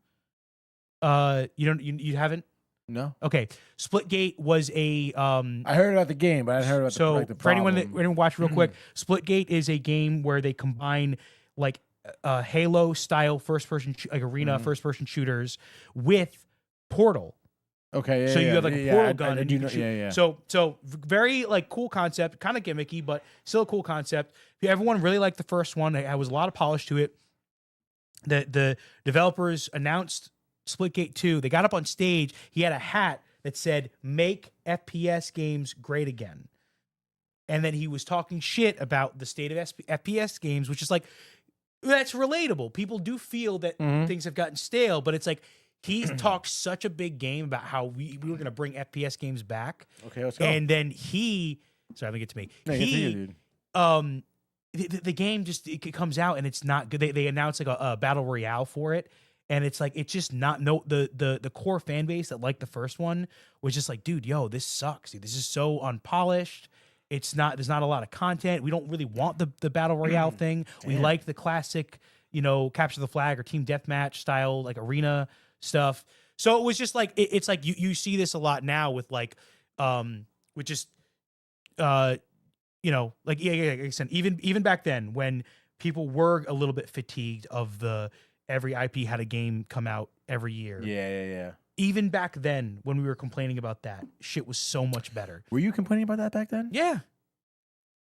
You haven't? No. Okay. Splitgate was a I heard about the game, but I hadn't heard about so the for anyone problem. watch real quick, Splitgate is a game where they combine like Halo style first person like arena first person shooters with Portal. Okay, yeah, So you yeah, have like a yeah, portal I gun and do you can know- shoot. yeah, yeah. So very like cool concept, kind of gimmicky, but still a cool concept. Everyone really liked the first one. It was a lot of polish to it. The developers announced Splitgate 2. They got up on stage. He had a hat that said "Make FPS games great again," and then he was talking shit about the state of FPS games, which is like that's relatable. People do feel that Mhm. things have gotten stale, but it's like. He talked such a big game about how we were going to bring FPS games back. Okay, let's go. And then sorry, let me get to me. No, get to you, dude. The game just it comes out and it's not good. They announced like a battle royale for it, and it's like it's just not the core fan base that liked the first one was just like, dude, yo, this sucks. Dude. This is so unpolished. There's not a lot of content. We don't really want the battle royale thing. We Damn. like the classic, capture the flag or team deathmatch style like arena stuff. So it was just like it's like you see this a lot now with like with just like like I said, even back then when people were a little bit fatigued of the every IP had a game come out every year. Yeah. Even back then when we were complaining about that, shit was so much better. Were you complaining about that back then? Yeah.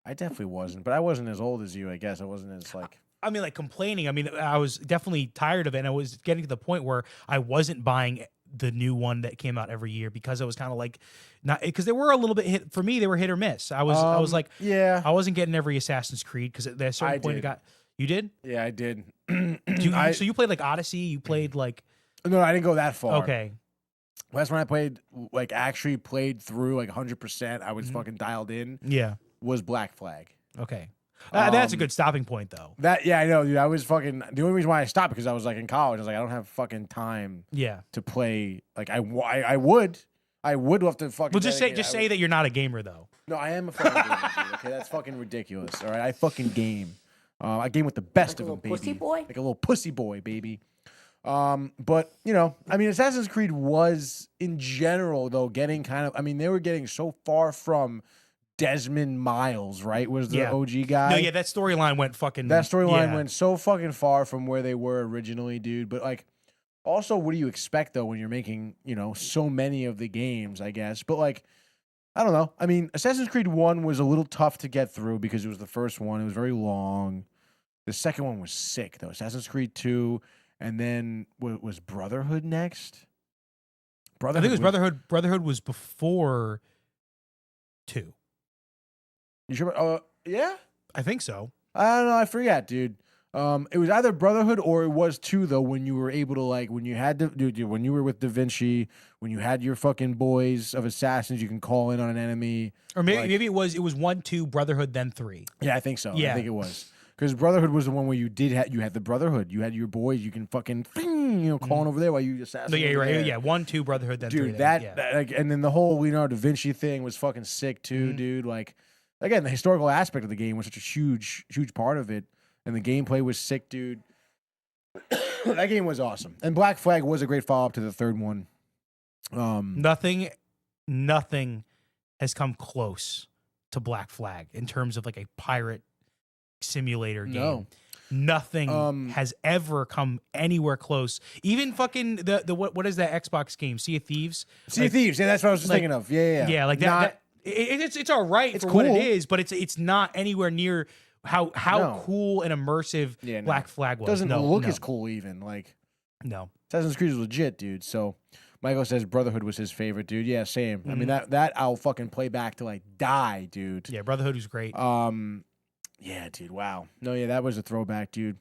I definitely wasn't, but I wasn't as old as you, I guess. I wasn't as like... I mean, like complaining. I mean, I was definitely tired of it. And I was getting to the point where I wasn't buying the new one that came out every year because I was kind of like, not because they were a little bit hit for me. They were hit or miss. I was like, yeah, I wasn't getting every Assassin's Creed because at a certain I point did. you did. yeah, I did. So you played like Odyssey. You played like No, I didn't go that far. okay. That's when I played, like, actually played through like 100%. I was fucking dialed in. Yeah. Was Black Flag. Okay. That's a Um, good stopping point though. Yeah, I know, dude. I was fucking. The only reason why I stopped because I was like in college. I was like, I don't have fucking time Yeah. to play. Like, I would love to fucking. Well, just dedicate- I say would- that you're not a gamer though. No, I am a fucking gamer, dude. Okay, that's fucking ridiculous. All right, I fucking game. I game with the best Like a of them, little baby. pussy boy? Like a little pussy boy, baby. But you know, I mean, Assassin's Creed was in general though getting kind of. I mean, they were getting so far from Desmond Miles, right? Was the OG guy? No, yeah, that storyline went fucking. That storyline went so fucking far from where they were originally, dude. But like, also, what do you expect though when you're making, you know, so many of the games? I guess, but like, I don't know. I mean, Assassin's Creed 1 was a little tough to get through because it was the first one. It was very long. The second one was sick though. Assassin's Creed 2, and then was Brotherhood next? I think it was Brotherhood. Brotherhood was before 2. You sure? Yeah, I think so. I don't know. I forget, dude. It was either Brotherhood or it was 2 though. When you were able to like, when you had to, dude, when you were with Da Vinci, when you had your fucking boys of assassins, you can call in on an enemy. Or maybe like, maybe it was 1, 2, Brotherhood, then 3. Yeah, I think so. Yeah. I think it was because Brotherhood was the one where you had the Brotherhood. You had your boys. You can fucking calling over there while you assassinate. No, yeah, you're right. Yeah, 1, 2, Brotherhood, then 3. Dude, that like, and then the whole Leonardo da Vinci thing was fucking sick too, dude. Like, again, the historical aspect of the game was such a huge part of it, and the gameplay was sick, dude. That game was awesome, and Black Flag was a great follow up to the third one. Nothing has come close to Black Flag in terms of like a pirate simulator game. No. Nothing has ever come anywhere close. Even fucking the what is that Xbox game? Sea of Thieves. Sea of Thieves. Yeah, that's what I was just thinking of. Yeah. Yeah, like that. It's all right It's for what cool. it is, but it's not anywhere near how No. cool and immersive Black Flag was. Doesn't no, look no, as cool even. Like, No. Assassin's Creed is legit, dude. So Michael says Brotherhood was his favorite, dude. Yeah, same. I mean that I'll fucking play back till I die, dude. Yeah, Brotherhood was great. Yeah, dude. Wow. No, yeah, that was a throwback, dude.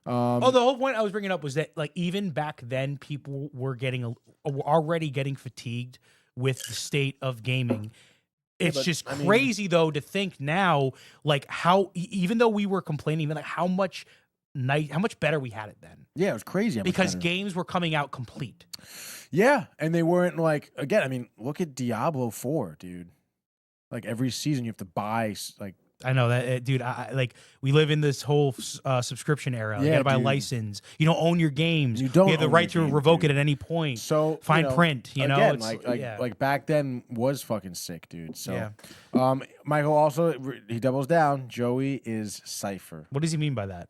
The whole point I was bringing up was that like even back then people were already getting fatigued with the state of gaming. It's just crazy though to think now like how even though we were complaining like how much better we had it then. Yeah, it was crazy. Because games were coming out complete. Yeah, and they weren't like, again, I mean, look at Diablo 4, dude. Like every season you have to buy like I know that, dude. I like we live in this whole subscription era. You Yeah, gotta buy a dude. license. You don't own your games. You don't You have the own right your to game, revoke dude. it at any point. So Fine print. You know, again, it's like back then was fucking sick, dude. So, Yeah. Michael also he doubles down. Joey is Cypher. What does he mean by that?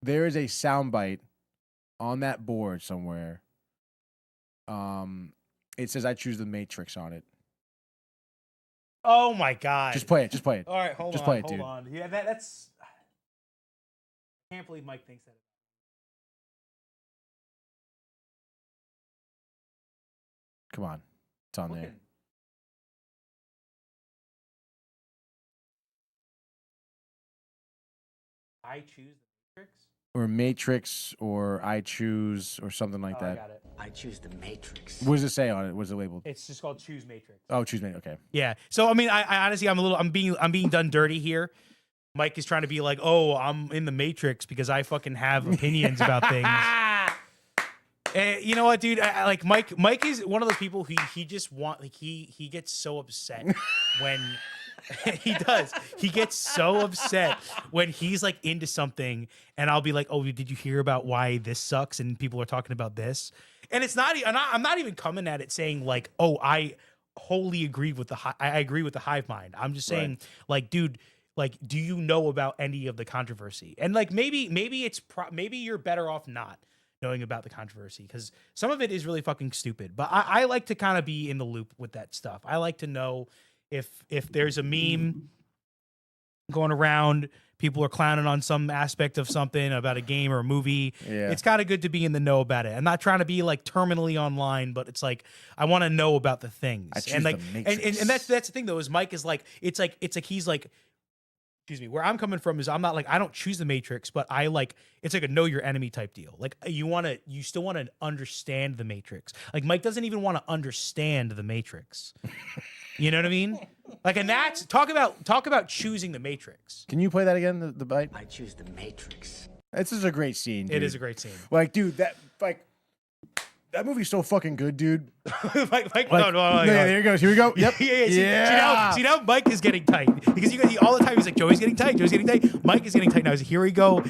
There is a soundbite on that board somewhere. It says I choose the Matrix on it. Oh my god! Just play it. Just play it. All right, hold Just on. play it, hold dude. on. Yeah, that's. I can't believe Mike thinks that. Come on, it's on there. I choose the Matrix. Or Matrix, or I choose, or something like I that. got it. I choose the Matrix. What does it say on it? What's it labeled? It's just called Choose Matrix. Oh, choose me. Okay. Yeah. So I mean, I honestly, I'm being done dirty here. Mike is trying to be like, oh, I'm in the Matrix because I fucking have opinions about things. And you know what, dude? I like Mike. Mike is one of those people who he just he gets so upset when he does. He gets so upset when he's like into something, and I'll be like, "Oh, did you hear about why this sucks?" And people are talking about this, and it's not. I'm not even coming at it saying like, "Oh, I wholly agree with I agree with the hive mind." I'm just saying, like, dude. Like, do you know about any of the controversy? And like, maybe maybe you're better off not knowing about the controversy because some of it is really fucking stupid. But I like to kind of be in the loop with that stuff. I like to know if there's a meme going around, people are clowning on some aspect of something about a game or a movie. Yeah. It's kind of good to be in the know about it. I'm not trying to be like terminally online, but it's like I want to know about the things. I choose And like, the Matrix. and that's the thing though is Mike is like it's like he's like. Excuse me. Where I'm coming from is I'm not like I don't choose the Matrix, but I like it's like a know your enemy type deal. Like you still want to understand the Matrix. Like Mike doesn't even want to understand the Matrix. You know what I mean? Like, and that's talk about choosing the Matrix. Can you play that again? The bite. I choose the Matrix. This is a great scene. Dude. It is a great scene. Like, dude, that movie's so fucking good, dude. Mike, Like, no, yeah, there it goes. Here we go. Yep. Yeah. See now Mike is getting tight because you all the time he's like Joey's getting tight. Mike is getting tight now. He's like, here we go.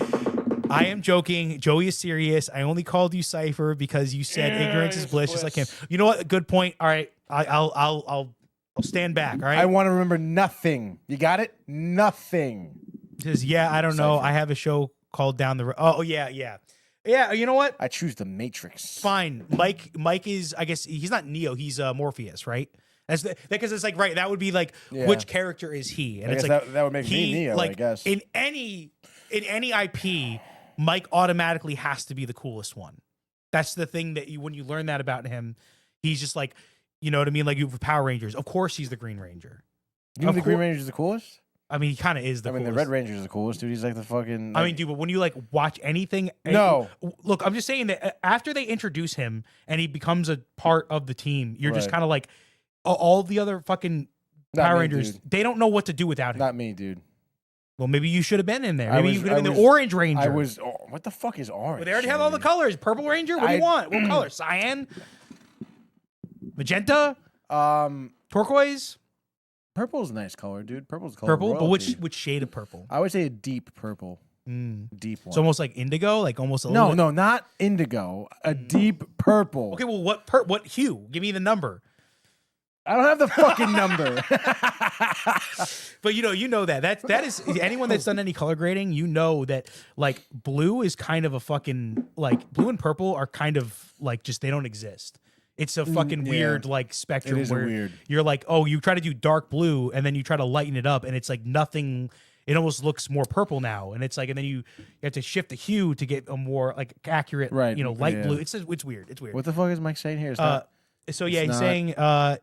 I am joking. Joey is serious. I only called you Cypher because you said ignorance is bliss, just like him. You know what? Good point. All right, I'll stand back. All right. I want to remember nothing. You got it? Nothing. Says, yeah, I don't know. I have a show called Down the Road. Oh, yeah. You know what? I choose the Matrix. Fine. Mike is, I guess, he's not Neo. He's Morpheus, right? That's because it's like, right, that would be like, which character is he? And I it's guess like that would make me Neo, like, I guess. In any IP, Mike automatically has to be the coolest one. That's the thing that when you learn that about him, he's just like, you know what I mean? Like you for Power Rangers. Of course he's the Green Ranger. You think the Green Ranger is the coolest? I mean, he kind of is the coolest. The Red Ranger is the coolest, dude. He's like the fucking... I mean, dude, but when you like watch anything... No. Look, I'm just saying that after they introduce him and he becomes a part of the team, you're just kind of like, all the other fucking Power Rangers, dude. they don't know what to do without him. Not me, dude. Well, maybe you should have been in there. Maybe you could have been the was- Orange Ranger. I was... Oh, what the fuck is orange? But they already have all the colors. Purple Ranger? What do you want? What color? Cyan? Magenta? Turquoise? Purple's a nice color, dude. Purple's the color of Purple? But royalty. which shade of purple? I would say a deep purple. Deep one. It's almost like indigo? Like almost a No, little bit- not indigo. A deep purple. Okay, well, what hue? Give me the number. I don't have the fucking number. But you know that is anyone that's done any color grading, you know that like blue is kind of a fucking like blue and purple are kind of like just they don't exist. It's a fucking weird like spectrum It is where weird. you're like, oh, you try to do dark blue and then you try to lighten it up and it's like nothing. It almost looks more purple now, and it's like, and then you have to shift the hue to get a more like accurate, Right, light yeah. blue. It's weird. It's weird. What the fuck is Mike saying here? It's not, So yeah, he's not- saying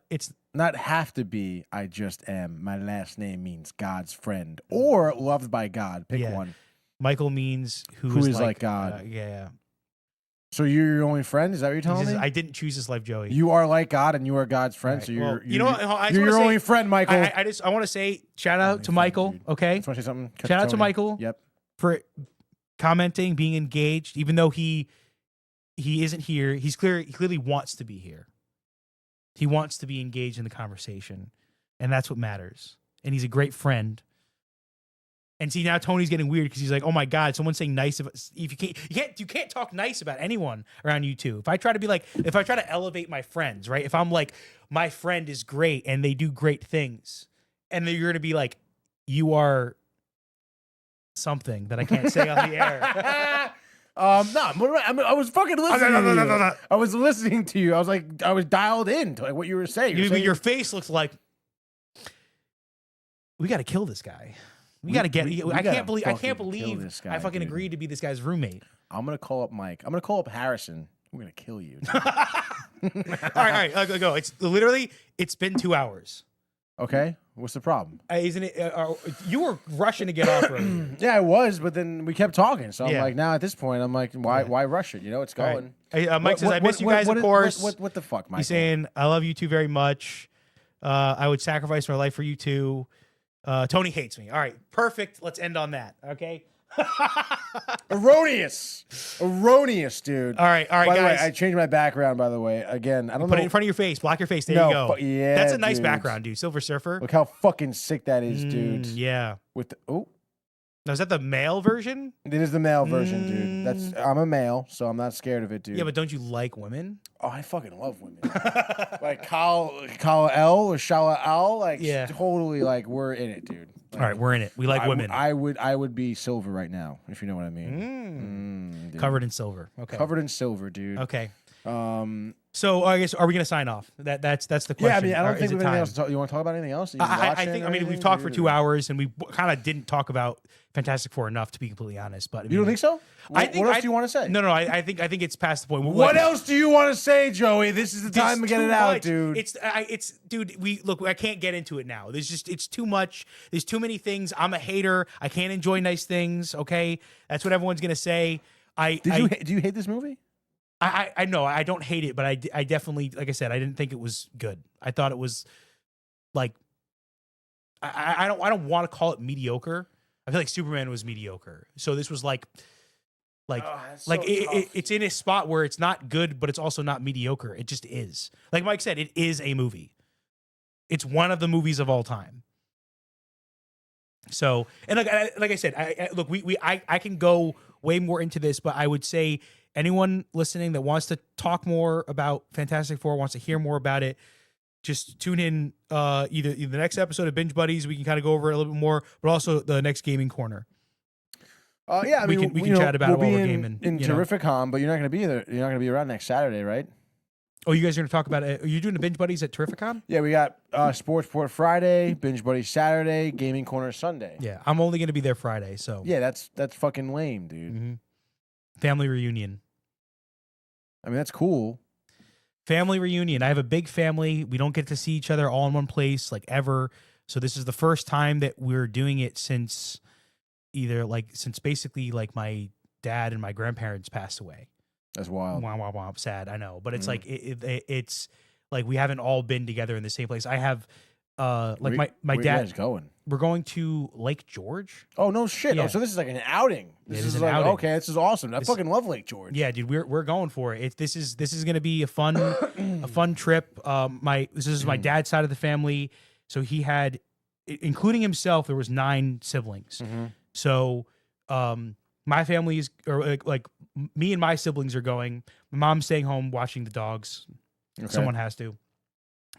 it's not have to be, I just am. My last name means God's friend or loved by God. Pick Yeah. one. Michael means who Who is is like God. yeah. So you're your only friend? Is that what you're He telling says, me? I didn't choose this life, Joey. You are like God and you are God's friend. Right. So you're, Well, you're you know what? I just you're wanna your say- only friend, Michael. I want to say shout out to Michael, dude. okay, Just want to say something. Cut Shout out to Tony. Michael. Yep. for commenting, being engaged, even though he isn't here. He clearly wants to be here. He wants to be engaged in the conversation, and that's what matters. And he's a great friend. And see, now Tony's getting weird because he's like, "Oh my God, someone's saying nice of us." If you can't talk nice about anyone around you two. If I try to elevate my friends, right? If I'm like, my friend is great and they do great things, and then you're gonna be like, you are something that I can't say on the air. I was fucking listening to you. I was listening to you. I was dialed in to like what you were saying. Your face looks like we got to kill this guy. We got to get. I can't believe. I can't believe this guy, I fucking dude. agreed to be this guy's roommate. I'm gonna call up Mike. I'm gonna call up Harrison. I'm gonna kill you. All right, go. It's literally. It's been 2 hours. Okay, what's the problem? Isn't it? You were rushing to get off earlier. Yeah, I was, but then we kept talking. So I'm Yeah. like, now at this point, I'm like, why rush it? You know, it's All right. going. Hey, Mike says, "I miss you guys, of course." What the fuck, Mike? He's saying, "I love you two very much. I would sacrifice my life for you two." Tony hates me. All right, perfect. Let's end on that. Okay. Erroneous, dude. All right, By the way, guys. I changed my background. By the way, again, I don't Put know. it in front of your face. Block your face. There No, you go. yeah, That's a nice dude. background, dude. Silver Surfer. Look how fucking sick that is, dude. Yeah. With the Now, is that the male version? it is the male version, dude. I'm a male, so I'm not scared of it, dude. Yeah, but don't you like women? Oh, I fucking love women. Like Kala L or Shala Al, like Yeah. totally like we're in it, dude. Like, All right, we're in it. We like women. I would be silver right now, if you know what I mean. Dude. Covered in silver. Okay. Covered in silver, dude. Okay. Um, So I guess are we gonna sign off? That's the question. yeah, I mean, I Or don't is think it we have anything time? else to talk. You want to talk about anything else? I think. I mean, we've talked for 2 hours and we kind of didn't talk about Fantastic Four enough, to be completely honest. But I You don't mean, think so? I think. What else do you want to say? No. I think it's past the point. What else do you want to say, Joey? This is the There's time to get too it out, much. dude. It's dude. I can't get into it now. It's too much. There's too many things. I'm a hater. I can't enjoy nice things. Okay, that's what everyone's gonna say. Do you hate this movie? I know I don't hate it, but I definitely, like I said, I didn't think it was good. I thought it was like I don't want to call it mediocre. I feel like Superman was mediocre. So this was like it's in a spot where it's not good, but it's also not mediocre. It just is. Like Mike said, it is a movie. It's one of the movies of all time. So, and like I said, I can go way more into this, but I would say anyone listening that wants to talk more about Fantastic Four, wants to hear more about it, just tune in either the next episode of Binge Buddies. We can kind of go over it a little bit more, but also the next gaming corner. Yeah, I mean, we can chat about it while we're gaming. In Terrificon, but you're not going to be there. You're not going to be around next Saturday, right? Oh, you guys are going to talk about it. Are you doing the Binge Buddies at Terrificon? Yeah, we got Sports Port Friday, Binge Buddies Saturday, Gaming Corner Sunday. Yeah, I'm only going to be there Friday, so. Yeah, that's fucking lame, dude. Mm-hmm. Family reunion. I mean, that's cool. Family reunion. I have a big family. We don't get to see each other all in one place, like, ever. So this is the first time that we're doing it since basically, like, my dad and my grandparents passed away. That's wild. Wow, sad. I know, but it's like it's like we haven't all been together in the same place. I have my dad. Where you guys going? We're going to Lake George. Oh no shit! Yeah. Oh, so this is like an outing. This is an like outing. okay. This is awesome. I fucking love Lake George. Yeah, dude, we're going for it. This is gonna be a fun trip. This is my dad's side of the family. So he had, including himself, there was 9 siblings. Mm-hmm. So my family is, or like me and my siblings are going. My mom's staying home watching the dogs. Okay. Someone has to.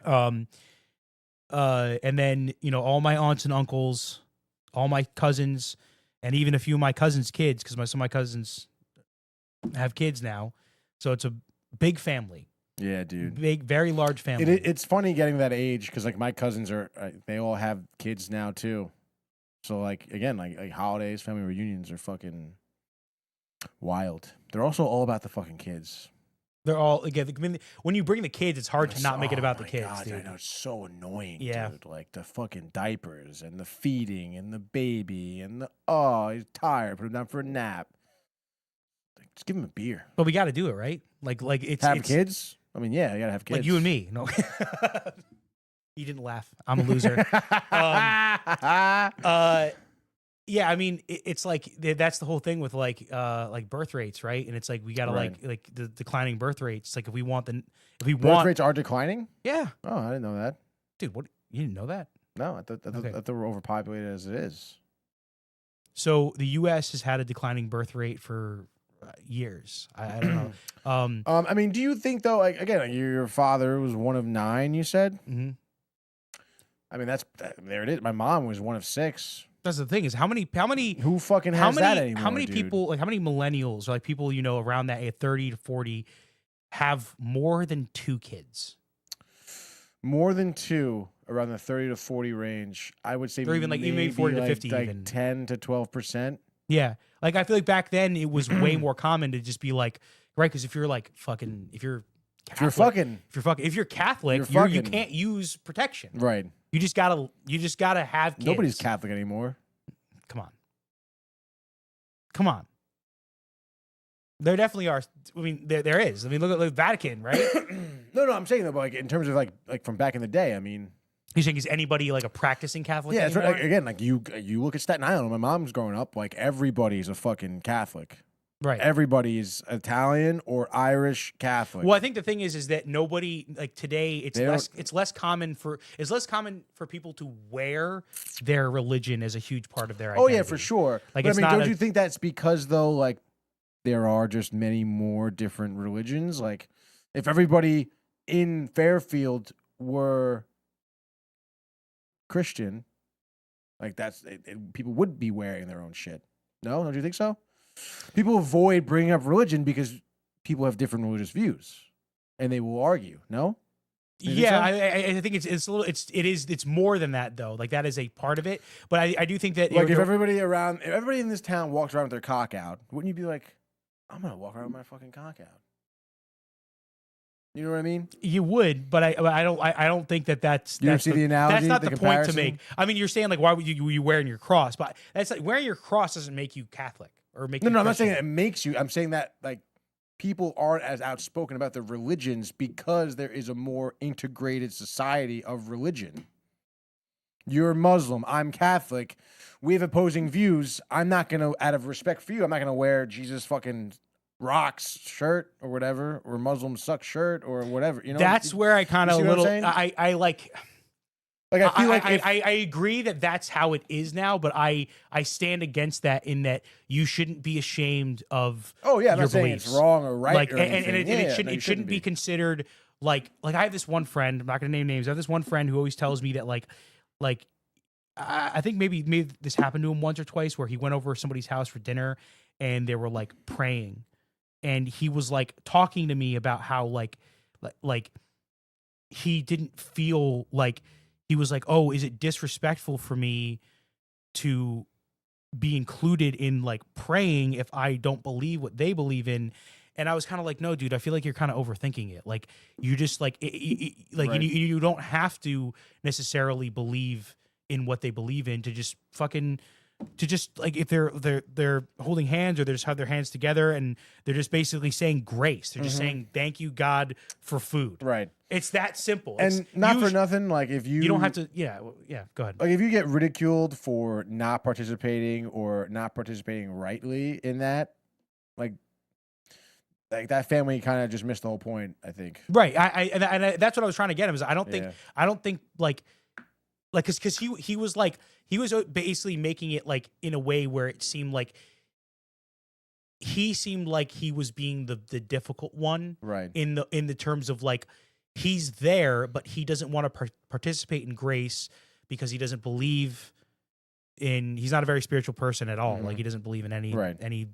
And then, all my aunts and uncles, all my cousins, and even a few of my cousins' kids, because some of my cousins have kids now. So it's a big family. Yeah, dude. Big, very large family. It's funny getting that age because like my cousins they all have kids now too. So like again, like holidays, family reunions are fucking wild. They're also all about the fucking kids. They're all, again, I mean, when you bring the kids, it's hard to not make it about the kids, God, dude. I know, it's so annoying, Yeah. dude. Like the fucking diapers and the feeding and the baby and he's tired, put him down for a nap. Like, just give him a beer. But we got to do it, right? Like it's Have kids? I mean, yeah, you gotta have kids. like you and me. No, you didn't laugh. I'm a loser. Yeah, I mean, it's like that's the whole thing with like birth rates, right? And it's like we gotta Right. like the declining birth rates. It's like if we want, Birth rates are declining? yeah, Oh, I didn't know that. dude, what, you didn't know that? No, I thought we're overpopulated as it is. So the U.S. has had a declining birth rate for years. I don't know. I mean, do you think though? Like again, like, your father was one of 9. You said. Mhm. I mean, there it is. My mom was one of 6. That's the thing is how many Who fucking has that anymore? how many dude? people, like how many millennials or like people around that age 30 to 40 have more than 2 kids? More than 2 around the 30 to 40 range. I would say, Or even maybe 40 to 50 like even. 10 to 12%. Yeah, like I feel like back then it was way more common to just be like, right? Because if you're like fucking, if you're Catholic, if you're Catholic, you can't use protection. Right. You just gotta have kids. Nobody's Catholic anymore. Come on. There definitely are. I mean, there is. I mean, look at the Vatican, right? No, I'm saying though, but like in terms of like from back in the day. I mean, You think is anybody like a practicing Catholic? yeah, it's anymore? right. Again, like you look at Staten Island. When my mom's growing up, like everybody's a fucking Catholic. Right. Everybody's Italian or Irish Catholic. Well, I think the thing is that nobody like today. It's less common for people to wear their religion as a huge part of their Oh identity. yeah, for sure. Like, But, it's I mean, not don't you think that's because though, like there are just many more different religions? Like if everybody in Fairfield were Christian, like people would be wearing their own shit. No, don't you think so? People avoid bringing up religion because people have different religious views, and they will argue. No. Yeah, I think it's a little it's more than that though. Like that is a part of it, but I do think that Like if everybody in this town walked around with their cock out, wouldn't you be like, I'm gonna walk around with my fucking cock out? You know what I mean? You would, but I don't think that's. You don't see the analogy, That's not the the point to comparison? make. I mean, you're saying like, why would you wearing your cross? But that's like wearing your cross doesn't make you Catholic or make. No, you I'm not saying Christian. it makes you. I'm saying that like people aren't as outspoken about their religions because there is a more integrated society of religion. You're Muslim. I'm Catholic. We have opposing views. I'm not gonna, out of respect for you, I'm not gonna wear Jesus fucking rocks shirt or whatever, or Muslim suck shirt or whatever. You know, That's where I kind of see what I'm little. saying? I like. Like I feel like I agree that that's how it is now, but I stand against that in that you shouldn't be ashamed of I'm your not saying beliefs. it's wrong or right Like or and anything. it shouldn't be considered like I have this one friend. I'm not going to name names. I have this one friend who always tells me that like I think maybe this happened to him once or twice where he went over to somebody's house for dinner and they were like praying, and he was like talking to me about how like he didn't feel like. He was like, "Oh, is it disrespectful for me to be included in like praying if I don't believe what they believe in?" And I was kind of like, "No, dude, I feel like you're kind of overthinking it. Like you just like Right. you don't have to necessarily believe in what they believe in to just like if they're holding hands or they just have their hands together and they're just basically saying grace. They're just saying thank you God for food. right. It's that simple. And It's not for nothing, like if you don't have to. Yeah, go ahead. like if you get ridiculed for not participating or not participating rightly in that, like that family kind of just missed the whole point, I think. Right. I that's what I was trying to get him. Is I don't think like because he was basically making it like in a way where it seemed like he was being the difficult one, Right. in the terms of like he's there but he doesn't want to participate in grace because he doesn't believe in, he's not a very spiritual person at all. Like he doesn't believe in any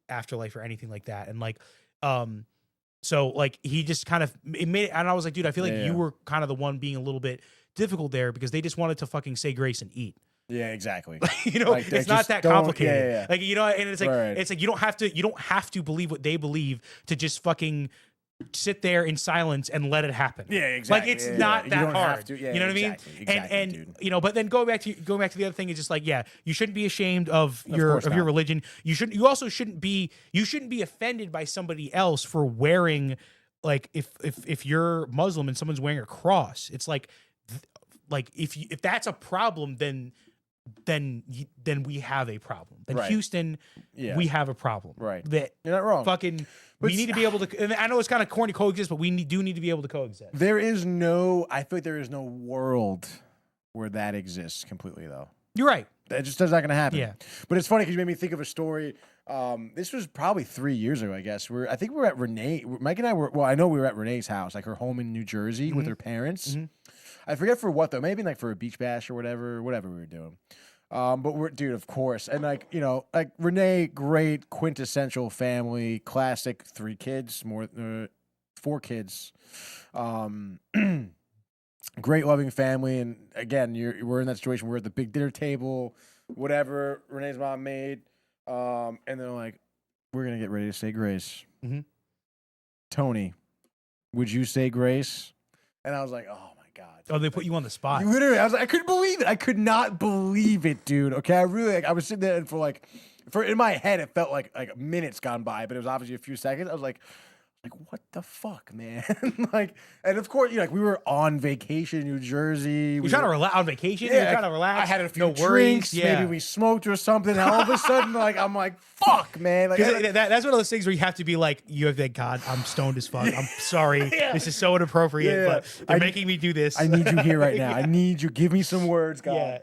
afterlife or anything like that. And like so like he just kind of it made it, and I was like, dude, I feel like you were kind of the one being a little bit difficult there because they just wanted to fucking say grace and eat. Yeah, exactly. Like, it's not that complicated. Like, and it's like Right. it's like you don't have to believe what they believe to just fucking sit there in silence and let it happen. Yeah, exactly. Like it's Yeah, not you that don't hard. have to. Yeah, you know what exactly. I mean? Exactly, and dude. but then going back to the other thing is just like, you shouldn't be ashamed of your course not. religion. You also shouldn't be offended by somebody else for wearing, like, if you're Muslim and someone's wearing a cross. It's like if that's a problem, then we have a problem. Then Right. Houston, we have a problem. Right. That You're not wrong. fucking we need to be able to. And I know it's kind of corny coexist, but we do need to be able to coexist. I feel like there is no world where that exists completely, though. You're right. That just not going to happen. Yeah. But it's funny because you made me think of a story. This was probably 3 years ago, I guess. I think we were at Renee. Mike and I were. Well, I know we were at Renee's house, like her home in New Jersey, with her parents. I forget for what though. Maybe like for a beach bash or whatever we were doing. But dude, of course, and like Renee, great quintessential family, classic 3 kids, 4 kids. Great loving family, and again, we're in that situation. We're at the big dinner table, whatever Renee's mom made, and they're like, "We're gonna get ready to say grace." Tony, would you say grace? And I was like, "Oh my god!" Oh, they put you on the spot. Literally, I was like, I couldn't believe it. I could not believe it, dude. Okay, I really, I was sitting there and for in my head, it felt like minutes gone by, but it was obviously a few seconds. I was like, what the fuck, man? And of course, we were on vacation in New Jersey. You're trying to relax on vacation. Yeah, You're trying to relax. I had a few no drinks. worries. Yeah. Maybe we smoked or something. And all of a sudden, I'm like, fuck, man. Like, That's one of those things where you have to be like, you have that, God, I'm stoned as fuck. I'm sorry. This is so inappropriate, Yeah. but they're making me do this. I need you here right now. I need you. Give me some words, God. Yeah.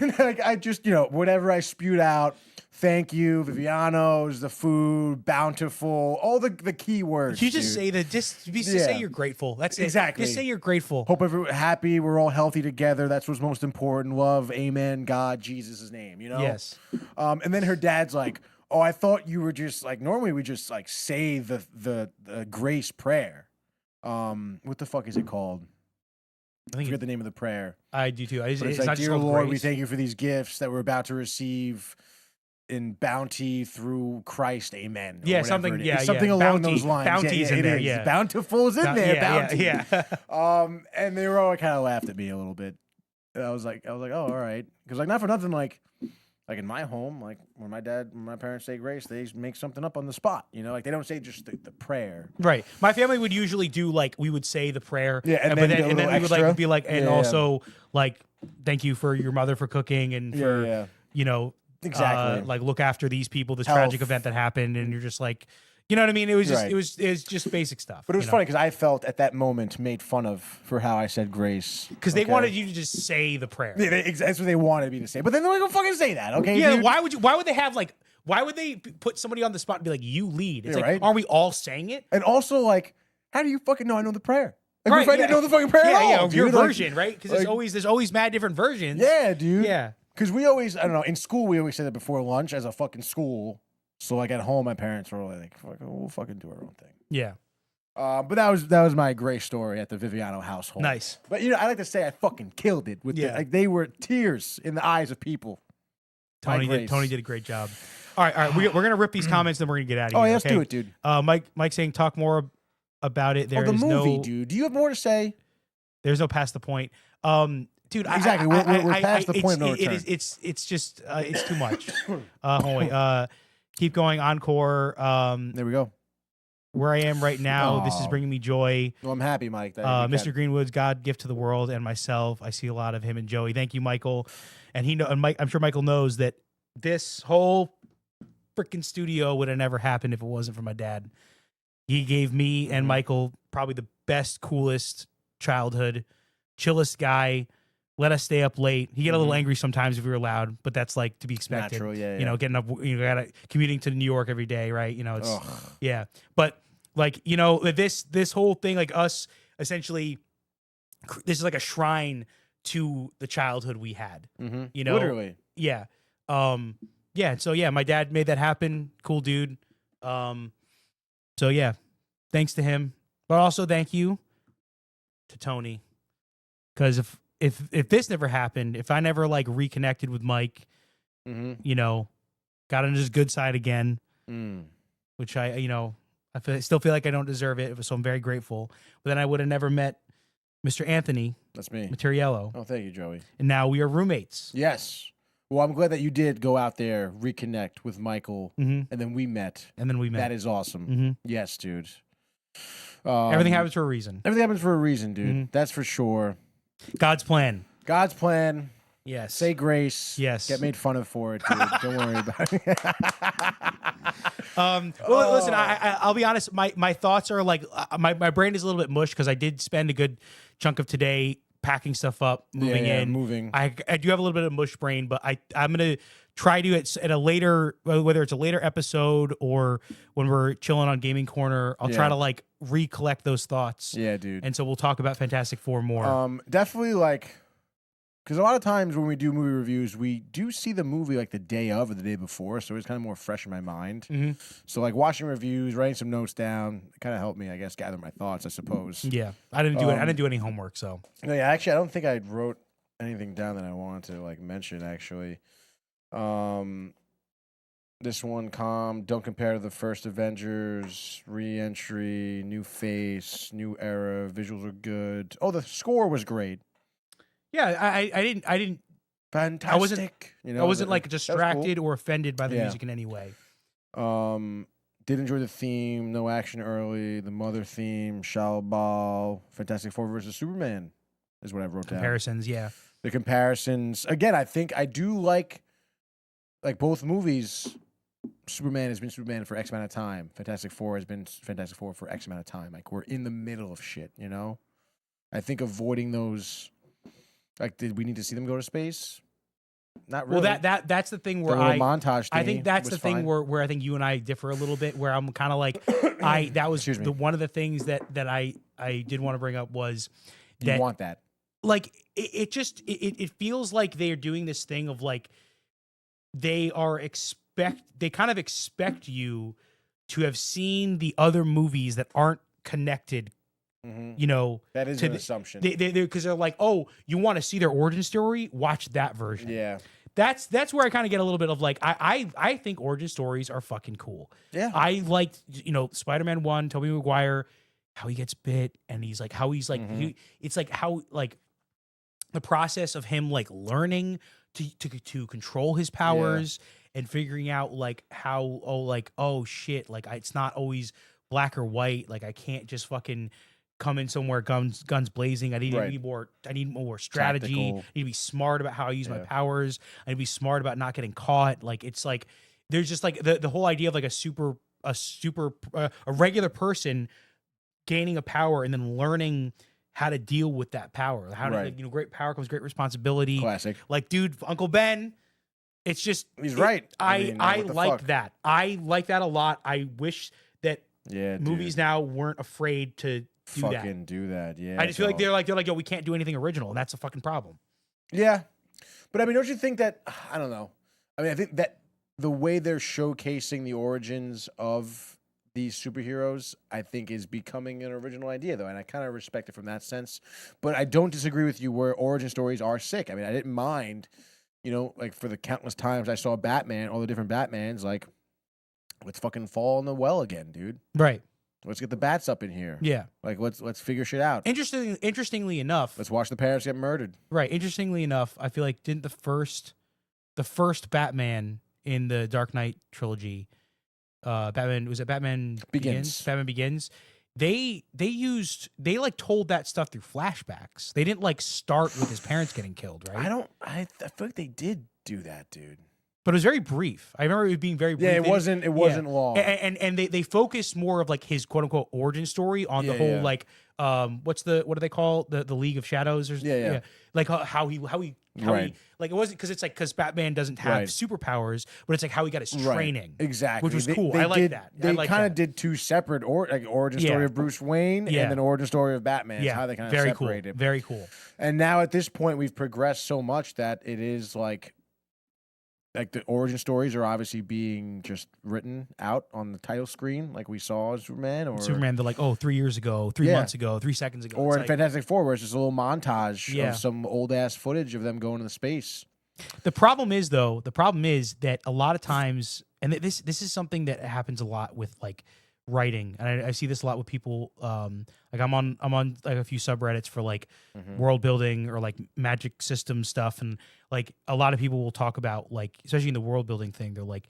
And I just, whatever I spewed out. Thank you, Viviano's, the food, bountiful, all the key words. You just say that. Just say you're grateful. That's it. Exactly. Just say you're grateful. Hope everyone's happy. We're all healthy together. That's what's most important. Love, amen, God, Jesus' name. Yes. And then her dad's like, "Oh, I thought you were just like normally we just like say the grace prayer. What the fuck is it called? I forget the name of the prayer. I do too. It's like, not just dear called Lord, we grace. thank you for these gifts that we're about to receive." In bounty through Christ, amen. Yeah, something. Yeah, something along Bounty, those lines. Bounty's in there. Yeah, Bountiful's in there. Bounty. Yeah. And they were all kind of laughed at me a little bit. And I was like, oh, all right, because not for nothing, like in my home, like when my parents say grace, they make something up on the spot. Like they don't say just the prayer. Right. My family would usually do we would say the prayer. Yeah, and then we would extra. be like, and also thank you for your mother for cooking and for Exactly. look after these people, this Health. tragic event that happened, and you're just like, You know what I mean? It was just Right. it was just basic stuff. But it was funny because I felt at that moment made fun of for how I said grace. Because they okay? wanted you to just say the prayer. Yeah, that's what they wanted me to say. But then they're like, "Go fucking say that, okay?" Yeah, dude? why would they have like why would they put somebody on the spot and be like, you lead? It's Yeah, like, right. aren't we all saying it? And also, like, how do you fucking know I know the prayer? Like, Right, if I didn't know the fucking prayer at all, yeah, your dude, like- version, right? Because there's always mad different versions. Yeah, dude. Yeah. Because we always, I don't know, in school we always say that before lunch as a fucking school. So like at home, my parents were like, "We'll fucking do our own thing." Yeah. But that was my gray story at the Viviano household. Nice. But I like to say I fucking killed it with Yeah. like they were tears in the eyes of people. Tony did a great job. All right. We're gonna rip these comments, then we're gonna get out of here. Oh, yeah, let's okay? do it, dude. Mike saying talk more about it. There the is movie, no dude. Do you have more to say? There's no past the point. Dude, Exactly. We're past the point of no return. It's just it's too much. Hold on. Keep going. Encore. There we go. Where I am right now, this is Aw. bringing me joy. Well, I'm happy, Mike. That you Mr. Greenwood's God gift to the world and myself. I see a lot of him and Joey. Thank you, Michael. And Mike, I'm sure Michael knows that this whole freaking studio would have never happened if it wasn't for my dad. He gave me and Michael probably the best, coolest childhood, chillest guy. Let us stay up late. He get a little angry sometimes if we were loud, but that's like to be expected. Natural, yeah, You know, yeah. getting up, gotta commuting to New York every day, right? You know, it's Ugh. yeah. But like, this whole thing, like us essentially, this is like a shrine to the childhood we had. Mm-hmm. You know, Literally. yeah. Yeah. So yeah, my dad made that happen. Cool dude. So yeah, thanks to him, but also thank you to Tony, because if this never happened, if I never like reconnected with Mike, got on his good side again, which I still feel like I don't deserve it, so I'm very grateful. But then I would have never met Mr. Anthony That's me. Materiello, Oh, thank you, Joey. and now we are roommates. Yes. Well, I'm glad that you did go out there, reconnect with Michael, and then we met. And then we met. That is awesome. Mhm. Yes, dude. Everything happens for a reason. Everything happens for a reason, dude. That's for sure. God's plan. God's plan. Yes. Say grace. Yes. Get made fun of for it, dude. Don't worry about it. Well, listen, I'll be honest. My thoughts are like my brain is a little bit mush because I did spend a good chunk of today packing stuff up, moving Yeah, in. moving. I do have a little bit of mush brain, but I'm gonna try to at a later, whether it's a later episode or when we're chilling on Gaming Corner, I'll try Yeah. to like recollect those thoughts. Yeah, dude. And so we'll talk about Fantastic Four more. Definitely like, because a lot of times when we do movie reviews, we do see the movie like the day of or the day before, so it's kind of more fresh in my mind. So like watching reviews, writing some notes down, it kind of helped me, I guess, gather my thoughts, I suppose. Yeah, I didn't do it. I didn't do any homework, so No, yeah, actually, I don't think I wrote anything down that I wanted to like mention. Actually, this one, don't compare to the first Avengers, re-entry, new face, new era, visuals are good. Oh, the score was great. yeah, I didn't. Fantastic. I wasn't like that was distracted or offended by the Yeah. music in any way. cool. Did enjoy the theme, no action early, the mother theme, Shalbal, Fantastic Four versus Superman is what I wrote down. Comparisons, yeah. The comparisons. Again, I think I do like both movies. Superman has been Superman for X amount of time. Fantastic Four has been Fantastic Four for X amount of time. Like, we're in the middle of shit, you know? I think avoiding those, like, did we need to see them go to space? Not really. Well, that's the thing where The little montage I thingy think that's was the thing fine. where I think you and I differ a little bit, where I'm kind of like, that was Excuse me. one of the things that I did want to bring up was You that want that. like it feels like they're doing this thing of like they kind of expect you to have seen the other movies that aren't connected, you know. That is to an the- assumption. because they're like, oh, you want to see their origin story? Watch that version. Yeah. That's where I kind of get a little bit of like, I think origin stories are fucking cool. Yeah. I liked, Spider-Man 1, Tobey Maguire, how he gets bit, and he's like, how he's like, it's like how like the process of him like learning to control his powers and figuring out like how, oh shit, like it's not always black or white. Like I can't just fucking come in somewhere guns blazing. I need Right. I need more strategy. Tactical. I need to be smart about how I use my Yeah. powers. I need to be smart about not getting caught. Like it's like there's just like the whole idea of like a super a regular person gaining a power and then learning how to deal with that power. How to, Right. like, great power comes great responsibility. Classic. Like, dude, Uncle Ben, it's just He's right. I what the like fuck? that. I like that a lot. I wish that Yeah, movies dude. now weren't afraid to do that. Fucking do that. Yeah. I just feel like dog. they're like, yo, we can't do anything original, and that's a fucking problem. Yeah. But I mean, don't you think that, I don't know. I mean, I think that the way they're showcasing the origins of these superheroes, I think, is becoming an original idea, though. And I kind of respect it from that sense. But I don't disagree with you where origin stories are sick. I mean, I didn't mind, like for the countless times I saw Batman, all the different Batmans, like, let's fucking fall in the well again, dude. Right. Let's get the bats up in here. Yeah. Like, let's figure shit out. Interestingly enough, Let's watch the parents get murdered. right. Interestingly enough, I feel like didn't the first Batman in the Dark Knight trilogy, Batman Begins. Batman Begins. They like told that stuff through flashbacks. They didn't like start with his parents getting killed, right? I feel like they did do that, dude. But it was very brief. I remember it being very brief. Yeah, it They- wasn't long. And they focused more of like his quote unquote origin story on the Yeah, whole yeah. like what do they call the League of Shadows or Yeah. like how he Right. like it wasn't because Batman doesn't have Right. superpowers, but it's like how he got his Right. training. Exactly. Which was They- cool. they I like did- that. I They like kind of that. did two separate origin Yeah. story of Bruce Wayne Yeah. and then origin story of Batman. It's Yeah, how they kind of very cool. separated. Very cool. And now at this point, we've progressed so much that it is like the origin stories are obviously being just written out on the title screen, like we saw Superman or Superman, they're like, 3 years ago, 3 Yeah. months ago, 3 seconds ago. or It's in like- Fantastic Four, where it's just a little montage Yeah. of some old ass footage of them going into space. The problem is that a lot of times, and this is something that happens a lot with like writing, and I see this a lot with people. Like I'm on like a few subreddits for like world building or like magic system stuff, and like a lot of people will talk about like, especially in the world building thing, they're like,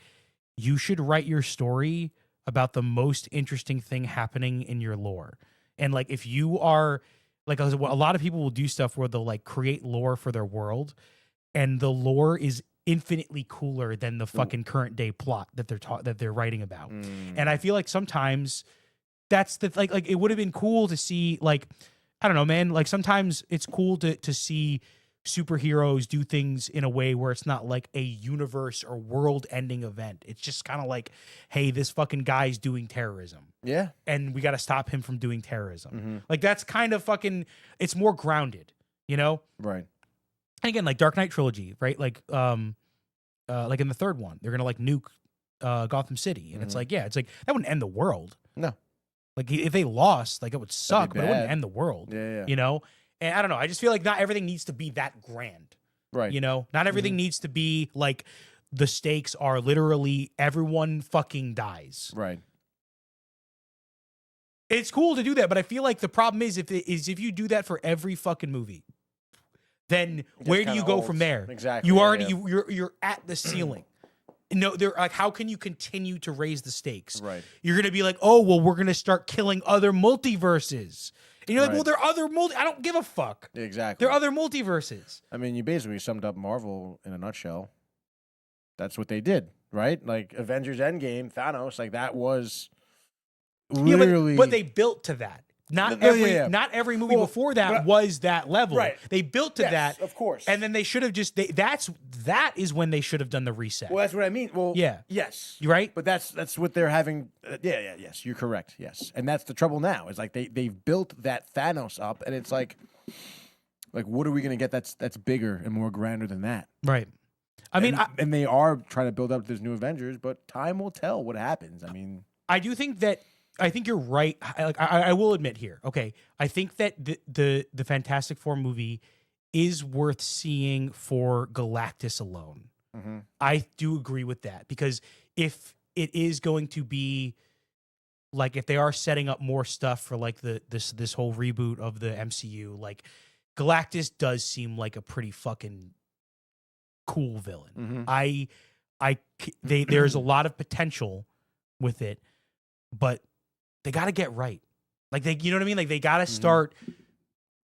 you should write your story about the most interesting thing happening in your lore, and like if you are like a lot of people will do stuff where they'll like create lore for their world. And the lore is infinitely cooler than the fucking current day plot that they're writing about. And I feel like sometimes that's the like it would have been cool to see like, I don't know, man, like sometimes it's cool to see superheroes do things in a way where it's not like a universe or world ending event. It's just kind of like, hey, this fucking guy's doing terrorism. Yeah. And we got to stop him from doing terrorism. Mm-hmm. Like that's kind of fucking, it's more grounded, you know? Right. And again, like Dark Knight trilogy, right? Like in the third one, they're gonna like nuke Gotham City, and it's like, yeah, it's like that wouldn't end the world. No. Like if they lost, like it would suck, but it wouldn't bad. end the world. Yeah. You know, and I don't know. I just feel like not everything needs to be that grand. Right. You know, not everything needs to be like the stakes are literally everyone fucking dies. Right. It's cool to do that, but I feel like the problem is if you do that for every fucking movie. Then where do kinda you go old. from there? Exactly, You yeah, already yeah. you're at the ceiling. No, they're like, how can you continue to raise the stakes? Right. You're gonna be like, oh well, we're gonna start killing other multiverses. And you're like, Right. well, there are other I don't give a fuck. Exactly. There are other multiverses. I mean, you basically summed up Marvel in a nutshell. That's what they did, right? Like Avengers Endgame, Thanos, like that was literally. Yeah, but they built to that. Not No, every yeah. not every movie Well, before that but- was that level. Right. They built to Yes, that, of course. and then they should have just that is when they should have done the reset. Well, that's what I mean. Well, Yeah. yes, You right? But that's what they're having. Yes, you're correct. Yes, and that's the trouble now. Is like they've built that Thanos up, and it's like what are we gonna get that's bigger and more grander than that? Right. I mean, and they are trying to build up this new Avengers, but time will tell what happens. I mean, I do think that I think you're right. I will admit here. Okay, I think that the Fantastic Four movie is worth seeing for Galactus alone. Mm-hmm. I do agree with that because if it is going to be like if they are setting up more stuff for like this whole reboot of the MCU, like Galactus does seem like a pretty fucking cool villain. Mhm. There's a lot of potential with it, but they got to get right. Like you know what I mean? Like they got to start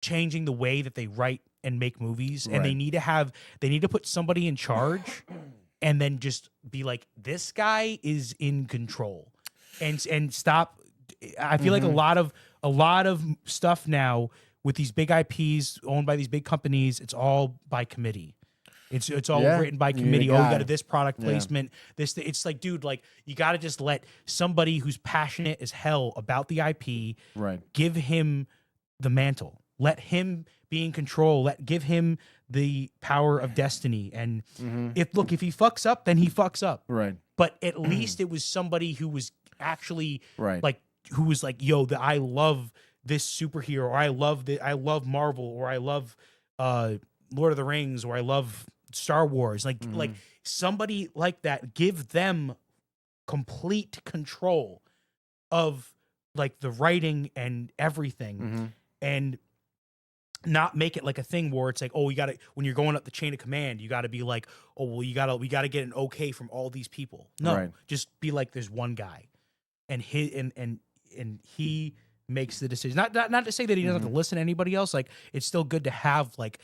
changing the way that they write and make movies, and they Right. need to put somebody in charge, and then just be like, this guy is in control. and stop. I feel like a lot of stuff now with these big IPs owned by these big companies, it's all by committee. It's all written by committee. Oh, you got this product placement. It's like, dude, like you got to just let somebody who's passionate as hell about the IP, give him the mantle. Let him be in control. Give him the power of destiny. And if he fucks up, then he fucks up. Right. But at least it was somebody who was actually right. who was like, yo, I love this superhero, or I love Marvel, or I love Lord of the Rings, or I love Star Wars. Like somebody like that, give them complete control of like the writing and everything, and not make it like a thing where it's like, oh, you got to, when you're going up the chain of command, you got to be like, oh, well, we got to get an okay from all these people. No, just be like, there's one guy, and he makes the decision. Not to say that he doesn't have to listen to anybody else. Like, it's still good to have like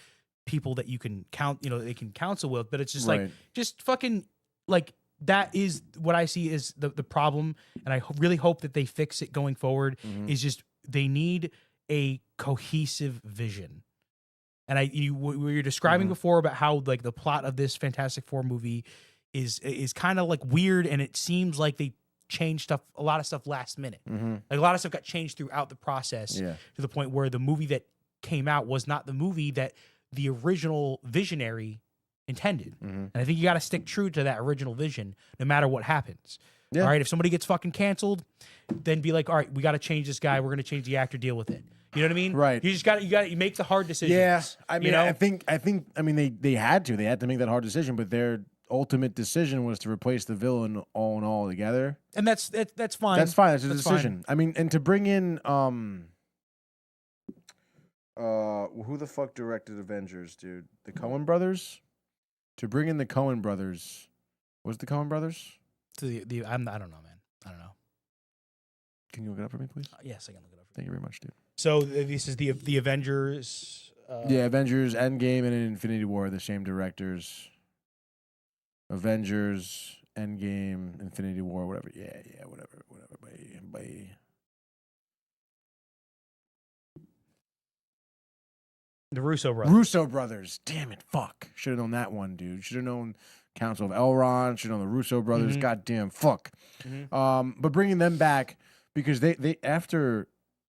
people that you can they can counsel with, but it's just like, just fucking like, that is what I see is the problem. And I really hope that they fix it going forward. Is just, they need a cohesive vision. And we were describing before about how like the plot of this Fantastic Four movie is kind of like weird, and it seems like they changed a lot of stuff last minute. Like a lot of stuff got changed throughout the process to the point where the movie that came out was not the movie that the original visionary intended. And I think you got to stick true to that original vision no matter what happens. All right, if somebody gets fucking canceled, then be like, all right, we got to change this guy. We're going to change the actor, deal with it. You know what I mean? Right. You just got to make the hard decisions. Yeah. I mean, you know? I think they had to make that hard decision, but their ultimate decision was to replace the villain all together. And that's fine. That's fine. That's a decision. Fine. I mean, and to bring in who the fuck directed Avengers, dude? The Coen brothers? To bring in the Coen brothers. Was the Coen brothers? I don't know, man. I don't know. Can you look it up for me, please? Yes, I can look it up. Thank you very much, dude. So this is the Avengers. Avengers, Endgame, and Infinity War are the same directors. Avengers, Endgame, Infinity War, whatever. Yeah, whatever. Bye. The Russo brothers. Russo brothers. Damn it, fuck. Should have known that one, dude. Should have known Council of Elrond. Should have known the Russo brothers. Goddamn, fuck. But bringing them back, because they after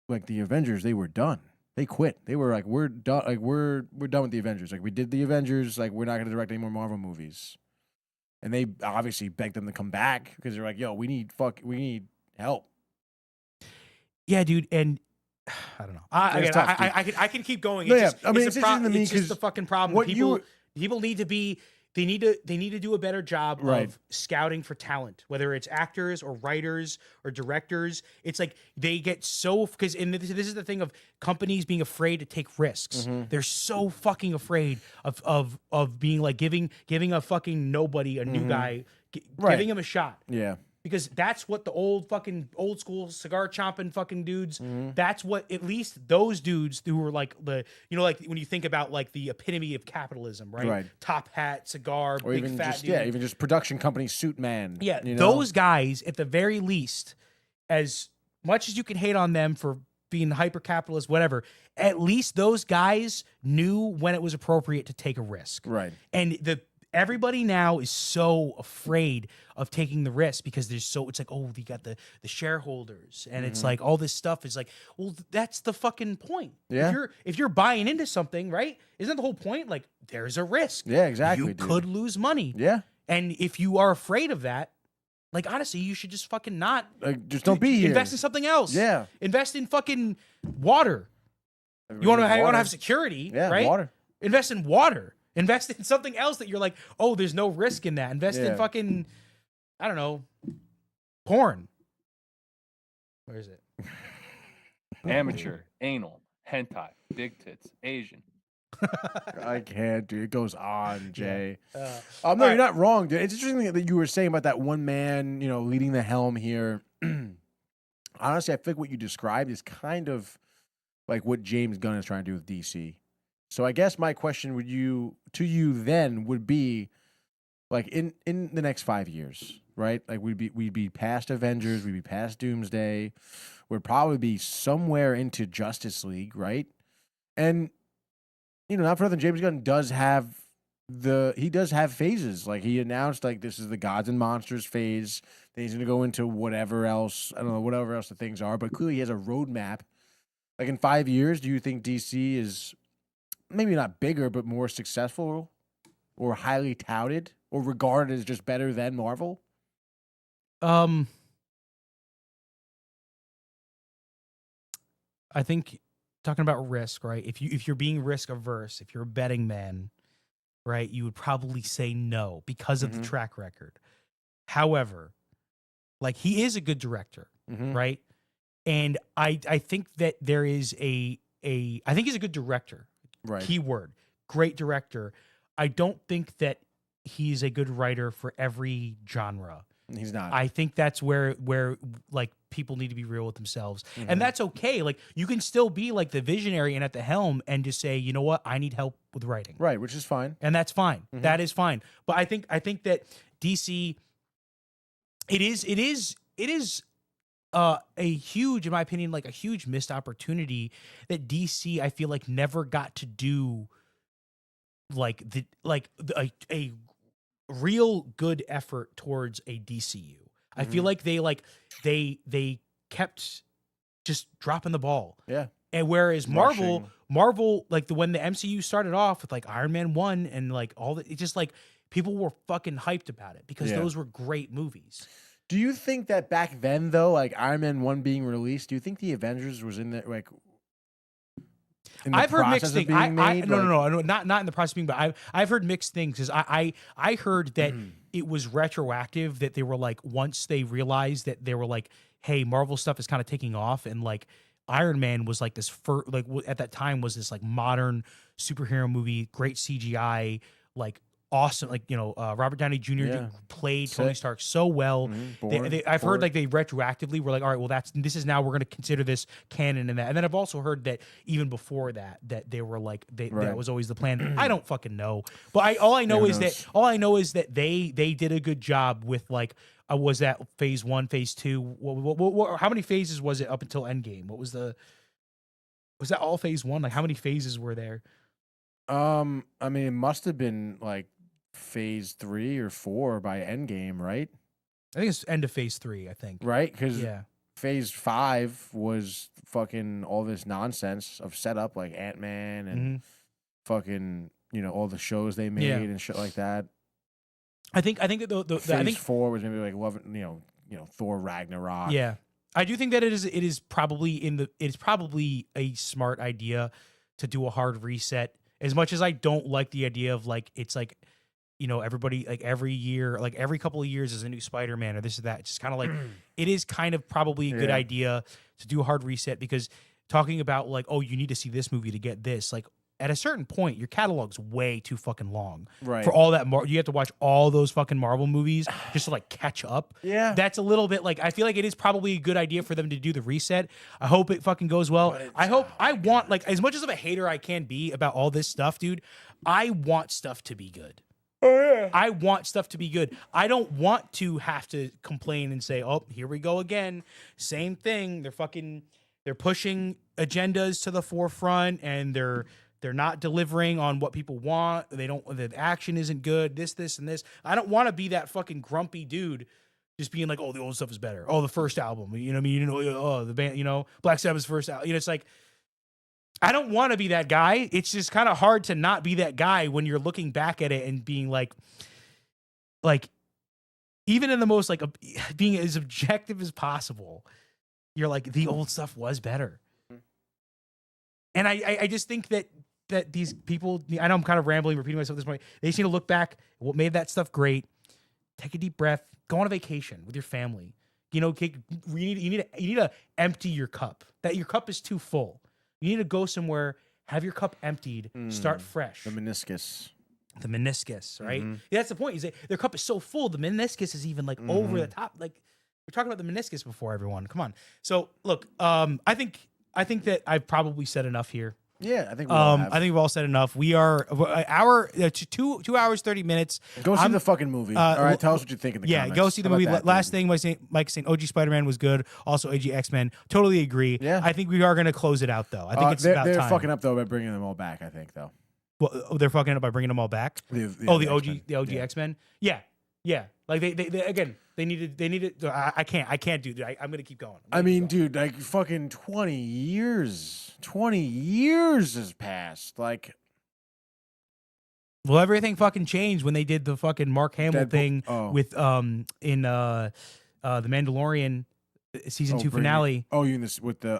like the Avengers, they were done. They quit. They were like, we're done. Like we're done with the Avengers. Like we did the Avengers. Like we're not going to direct any more Marvel movies. And they obviously begged them to come back because they're like, yo, we need help. Yeah, dude, and I don't know. I can keep going. No, it's it's just the fucking problem. People need to be. They need to do a better job of scouting for talent, whether it's actors or writers or directors. It's like they get so, because this is the thing of companies being afraid to take risks. They're so fucking afraid of being like giving a fucking nobody a new guy, giving him a shot. Yeah. Because that's what the old school cigar chomping fucking dudes. That's what at least those dudes who were like like when you think about like the epitome of capitalism, right? Top hat, cigar, or big even fat just, dude. even just production company suit man. Yeah, those guys at the very least, as much as you can hate on them for being hyper capitalist, whatever, at least those guys knew when it was appropriate to take a risk. Right. And everybody now is so afraid of taking the risk because it's like, oh, you got the shareholders, and it's like all this stuff is like, well, that's the fucking point. Yeah. If you're buying into something, right? Isn't the whole point like there's a risk? Yeah, exactly. You could lose money. Yeah. And if you are afraid of that, like honestly, you should just fucking not. Just don't be here. Invest in something else. Yeah. Invest in fucking water. You want to have security, right? Water. Invest in water. Invest in something else that you're like, oh, there's no risk in that. Invest in fucking, I don't know, porn. Where is it? Amateur, anal, hentai, big tits, Asian. I can't, dude. It goes on, Jay. Yeah. No, you're not wrong, dude. It's interesting that you were saying about that one man, leading the helm here. Honestly, I think what you described is kind of like what James Gunn is trying to do with DC. So I guess my question to you then would be, like in the next 5 years, right? Like we'd be past Avengers, we'd be past Doomsday, we'd probably be somewhere into Justice League, right? And not for nothing, James Gunn does have phases. Like he announced, like this is the Gods and Monsters phase. Then he's gonna go into whatever else. I don't know whatever else the things are, but clearly he has a roadmap. Like in 5 years, do you think DC is maybe not bigger, but more successful, or highly touted, or regarded as just better than Marvel? I think talking about risk, right? If you're being risk averse, if you're a betting man, right, you would probably say no because of the track record. However, like he is a good director, right? And I think that there is I think he's a good director. Right. Keyword, great director. I don't think that he's a good writer for every genre. He's not. I think that's where like people need to be real with themselves. And that's okay. Like you can still be like the visionary and at the helm and just say, you know what, I need help with writing. Right, which is fine. And that's fine. That is fine. But I think that DC, it is a huge, in my opinion, like a huge missed opportunity that DC, I feel like, never got to do a real good effort towards a DCU. I feel like they kept just dropping the ball. Yeah. And whereas Rushing. Marvel, like when the MCU started off with like Iron Man 1 and like all that, it just like people were fucking hyped about it because those were great movies. Do you think that back then, though, like Iron Man 1 being released, do you think the Avengers was in there, like, in the I've heard process mixed of things. being made? No, not in the process of being, but I've heard mixed things because I heard that it was retroactive, that they were like, once they realized that they were like, hey, Marvel stuff is kind of taking off, and like Iron Man was like this at that time was this like modern superhero movie, great CGI, like awesome, like Robert Downey Jr. played Tony Stark so well. I've heard like they retroactively were like, all right, well this is now we're going to consider this canon and that. And then I've also heard that even before that they were like that was always the plan. I don't fucking know, but all I know is that they did a good job with like was that phase 1, phase 2? What, how many phases was it up until Endgame? Was that all phase 1? Like how many phases were there? I mean, it must have been like phase 3 or 4 by Endgame, right? I think it's end of phase 3, I think. Right? Because yeah. phase 5 was fucking all this nonsense of setup, like Ant-Man and fucking, all the shows they made and shit like that. I think that phase 4 was maybe like Thor Ragnarok. Yeah. I do think that it is probably a smart idea to do a hard reset. As much as I don't like the idea of like it's like everybody like every year, like every couple of years is a new Spider-Man or this or that. It's just kind of like it is kind of probably a good idea to do a hard reset, because talking about like, oh, you need to see this movie to get this, like at a certain point your catalog's way too fucking long. Right. For all that you have to watch all those fucking Marvel movies just to like catch up. Yeah. That's a little bit like, I feel like it is probably a good idea for them to do the reset. I hope it fucking goes well. I want, like, as much as of a hater I can be about all this stuff, dude, I want stuff to be good. Oh, yeah. I want stuff to be good. I don't want to have to complain and say, oh, here we go again. Same thing. They're pushing agendas to the forefront and they're not delivering on what people want. The action isn't good. This, and this. I don't want to be that fucking grumpy dude just being like, oh, the old stuff is better. Oh, the first album, you know what I mean? Oh, the band, Black Sabbath's first album. It's like, I don't want to be that guy. It's just kind of hard to not be that guy when you're looking back at it and being like even in the most like being as objective as possible, you're like, the old stuff was better. And I just think that these people, I know I'm kind of rambling, repeating myself at this point. They just need to look back at what made that stuff great. Take a deep breath. Go on a vacation with your family. You need to empty your cup. That your cup is too full. You need to go somewhere, have your cup emptied, start fresh. The meniscus, right? Yeah, that's the point. Is that their cup is so full, the meniscus is even like over the top. Like, we're talking about the meniscus before, everyone. Come on. So look, I think that I've probably said enough here. Yeah, I think we all have. I think we've all said enough. We are hour 2 hours 30 minutes. Go see the fucking movie. All right, tell us what you think in the comments. Go see the How movie. about that, Last dude? thing, Mike saying OG Spider-Man was good. Also, OG X-Men. Totally agree. Yeah. I think we are going to close it out though. I think it's about they're time. fucking up though by bringing them all back. I think though. Well, they're fucking up by bringing them all back. The OG yeah. X-Men. Yeah. Like they again. They needed. I can't do that. I'm gonna keep going. I mean, dude, like fucking 20 years. 20 years has passed. Like, well, everything fucking changed when they did the fucking Mark Hamill Deadpool- thing oh. with in the Mandalorian season 2 finale. Oh, you in this with the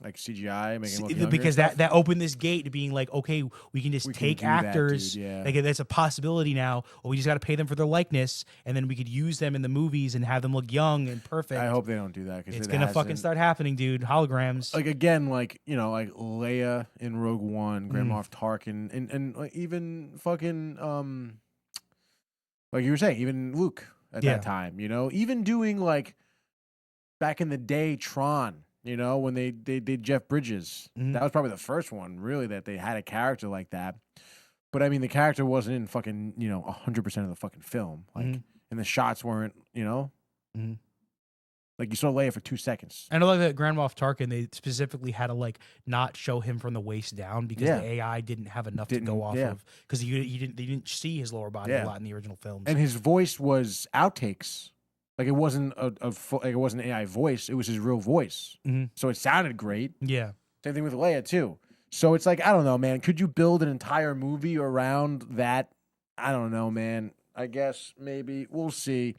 like CGI making him look younger Because and stuff? that opened this gate to being like, okay, we can just We can take do that, actors, dude, yeah. like that's a possibility now, or we just got to pay them for their likeness, and then we could use them in the movies and have them look young and perfect. I hope they don't do that because it's gonna fucking start happening, dude. Holograms. Like again, like you know, like Leia in Rogue One, Grand Mm. Moff Tarkin, and like even fucking like you were saying, even Luke at Yeah. that time, you know, even doing like back in the day Tron, you know, when they did Jeff Bridges, Mhm. that was probably the first one really that they had a character like that. But I mean, the character wasn't in fucking 100% of the fucking film, like, Mhm. and the shots weren't, Mhm. like you saw Leia for 2 seconds. I know, like that Grand Moff Tarkin, they specifically had to like not show him from the waist down because Yeah. the AI didn't have enough to Didn't- go off yeah. of because they didn't see his lower body Yeah. a lot in the original films. And his voice was outtakes. Like it wasn't like it wasn't an AI voice. It was his real voice. Mhm. So it sounded great. Yeah. Same thing with Leia too. So it's like I don't know, man. Could you build an entire movie around that? I don't know, man. I guess maybe we'll see.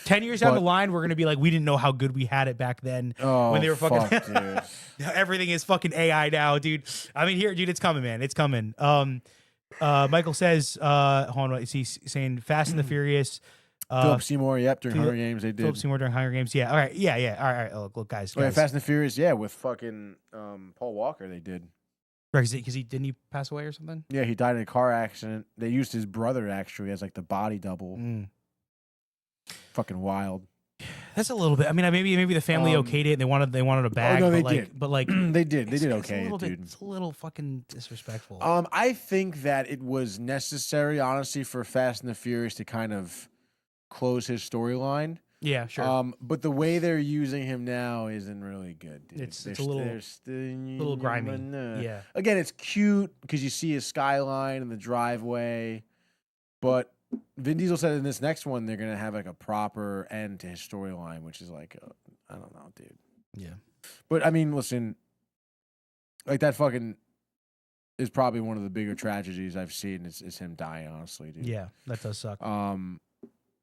10 years down But- the line, we're gonna be like, we didn't know how good we had it back then. Oh, When they were fucking- fuck, dude. Everything is fucking AI now, dude. I mean, here, dude, it's coming, man. It's coming. Michael says, hold on, he's saying Fast and the Furious. Philip Seymour, yep, during Philip- Hunger Games they did. Philip Seymour during Hunger Games. Yeah. All right. Yeah. All right. Look, guys. Oh, yeah, Fast and the Furious, yeah, with fucking Paul Walker they did. Because he didn't he pass away or something? Yeah, he died in a car accident. They used his brother actually as like the body double. Mm. Fucking wild. That's a little bit. I mean, maybe the family okayed it and they wanted a bag. no, they but like, did. But like, They did it's a okay, little bit, dude. It's a little fucking disrespectful. I think that it was necessary, honestly, for Fast and the Furious to kind of close his storyline. yeah, sure. But the way they're using him now isn't really good. Dude. It's a They're little grimy. Yeah. Again, it's cute because you see his skyline and the driveway, but Vin Diesel said in this next one they're gonna have like a proper end to his storyline, which is like I don't know, dude. Yeah. But I mean, listen, like that fucking is probably one of the bigger tragedies I've seen. Is him dying, honestly, dude. Yeah, that does suck.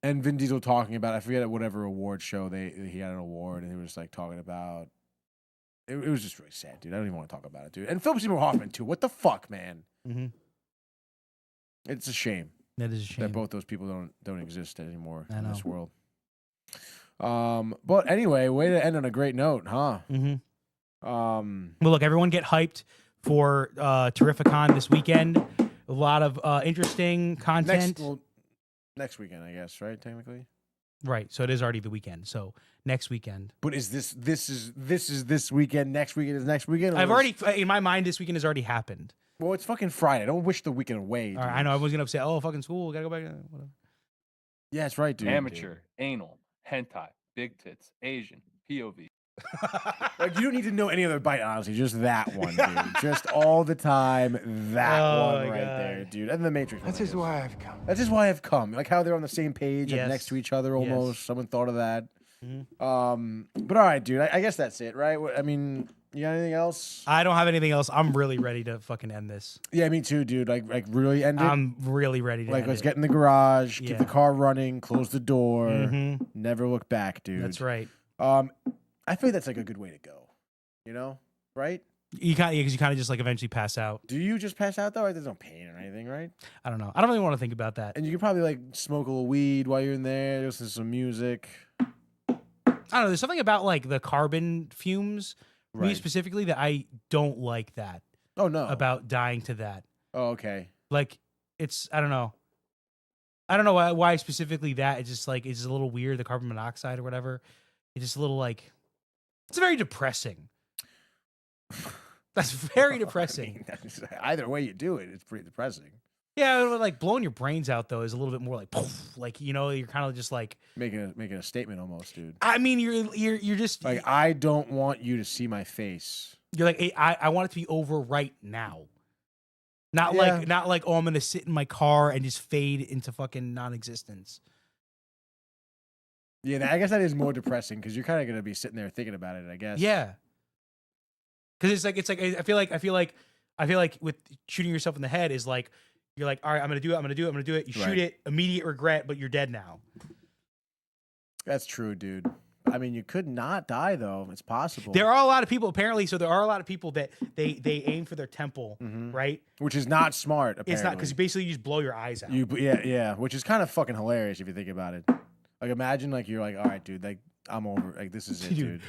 And Vin Diesel talking about, I forget at whatever award show he had an award, and he was like talking about. It was just really sad, dude. I don't even want to talk about it, dude. And Philip Seymour Hoffman too. What the fuck, man? Mm-hmm. It's a shame That is a shame. that both those people don't exist anymore I in this know. world. But anyway, way to end on a great note, huh? Mm-hmm. Um, Well, look, everyone get hyped for Terrificon this weekend. A lot of interesting content. next weekend, I guess, right? Technically. Right. So it is already the weekend. So next weekend. But is this this weekend? Next weekend is next weekend? or I've is- already, in my mind, this weekend has already happened. Well, it's fucking Friday. Don't wish the weekend away. All right, dude. I know everyone's gonna say, "Oh, fucking school, gotta go back." Whatever. Yeah, that's right, dude. Amateur, anal, hentai, big tits, Asian, POV. Like, you don't need to know any other bite, honestly. Just that one, dude. Just all the time. That Oh, one my right God. there, dude. And the Matrix. That's one, I just guess. why I've come. That's just why I've come. Like how they're on the same page, like Yes. next to each other almost. Yes. Someone thought of that. Mhm. But all right, dude. I guess that's it, right? I mean, you got anything else? I don't have anything else. I'm really ready to fucking end this. Yeah, me too, dude. Like really end it. I'm really ready to Like end let's it. get in the garage, keep the Yeah. car running, close the door, Mhm. never look back, dude. That's right. I feel that's like a good way to go. You know, right? You kind of just like eventually pass out. Do you just pass out though? There's no pain or anything, right? I don't know. I don't really want to think about that. And you can probably like smoke a little weed while you're in there, listen to some music. I don't know. There's something about like the carbon fumes, me Right. specifically, that I don't like that Oh no. about dying to that. Oh okay. Like it's, I don't know. I don't know why specifically that. It's just like, it's just a little weird. The carbon monoxide or whatever. It's just a little like, it's very depressing. That's very depressing. Either way you do it, it's pretty depressing. Yeah, like blowing your brains out though is a little bit more like, poof, like you're kind of just like making a statement almost, dude. I mean, you're just like I don't want you to see my face. You're like, hey, I want it to be over right now. Not like oh, I'm gonna sit in my car and just fade into fucking non-existence. Yeah, I guess that is more depressing because you're kind of gonna be sitting there thinking about it. I guess. Yeah. Because it's like I feel like with shooting yourself in the head is like. You're like, all right, I'm going to do it. You shoot it, immediate regret, but you're dead now. That's true, dude. I mean, you could not die, though. It's possible. There are a lot of people, apparently, there are a lot of people that they aim for their temple, right? Which is not smart, apparently. It's not, because basically you just blow your eyes out. Yeah, which is kind of fucking hilarious if you think about it. Like, imagine, like, you're like, all right, dude, like, I'm over. Like, this is it, dude.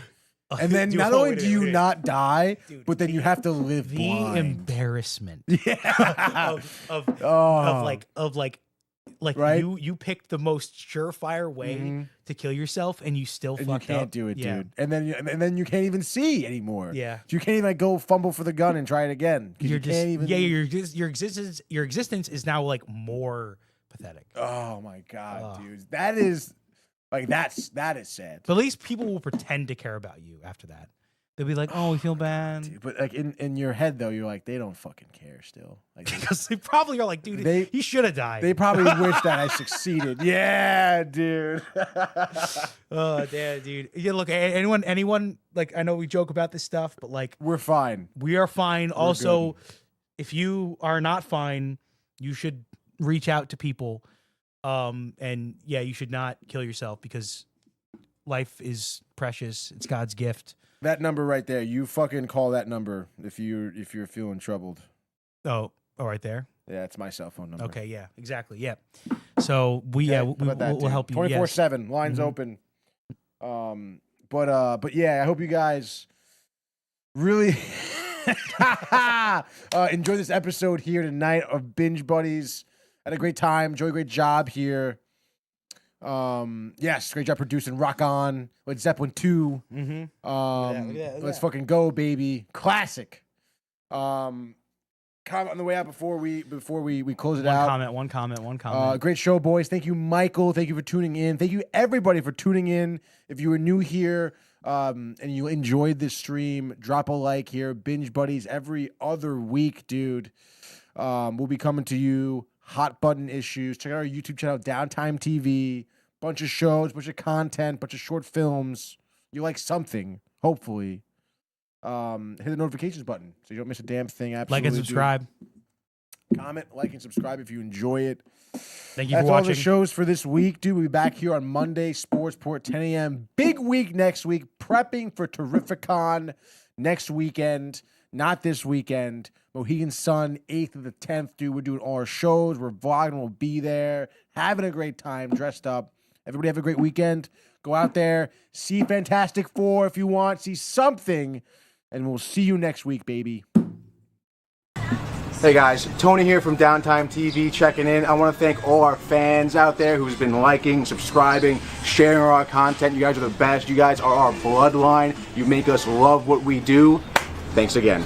And then not only do you not die, but then you have to live blind. The embarrassment. Yeah. of right? you picked the most surefire way to kill yourself, and you still fucked up. You can't do it, dude. And then you can't even see anymore. Yeah. You can't even like, go fumble for the gun and try it again. You can't even. Yeah, your existence is now like more pathetic. Oh my god, dude. That is. Like that is sad. But at least people will pretend to care about you after that. They'll be like, "Oh, we feel bad." Dude, but like in your head though, you're like, they don't fucking care still. Like because they probably are like, "Dude, he should have died." They probably wish that I succeeded. Yeah, dude. Oh, damn, dude. Yeah, look, anyone like I know we joke about this stuff, but like we're fine. We are fine. Also, if you are not fine, you should reach out to people. And yeah, you should not kill yourself because life is precious. It's God's gift. That number right there, you fucking call that number if you're feeling troubled. Oh, right there. Yeah, it's my cell phone number. Okay, yeah, exactly. Yeah. So we'll help you. 24/7 lines open. But yeah, I hope you guys really enjoy this episode here tonight of Binge Buddies. Had a great time. Joey, great job here. Yes, great job producing Rock On. Led Zeppelin 2. Look at Let's fucking go, baby. Classic. Comment on the way out before we close it out. One comment. Great show, boys. Thank you, Michael. Thank you for tuning in. Thank you, everybody, for tuning in. If you were new here and you enjoyed this stream, drop a like here. Binge Buddies every other week, dude. We'll be coming to you. Hot button issues. Check out our YouTube channel, Downtime TV. Bunch of shows, bunch of content, bunch of short films. You like something, hopefully. Hit the notifications button so you don't miss a damn thing. Absolutely. Like and subscribe. Comment, like, and subscribe if you enjoy it. Thank you That's for watching. all the shows for this week, dude. We'll be back here on Monday, Sportsport, 10 a.m. Big week next week. Prepping for Terrificon next weekend. Not this weekend. Mohegan Sun, 8th to the 10th, dude. We're doing all our shows. We're vlogging. We'll be there. Having a great time, dressed up. Everybody have a great weekend. Go out there. See Fantastic Four if you want. See something. And we'll see you next week, baby. Hey guys, Tony here from Downtime TV checking in. I want to thank all our fans out there who's been liking, subscribing, sharing our content. You guys are the best. You guys are our bloodline. You make us love what we do. Thanks again.